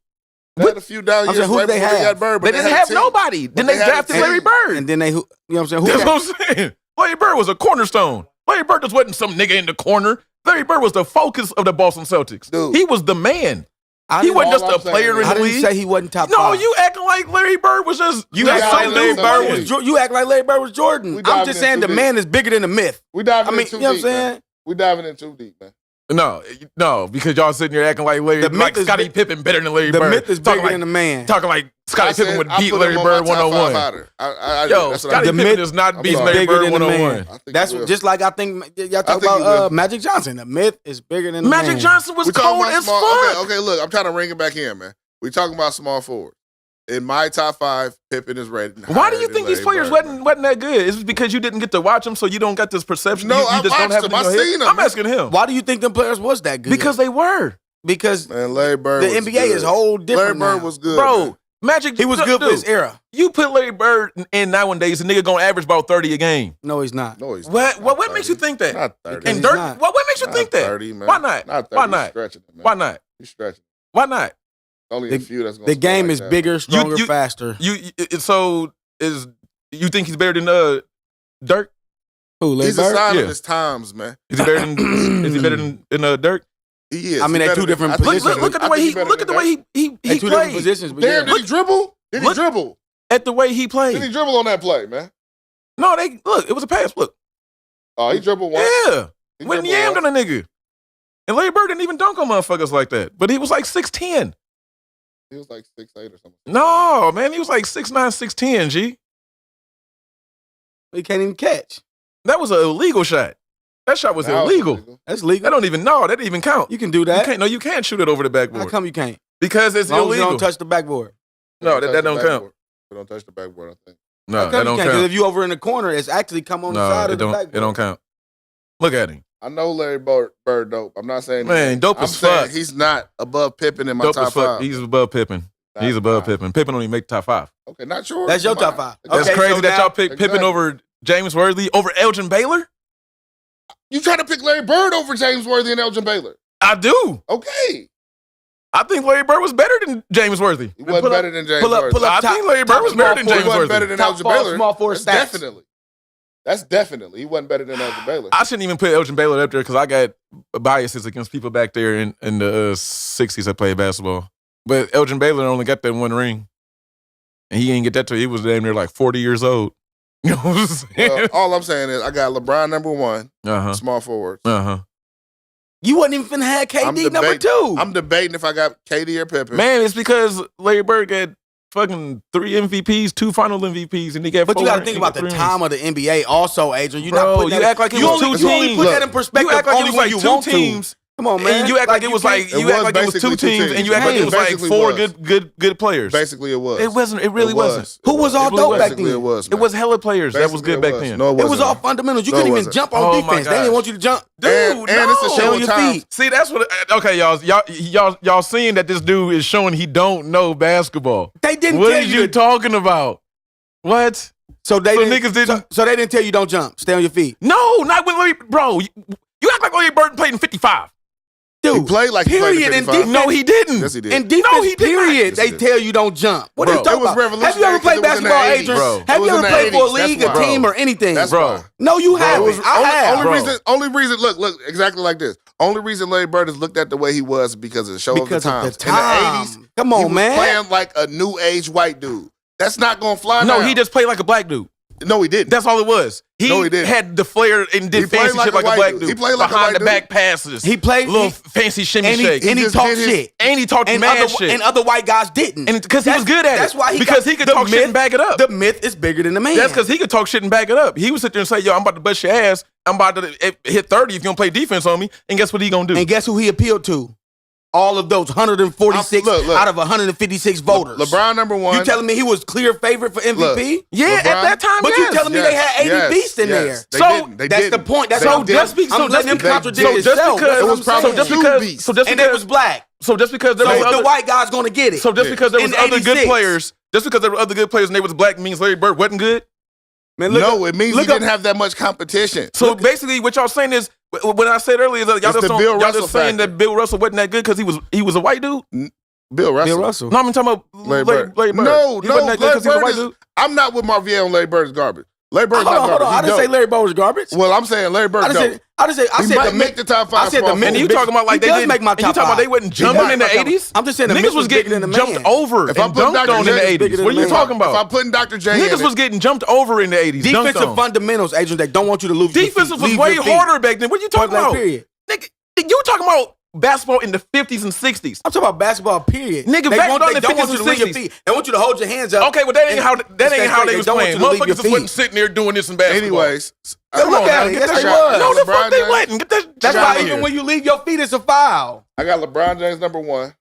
They had a few down years who right they before they have? got Bird, but They didn't have nobody. Then they drafted Larry Bird. And then they, you know what I'm saying? Who That's got- what I'm saying. Larry Bird was a cornerstone. Larry Bird just wasn't some nigga in the corner. Larry Bird was the focus of the Boston Celtics. Dude. He was the man. I He didn't- wasn't just all a I'm saying player is- in I the didn't league. say he wasn't top No, five. you acting like Larry Bird was just. You That's act how like it Larry is, Bird man. was you act like Larry Bird was Jordan. We I'm diving just in saying too the deep. man is bigger than the myth. We diving I mean, in too you know what I'm deep, man. saying? We diving in too deep, man. No, because y'all sitting here acting like Larry, The myth like is Scottie big- Pippen better than Larry The Bird. myth is Talking bigger like, than the man. Talking like Scottie Pippen would beat Larry Bird 101. Yo, That's what Scottie I Pippen myth does not I'm beat sorry. Larry bigger Bird than the 101. man. I think That's he will. just like I think y'all talk think he will. about Magic Johnson. The myth is bigger than the man. Magic Johnson was We talking cold about as small. fuck. Okay, look, I'm trying to ring it back in, man. We talking about small forward. In my top 5, Pippen is rated. Why do you think these players wasn't that good? Is it because you didn't get to watch them, so you don't got this perception? No, you I just don't watched have them. it in I your head? seen them, I'm man. asking him. Why do you think them players was that good? Because they were. Because Man, Larry Bird. the was NBA good. is whole different. Larry Bird now. was good, Bro, man. Magic. He was good for his era. You put Larry Bird in nowadays, a nigga gonna average about 30 a game. No, he's not. No, he's What? not What makes you 30. think that? Not 30. Because And he's Dirk. not. What makes you Not think that? 30, man. Why not? Not 30. Why He's not? stretching it, man. Why not? He's stretching. Why not? Only a few that's going The game is bigger, stronger, you- faster. So you think he's better than Dirk? Who, Larry He's a Bird? sign Yeah. of his times, man. Is he better than? Is he better than Dirk? He is. I mean, He they're better two than- different I think positions. he's Look at the better- way I he. think he's Look at the better way than he They two different played. positions. But Damn, yeah. did he dribble? Did he Look- dribble? At the way he Did he played. dribble on that play, man? No, they look. It was a pass. Look. Oh, he dribbled once. Yeah. He Went and dribbled yammed on a nigga. And Larry Bird didn't even dunk on motherfuckers like that. But he was like 6'10". He was like 6'8" or something. No, man, he was like 6'9", 6'10", G. He can't even catch. That was an illegal shot. That shot was Now it's illegal. That's That legal. don't even know. That didn't even count. You can do You that. can't. No, you can't shoot it over the How backboard come you can't? because As it's long as you illegal. don't touch the backboard. No, that don't count. We don't touch the backboard, I think. No, How that come you don't can't? Because count. if you over in the corner, it's actually come on the No, side it of the don't. backboard. It don't count. Look at him. I know Larry Bird dope. I'm not saying Man, dope I'm as saying fuck. he's not above Pippen in my Dope top as fuck. 5. He's above Pippen. He's above Pippen. Pippen don't even make top 5. Okay, not sure. That's your Come top on. 5. That's Okay, crazy so that now- y'all pick Pippen Exactly. over James Worthy over Elgin Baylor. You trying to pick Larry Bird over James Worthy and Elgin Baylor? I do. Okay, I think Larry Bird was better than James Worthy. he wasn't better than James pull up- Worthy. pull up I top- think Larry Bird top was small better than forward. James He wasn't Worthy. better than Top Elgin ball, Baylor. small forward That's stats. definitely. That's definitely. He wasn't better than Elgin Baylor. I shouldn't even put Elgin Baylor up there because I got biases against people back there in the 60s that played basketball. But Elgin Baylor only got that one ring. And he didn't get that till he was damn near like 40 years old. You know what I'm saying? Well, all I'm saying is I got LeBron number 1, Uh-huh. small forward. Uh-huh. You wasn't even finna have KD I'm number 2. I'm debating if I got KD or Pippen. Man, it's because Larry Bird got fucking 3 MVPs, 2 final MVPs, and he got But 4 you got to think about the rings. time of the NBA also, Adrian. You're Bro, not putting you that, act like it you was only, two you only teams. put that Look, in perspective You act like only it was when like you 2 want teams. to. Come on, man. And you act like it was like It you act was like it was 2 basically two teams, teams. and you act like it was like Basically 4 was. good players. Basically, it was. It wasn't. It really It was. wasn't. Who was all It dope was. back Basically, then? it was. It man. was hella players that was Basically, good it back was. then. No, It was wasn't. all fundamentals. You No, it couldn't even wasn't. jump on Oh, my defense. They didn't gosh. want you to jump. Dude, And it's a no. show Stay on of your time. feet. See, that's what. Okay, y'all seeing that this dude is showing he don't know basketball. They didn't What tell is you you to. talking about? What? So they So didn't, niggas didn't- So they didn't tell you don't jump. Stay on your feet. No, not when Larry. Bro, you act like Larry Bird played in 55. He Dude, played like he played period, in and 55. No, he didn't. Yes, he did. in defense, No, he did not. period, Yes, they he did. tell you don't jump. What are Bro, you talking it was about? Have you revolutionary ever played 'cause it was in the basketball, 80s. Adrian? Bro. It Have was you in ever the played for a 80s. That's league, a why. team, or anything? That's Bro. why. No, you haven't. It was I have. only reason. Look, exactly like this. Only reason Larry Bird is looked at the way he was because of the show Because of of the the times. In the time. 80s, Come he on, was man. playing like a new age white dude. That's not gonna fly. No, now. he just played like a black dude. No, he didn't. That's all it was. No, he didn't. had the flair and did He played fancy like shit a like a white black dude. dude. He played like a behind white the back passes. He played little fancy shimmy and shake. he just talked did his- shit. And he talked mad shit. And other white guys didn't. And because he was That's- good at it. That's why he because got- he could the talk shit myth- and back it up. The myth is bigger than the man. That's because he could talk shit and back it up. He would sit there and say, "Yo, I'm about to bust your ass. I'm about to hit 30 if you don't play defense on me." And guess what he gonna do? And guess who he appealed to? All of those 146 Look. out of 156 voters. LeBron number 1. You telling me he was clear favorite for MVP? yeah, LeBron- at that time, But yes. you telling me they had 80 beasts in there. They So, didn't. They That's didn't. the point. That's They how didn't. I'm letting him they contradict didn't. just himself. because That's it what was I'm probably saying. two because beasts. so just And because it was black. so just because there So was the other white guy's gonna get it. so just because there was other good 86. players just because there were other good players and they was black means Larry Bird wasn't good? Man, It means he didn't have that much competition. So basically, what y'all saying is, what I said earlier, is that y'all just saying that Bill Russell wasn't that good because he was a white dude? Bill Russell. Bill Russell. No, I'm talking about Larry Bird. No, he wasn't that good because he was a white dude? I'm not with Marvier on Larry Bird's garbage. Larry Bird's Hold not garbage. on. I didn't say Larry Bird was garbage. Well, I'm saying Larry Bird dope. I said might make the top 5. I said the And you talking about like they didn't make my and you top talking about 5. they wasn't jumping in the 80s? I'm just saying the niggas Mitch was getting bigger than the jumped man. over If and I'm putting dunked Dr. on in the J 80s. than What are the you man. talking about? If I'm putting Dr. J Niggas in, was getting jumped over in the 80s. Defensive dunked on. fundamentals, Adrian, they don't want you to lose your feet. Defensive was Leave way your feet. harder back then. What are you talking Point blank about? period. Nigga, you talking about basketball in the 50s and 60s. I'm talking about basketball, period. Nigga, they basketball in the don't want 50s you to and leave your 60s. feet. They want you to hold your hands up. Okay, well that ain't how they was don't want playing. you to leave your Motherfuckers just wasn't feet. sitting there doing this in basketball. anyways, Come Look on at now, it. get Yes, that they shot. was. No, the LeBron fuck they James. wasn't. Get that That's shot why out of even here. when you leave your feet, it's a foul. I got LeBron James number 1.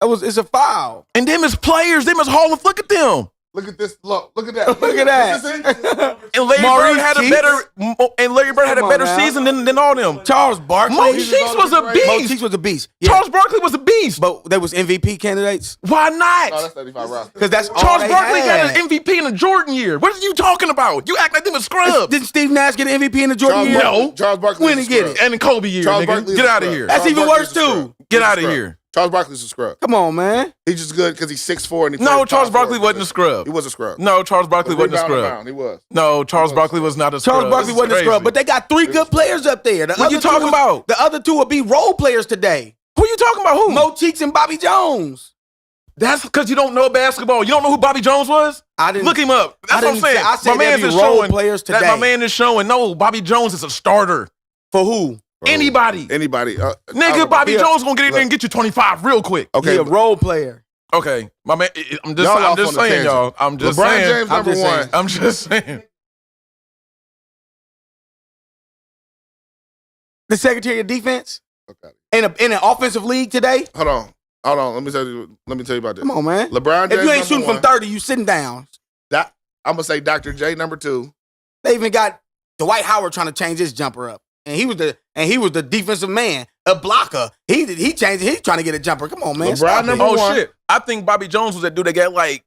It's a foul. And them as players, them as Hall of, look at them. Look at this. Look at that. Look at that. And Larry Maurice Bird had Cheeks. a better season than all them. Charles Barkley. Mo Cheeks was a Mo beast. Cheeks was a beast. Yeah. Charles Barkley was a beast. But they was MVP candidates. Why No, not? that's 35 roster. Because that's all Charles they Barkley had. got an MVP in the Jordan year. What are you talking about? You act like them was scrubs. Didn't Steve Nash get an MVP in the Jordan Charles year? Barkley, No. Charles Barkley When is he a get scrub. it? And the Kobe year, Charles nigga. Barkley is Get a out of scrub. here. That's Charles even Barkley's worse, a scrub. too. Get He's a out of scrub. here. Charles Barkley's a scrub. Come on, man. He's just good because he's 6'4" and he No, played Charles power Barkley forward wasn't a position. scrub. He was a scrub. No, Charles Barkley wasn't a Rebound and scrub. bound. He was. No, Charles He was. Barkley was not a scrub. Charles Barkley This is wasn't a scrub, crazy. but they got 3 good players up there. The What other you talking two about? The other 2 would be role players today. Who you talking about? Who? Mo Cheeks and Bobby Jones. That's because you don't know basketball. You don't know who Bobby Jones was? I didn't Look him up. That's what I'm didn't say- saying. I said my man they'd is be role showing players that today. my man is showing. No, Bobby Jones is a starter. For who? Anybody. Anybody. Nigga, Bobby yeah. Jones gonna get in there Look. and get you 25 real quick. Okay. He a role player. Okay, my man. I'm just Y'all off saying, on a tangent. y'all. I'm just LeBron saying. James number just 1. saying. I'm just saying. The Secretary of Defense Okay. in an offensive league today. Hold on. Let me tell you about this. Come on, man. LeBron James If you ain't number shooting 1. from 30, you sitting down. I'm gonna say Dr. J number 2. They even got Dwight Howard trying to change his jumper up, and he was the defensive man, a blocker. He changed it. He's trying to get a jumper. Come on, man. LeBron Stop number it. Oh 1. shit! I think Bobby Jones was that dude that got like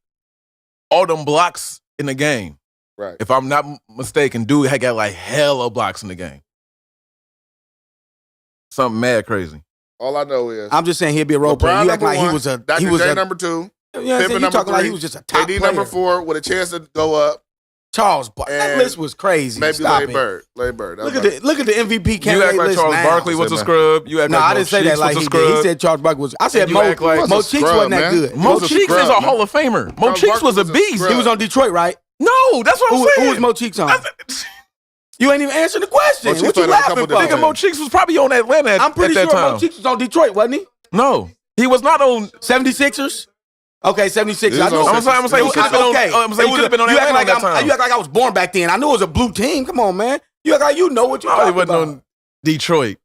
all them blocks in the game. Right. If I'm not mistaken, dude had got like hella blocks in the game. Something mad crazy. All I know is I'm just saying he'd be a role player. LeBron You act number like he 1, was a Dr. he was J a number 2. you know what I'm Pippen saying? You number talking like 3, he was just a top AD player. number 4 with a chance to go up. Charles Barkley. That And list was crazy. Maybe Stop Larry it. Bird. Larry Bird. Look at the MVP You candidate act like list Charles now. Barkley was a scrub. You act No, like I Mo didn't say Cheeks that like was he a did. He scrub. said Charles Barkley was. I said And you Mo act like- Mo He was a Cheeks scrub, wasn't that man. good. Mo was a Cheeks is scrub, a man. Hall of Famer. Mo Charles Cheeks Barkley was a was a beast. scrub. He was on Detroit, right? No, that's what I'm Who saying. was Mo Cheeks on? I- You ain't even answering the question. Mo Cheeks What you played on a laughing couple for? different Nigga, Mo Cheeks was probably on Atlanta at, I'm pretty at that sure time. Mo Cheeks was on Detroit, wasn't he? No, he was not on. 76ers? Okay, 76ers. He I was knew on it I'm was- saying he could have been on. Okay. I'm saying he could have been on You act Atlanta like at that time. you act like I was born back then. I knew it was a blue team. Come on, man. You act like you know what you're No, he talking wasn't about. on Detroit.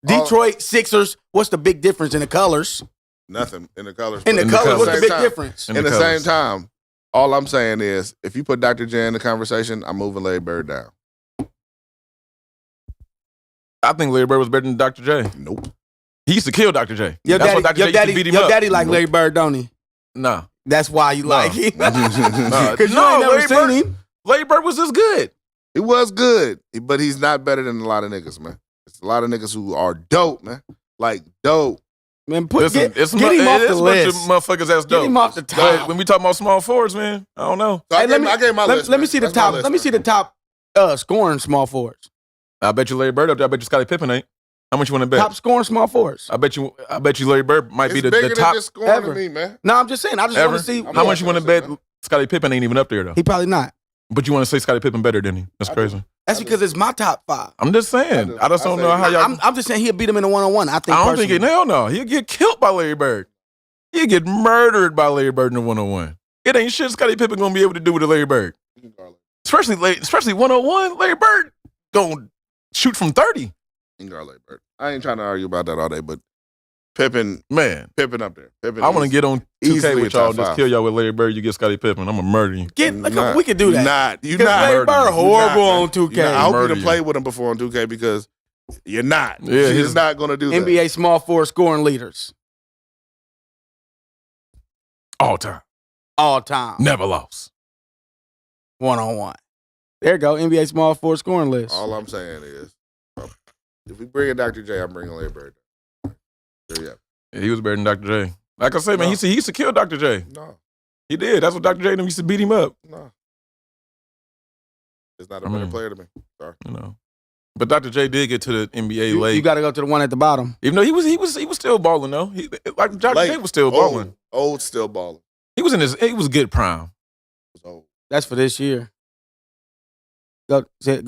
Detroit Sixers. What's the big difference in the colors? Nothing in the colors. In the In the colors, what's the colors. big Same time. difference? In In the the same colors. time, all I'm saying is, if you put Dr. J in the conversation, I'm moving Larry Bird down. I think Larry Bird was better than Dr. J. Nope. He used to kill Dr. J. Your That's daddy, why Dr. J your used daddy, to beat him your up. daddy like Larry Bird, don't he? Nah. That's why you like him. Nah. Because you No, ain't never Larry seen Bird- him. Larry Bird was just good. He was good, but he's not better than a lot of niggas, man. It's a lot of niggas who are dope, man. Like, dope. Man, Listen, get him off the it's a bunch of list. motherfuckers that's Get dope. him off the But top. when we talk about small forwards, man, I don't know. So Hey, I gave my list. let me man. see the That's my top. list, Let me man. see the top scoring small forwards. I bet you Larry Bird up there. I bet you Scottie Pippen ain't. How much you want to bet? Top scoring small forwards. I bet you Larry Bird might It's be bigger the than top just scoring ever. to me, man. No, I'm just saying. I just want ever. to see. How much you want to bet? man. Scottie Pippen ain't even up there though. He probably not. But you want to say Scottie Pippen better than him? That's I crazy. That's because it's my top 5. I'm just saying. I just don't know how y'all. I'm just saying he'll beat him in a one-on-one. I think. I don't think personally. hell no. He'll get killed by Larry Bird. He'll get murdered by Larry Bird in the 1-on-1. It ain't shit Scottie Pippen gonna be able to do with a Larry Bird. Especially 1-on-1, Larry Bird gonna shoot from 30. Larry Bird. I ain't trying to argue about that all day, but Pippen Man, up there. Pippen I want to is get on 2K easily with a y'all. top Just 5. kill y'all with Larry Bird. You get Scottie Pippen. I'm gonna murder you. Not- We could do that. You Because not. Larry Murder Bird you. horrible You're not, on 2K. I hope you Murder done you. played with him before on 2K because you're not. Yeah, He's his- not going to do that. NBA small forward scoring leaders. All time. All time. Never lost. 1-on-1. There you go. NBA small forward scoring list. All I'm saying is, if we bring in Dr. J, I'm bringing Larry Bird. Yeah. He was better than Dr. J. Like I said, man, he used to kill Dr. J. No. He did. That's what Dr. J used to beat him up. No. He's not a better player to me. Sorry. You know. But Dr. J did get to the NBA late. You got to go to the one at the bottom. Even though he was still balling though. Like Dr. J was still balling. Old still balling. He was good prime. He was old. That's for this year. Go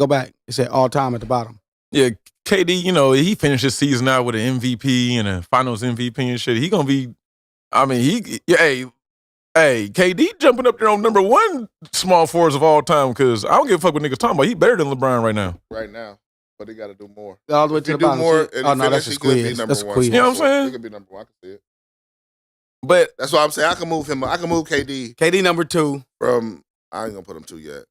back. It said all time at the bottom. Yeah, KD, you know, he finished his season out with an MVP and a finals MVP and shit. He gonna be, hey, KD jumping up there on number one small forwards of all time because I don't give a fuck what niggas talking about. He better than LeBron right now. Right now. But he got to do more. All the way to the bottom. More, that's a squeeze. That's a squeeze. You know what I'm saying? He could be number one. I can see it. But that's why I'm saying I can move him. I can move KD. KD number 2. From, I ain't going to put him 2 yet.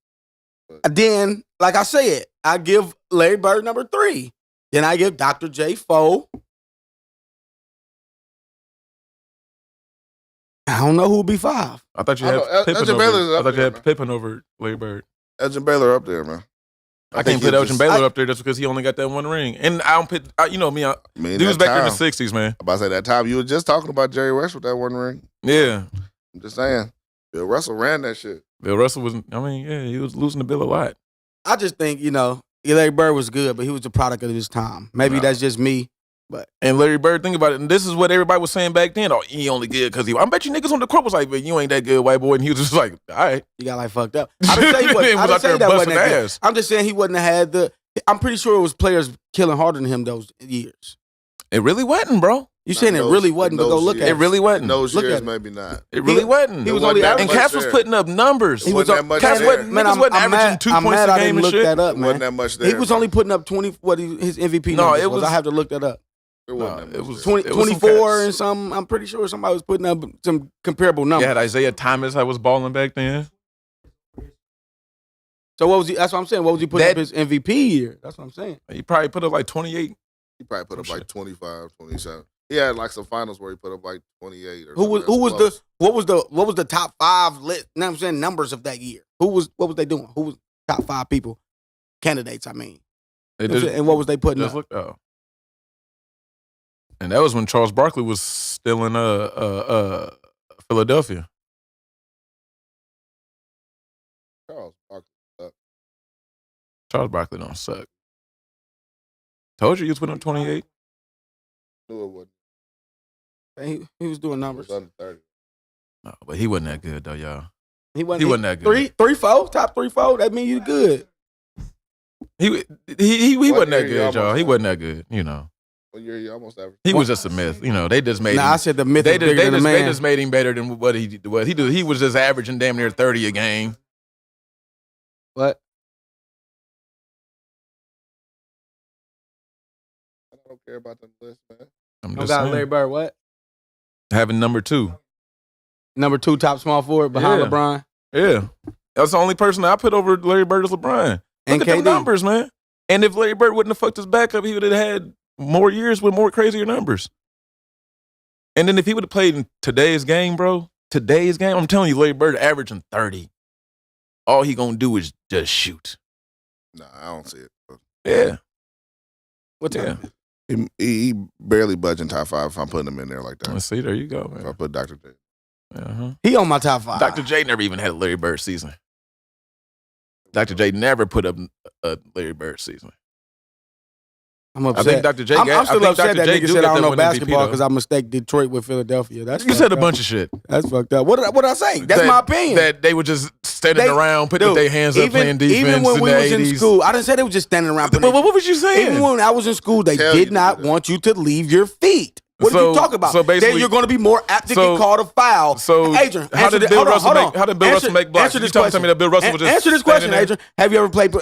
But. Then, like I said, I give Larry Bird number 3. Then I give Dr. J 4. I don't know who would be 5. I thought you had Pippen over Larry Bird. Elgin Baylor up there, man. I can't put Elgin Baylor up there just because he only got that one ring. And I don't put, you know me, he was back there in the 60s, man. I'm about to say that time you were just talking about Jerry West with that one ring. Yeah. I'm just saying. Bill Russell ran that shit. Bill Russell was, he was losing to Bill a lot. I just think, Larry Bird was good, but he was the product of his time. Maybe that's just me. And Larry Bird, think about it, and this is what everybody was saying back then. Oh, he only good because I bet you niggas on the court was like, but you ain't that good, white boy. And he was just like, all right. You got fucked up. I didn't say he wasn't that good. I'm just saying he wouldn't have had I'm pretty sure it was players killing harder than him those years. It really wasn't, bro. You saying it really wasn't, but go look at it. It really wasn't. Those years, maybe not. It really wasn't. He was only and Cass was putting up numbers. He wasn't that much Cass wasn't averaging 2 points a game and shit. That up, man. Wasn't that much there. He was only putting up 20. What his MVP numbers was. I have to look that up. It was 24 and some. I'm pretty sure somebody was putting up some comparable numbers. You had Isaiah Thomas. I was balling back then. So what was he? That's what I'm saying. What was he putting up his MVP year? That's what I'm saying. He probably put up like 28. He probably put up like 25, 27. He had like some finals where he put up like 28. What was the top 5 list? You know what I'm saying, numbers of that year? What was they doing? Who was top 5 people? Candidates, I mean. And what was they putting up? Looked up. And that was when Charles Barkley was still in Philadelphia. Charles Barkley don't suck. Told you he was putting up 28. Knew it wouldn't. He was doing numbers. He was under 30. No, but he wasn't that good though, y'all. He wasn't that good. 3-4, top 3-4. That mean you good. He wasn't that good, y'all. He wasn't that good, you know. You're almost average. He was just a myth. You know, they just made him. I said the myth is bigger than the man. They just made him better than what he did. He was just averaging damn near 30 a game. What? I don't care about the list, man. I'm just saying. Larry Bird, what? Having number 2. Number 2 top small forward behind LeBron? Yeah. That's the only person I put over Larry Bird is LeBron. Look at the numbers, man. And if Larry Bird wouldn't have fucked his back up, he would have had more years with more crazier numbers. And then if he would have played in today's game, bro, I'm telling you, Larry Bird averaging 30. All he gonna do is just shoot. Nah, I don't see it. Yeah. What's that? He barely budging top 5 if I'm putting him in there like that. Let's see, there you go, man. If I put Dr. J. He on my top 5. Dr. J never even had a Larry Bird season. Dr. J never put up a Larry Bird season. I'm upset. I think Dr. J. I'm still upset that nigga said I don't know basketball because I mistake Detroit with Philadelphia. You said a bunch of shit. That's fucked up. What did I say? That's my opinion. That they were just standing around, putting their hands up, playing defense. Even when we was 80s. in school, I didn't say they were just standing around. What was you saying? Even when I was in school, they did not want you to leave your feet. What did you talk about? So basically, then you're going to be more apt to get called a foul. So, Adrian, how did Bill Russell make blocks? You tell me that Bill Russell was just answer this question, Adrian. Have you ever played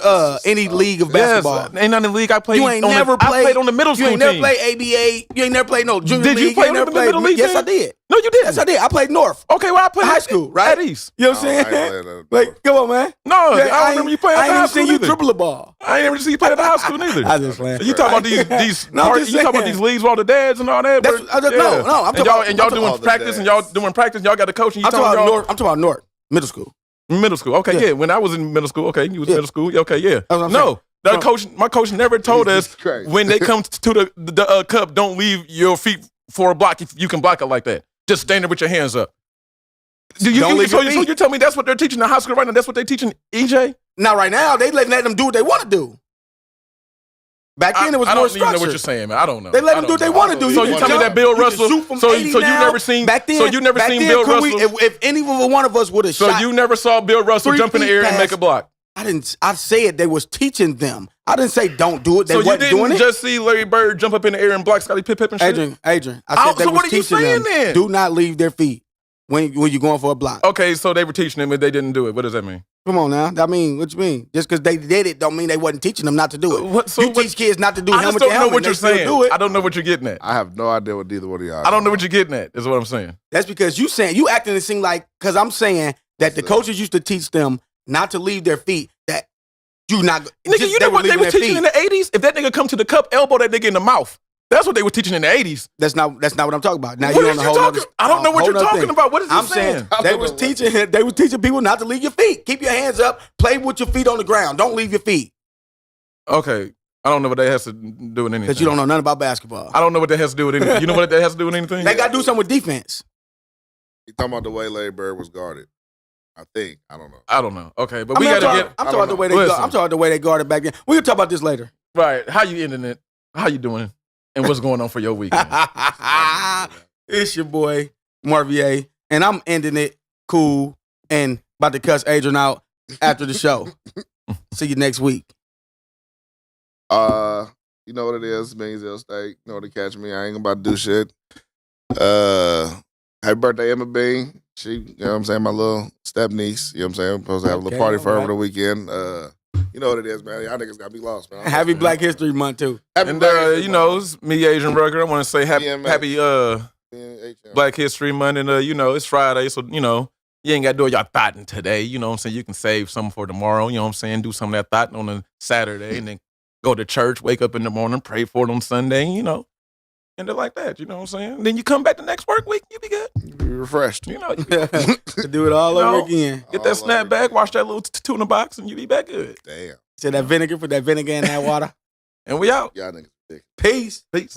any league of basketball? Ain't not in the league. I played. I played on the middle school team. You ain't never played ABA. You ain't never played no junior league. Did you play on the middle league? Yes, I did. No, you didn't. Yes, I did. I played North. Okay, well, I played High school, right? At East. You know what I'm I ain't saying? playing that. Like, come on, man. No, I don't remember you playing at I the high ain't school even seen you either. dribble the ball. I ain't never see you play at the high school neither. I just playing. You talking about these No, I'm party- just you talking about saying. these leagues with all the dads and all that? That's- bro? I'm talking about- and y'all I'm talking doing about the practice and y'all dads. doing practice. Y'all got the coach and you I'm talking talking about y'all North. I'm talking about North middle school. middle school. Okay, Yeah. yeah. When I was in middle school, okay, you was Yeah. middle school. Okay, yeah. That's what I'm No, saying. that coach. My coach never told us Jesus Christ. when they come to the cup, don't leave your feet for a block if you can block it like that. Just stand there with your hands up. Don't leave so your you feet. tell me that's what they're teaching in high school right now? That's what they're teaching EJ? Now, right now, they letting them do what they want to do. Back then, it was I more don't even know what you're structured. saying, man. I don't know. They let I them do what don't they know. want to do. So can you tell me jump, that Bill you can Russell? shoot from So 80 you now. never seen? Back then, so you never back seen then, Bill could we- Russell? if any one of us would have So shot, you never saw Bill Russell 3 jump in the feet air and past- make a block? I didn't. I said they was teaching them. I didn't say don't do it. They So you wasn't doing didn't it. just see Larry Bird jump up in the air and block Scottie Pippen shit? Adrian, I said they so was what are you teaching saying them. then? Do not leave their feet when you're going for a block. Okay, so they were teaching them and they didn't do it. What does that mean? Come on now. I mean, what you mean? Just because they did it don't mean they wasn't teaching them not to do it. So you what- teach kids not to do I just helmet don't to know helmet. what they you're still saying. do it. I don't know what you're getting at. I have no idea what neither one of y'all. I don't know what you're getting at, is what I'm saying. That's because you acting it seem like, because I'm saying that the coaches used to teach them not to leave their feet, that you not. Nigga, just- you know were what they leaving were their teaching feet. in the 80s? If that nigga come to the cup, elbow that nigga in the mouth. That's what they were teaching in the 80s. That's not what I'm talking about. Now What you're is on a you whole talking? nother- I don't know what whole you're nother talking thing. about. What is he I'm saying? they was teaching people not to leave your feet. Keep your hands up. Play with your feet on the ground. Don't leave your feet. Okay. I don't know what that has to do with anything. Because you don't know nothing about basketball. I don't know what that has to do with anything. You know what that has to do with anything? They got to do something with defense. You talking about the way Larry Bird was guarded? I think. I don't know. I don't know. Okay, but I we mean, got to get I'm talking about the way they. Listen. I'm talking about the way they guarded back then. We can talk about this later. right. How you ending it? How you doing? And what's going on for your weekend? It's your boy Marvier, and I'm ending it cool and about to cuss Adrian out after the show. See you next week. You know what it is, Beansville State. You know to catch me. I ain't about to do shit. Happy birthday, Emma Bean. She, you know what I'm saying, my little step niece. You know what I'm saying? I'm supposed to have a little party for her over the weekend. You know what it is, man. Y'all niggas got me lost, man. Happy Black History Month too. Happy And Black History you know, Month. it's me, Asian Rucker. I want to say happy BMX. happy Black History Month, and you know, it's Friday, so you know, you ain't got to do y'all thoughting today. You know what I'm saying? You can save some for tomorrow. You know what I'm saying? Do some of that thought on a Saturday, and then go to church, wake up in the morning, pray for it on Sunday. You know, and they're like that. You know what I'm saying? Then you come back the next work week, you be good. Be refreshed. You know, you be- Do it all You know, over again. get that All snap over back, again. wash that little tuna box, and you be back good. Damn. Say that vinegar, put that vinegar in that water. And we out. Y'all niggas. Peace. Peace.